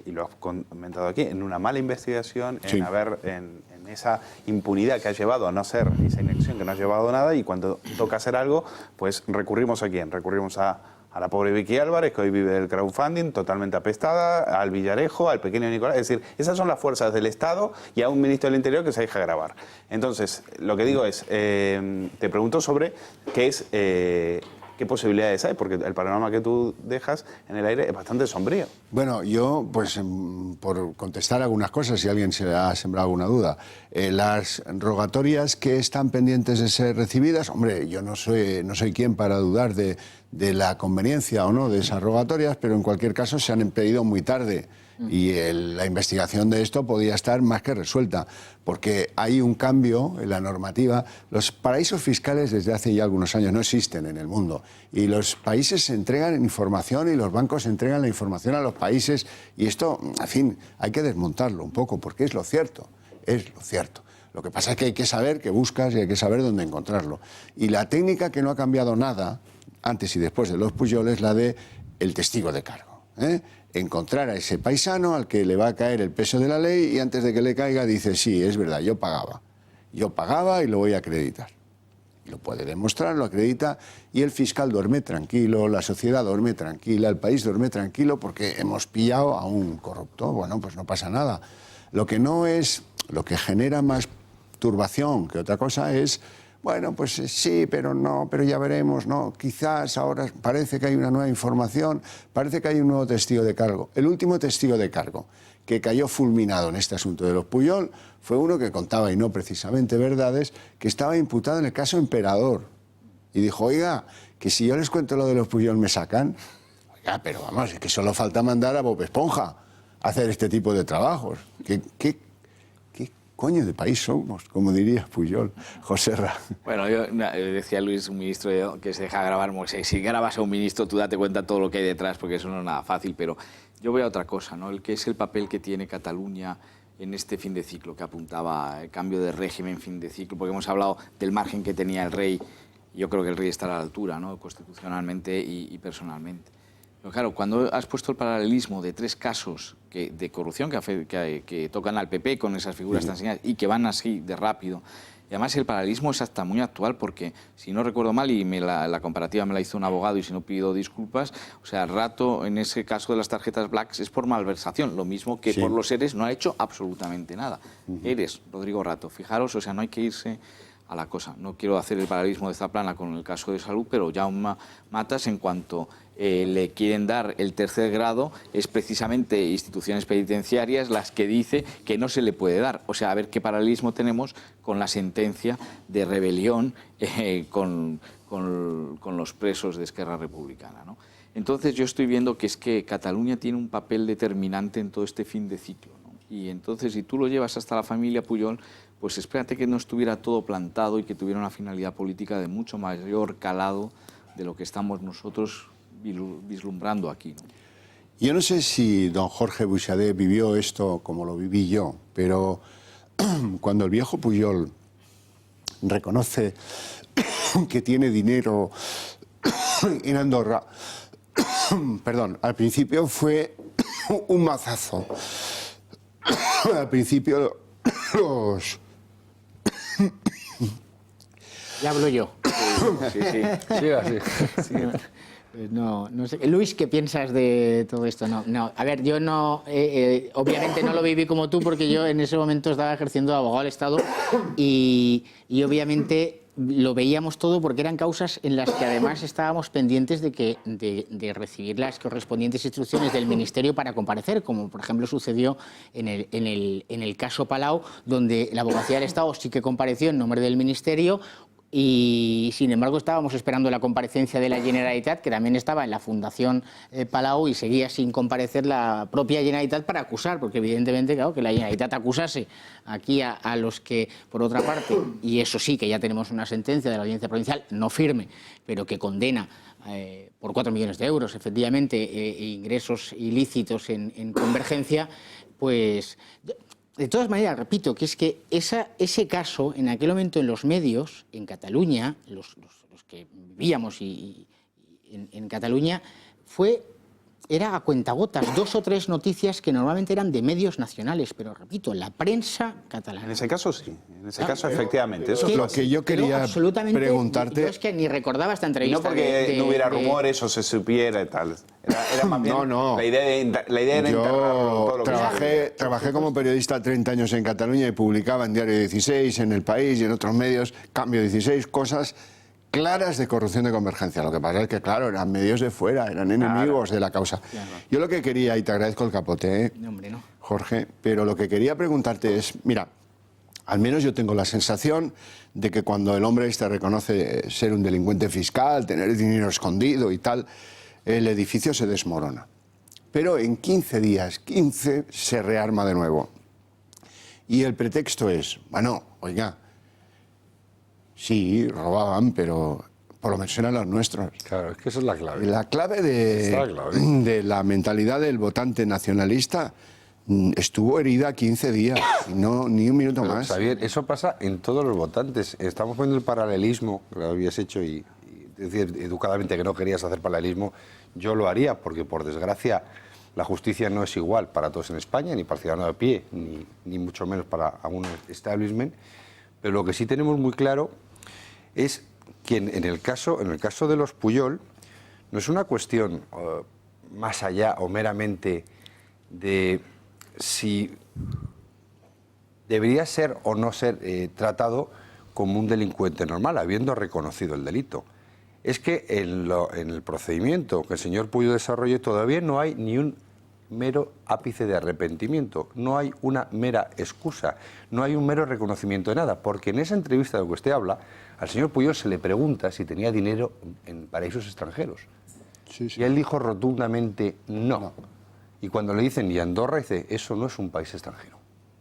y lo has comentado aquí, en una mala investigación, en esa impunidad que ha llevado a no hacer, esa inacción que no ha llevado a nada, y cuando toca hacer algo, pues recurrimos ¿a quién? Recurrimos a la pobre Vicky Álvarez, que hoy vive del crowdfunding, totalmente apestada, al Villarejo, al pequeño Nicolás. Es decir, esas son las fuerzas del Estado y a un ministro del Interior que se deja grabar. Entonces, lo que digo es, te pregunto sobre qué posibilidades hay, porque el panorama que tú dejas en el aire es bastante sombrío. Bueno, yo, pues, por contestar algunas cosas, si alguien se ha sembrado alguna duda, las rogatorias que están pendientes de ser recibidas, hombre, yo no soy quien para dudar de la conveniencia o no de esas rogatorias, pero en cualquier caso se han pedido muy tarde y la investigación de esto podía estar más que resuelta, porque hay un cambio en la normativa. Los paraísos fiscales desde hace ya algunos años no existen en el mundo y los países entregan información y los bancos entregan la información a los países y esto, en fin, hay que desmontarlo un poco porque es lo cierto, es lo cierto. Lo que pasa es que hay que saber qué buscas y hay que saber dónde encontrarlo. Y la técnica que no ha cambiado nada, antes y después de los Pujol, es la de el testigo de cargo. Encontrar a ese paisano al que le va a caer el peso de la ley y antes de que le caiga dice, sí, es verdad, yo pagaba y lo voy a acreditar. Lo puede demostrar, lo acredita y el fiscal duerme tranquilo, la sociedad duerme tranquila, el país duerme tranquilo porque hemos pillado a un corrupto. Bueno, pues no pasa nada. Lo que genera más turbación que otra cosa es, bueno, pues sí, pero no, pero ya veremos, no, quizás ahora parece que hay una nueva información, parece que hay un nuevo testigo de cargo. El último testigo de cargo que cayó fulminado en este asunto de los Pujol fue uno que contaba, y no precisamente verdades, que estaba imputado en el caso Emperador. Y dijo, oiga, que si yo les cuento lo de los Pujol me sacan. Oiga, pero vamos, es que solo falta mandar a Bob Esponja a hacer este tipo de trabajos. ¿Qué coño de país somos? Como diría Pujol. Joserra. Bueno, yo decía Luis, un ministro que se deja grabar. Si grabas a un ministro, tú date cuenta de todo lo que hay detrás, porque eso no es nada fácil. Pero yo voy a otra cosa, ¿no? El que es el papel que tiene Cataluña en este fin de ciclo, que apuntaba el cambio de régimen, fin de ciclo, porque hemos hablado del margen que tenía el rey. Yo creo que el rey está a la altura, ¿no? Constitucionalmente y personalmente. Pero claro, cuando has puesto el paralelismo de 3 casos de corrupción que tocan al PP con esas figuras tan señaladas y que van así de rápido, y además el paralelismo es hasta muy actual porque, si no recuerdo mal, y la comparativa me la hizo un abogado y si no pido disculpas, o sea, Rato en ese caso de las tarjetas Black es por malversación, lo mismo que por los ERES no ha hecho absolutamente nada. ERES, Rodrigo Rato, fijaros, o sea, no hay que irse a la cosa. No quiero hacer el paralelismo de Zaplana con el caso de salud, pero Jaume Matas, en cuanto le quieren dar el tercer grado, es precisamente instituciones penitenciarias las que dice que no se le puede dar. O sea, a ver qué paralelismo tenemos con la sentencia de rebelión con los presos de Esquerra Republicana, ¿no? Entonces yo estoy viendo que es que Cataluña tiene un papel determinante en todo este fin de ciclo, ¿no? Y entonces, si tú lo llevas hasta la familia Pujol, pues espérate que no estuviera todo plantado y que tuviera una finalidad política de mucho mayor calado de lo que estamos nosotros vislumbrando aquí, ¿no? Yo no sé si don Jorge Buixadet vivió esto como lo viví yo, pero cuando el viejo Pujol reconoce que tiene dinero en Andorra, perdón, al principio fue un mazazo. Al principio los... Ya hablo yo. Sí. Sí. Pues no sé. Luis, ¿qué piensas de todo esto? No. A ver, yo no, obviamente no lo viví como tú porque yo en ese momento estaba ejerciendo de abogado del Estado y obviamente lo veíamos todo porque eran causas en las que además estábamos pendientes de recibir las correspondientes instrucciones del Ministerio para comparecer, como por ejemplo sucedió en el caso Palau, donde la Abogacía del Estado sí que compareció en nombre del Ministerio, Y sin embargo estábamos esperando la comparecencia de la Generalitat, que también estaba en la Fundación Palau, y seguía sin comparecer la propia Generalitat para acusar, porque evidentemente, claro, que la Generalitat acusase aquí a los que, por otra parte, y eso sí que ya tenemos una sentencia de la Audiencia Provincial, no firme, pero que condena por 4 millones de euros, efectivamente, ingresos ilícitos en Convergencia, pues... De todas maneras, repito, que es que ese caso, en aquel momento en los medios, en Cataluña, los que vivíamos en Cataluña, era a cuentagotas, 2 o 3 noticias que normalmente eran de medios nacionales, pero repito, la prensa catalana. En ese caso sí, en ese caso efectivamente. Eso es lo que yo quería preguntarte. Yo es que ni recordaba esta entrevista. Y no porque no hubiera rumores o se supiera y tal. Era más bien la idea era enterrarlo todo lo trabajé como periodista 30 años en Cataluña y publicaba en Diario 16, en El País y en otros medios, Cambio 16, cosas claras de corrupción de Convergencia. Lo que pasa es que, claro, eran medios de fuera, eran enemigos de la causa. Claro. Yo lo que quería, y te agradezco el capote, No, hombre, no. Jorge, pero lo que quería preguntarte es, mira, al menos yo tengo la sensación de que cuando el hombre reconoce ser un delincuente fiscal, tener dinero escondido y tal, el edificio se desmorona. Pero en 15 días, 15, se rearma de nuevo. Y el pretexto es, bueno, oiga, sí, robaban, pero por lo menos eran los nuestros. Claro, es que esa es la clave. La clave de la mentalidad del votante nacionalista estuvo herida 15 días, y no, ni un minuto más. Xavier, eso pasa en todos los votantes. Estamos poniendo el paralelismo, que lo habías hecho, y decir educadamente que no querías hacer paralelismo, yo lo haría, porque por desgracia la justicia no es igual para todos en España, ni para el ciudadano de pie, ni mucho menos para algún establishment. Pero lo que sí tenemos muy claro es que en el caso de los Pujol no es una cuestión más allá o meramente de si debería ser o no ser tratado como un delincuente normal, habiendo reconocido el delito. Es que en el procedimiento que el señor Pujol desarrolle todavía no hay ni un mero ápice de arrepentimiento, no hay una mera excusa, no hay un mero reconocimiento de nada, porque en esa entrevista de la que usted habla, al señor Pujol se le pregunta si tenía dinero en paraísos extranjeros. Sí. Y él dijo rotundamente no. Y cuando le dicen, ¿y Andorra? Dice, eso no es un país extranjero.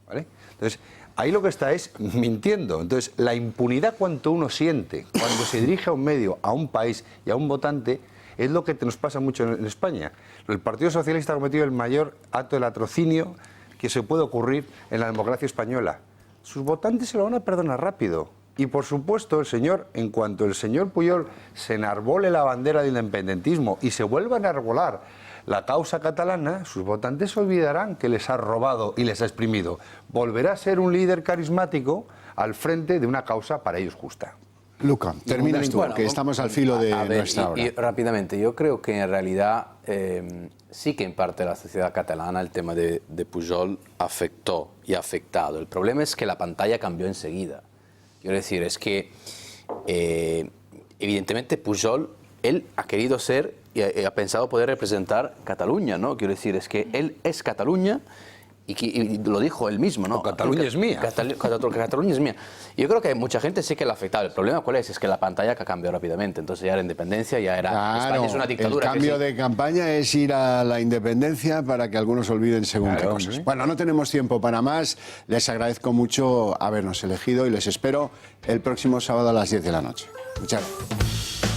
¿Vale? Entonces, ahí lo que está es mintiendo. Entonces, la impunidad cuanto uno siente cuando se dirige a un medio, a un país y a un votante, es lo que nos pasa mucho en España. El Partido Socialista ha cometido el mayor acto de latrocinio que se puede ocurrir en la democracia española. Sus votantes se lo van a perdonar rápido. Y por supuesto, en cuanto el señor Pujol se enarbole la bandera del independentismo y se vuelva a enarbolar la causa catalana, sus votantes se olvidarán que les ha robado y les ha exprimido. Volverá a ser un líder carismático al frente de una causa para ellos justa. Luca, terminas tú, que estamos al filo de nuestra hora. Y rápidamente, yo creo que en realidad sí que en parte la sociedad catalana el tema de Pujol afectó y ha afectado. El problema es que la pantalla cambió enseguida. Quiero decir, es que evidentemente Pujol, él ha querido ser y ha pensado poder representar Cataluña, ¿no? Quiero decir, es que él es Cataluña y lo dijo él mismo, ¿no? Cataluña es mía. Cataluña es mía. Yo creo que mucha gente sí que le ha afectado. El problema, ¿cuál es? Es que la pantalla que ha cambiado rápidamente. Entonces ya era independencia, ya era... Claro, España es una dictadura. El cambio de campaña es ir a la independencia para que algunos olviden según qué cosas. Bueno, no tenemos tiempo para más. Les agradezco mucho habernos elegido y les espero el próximo sábado a las 10 de la noche. Muchas gracias.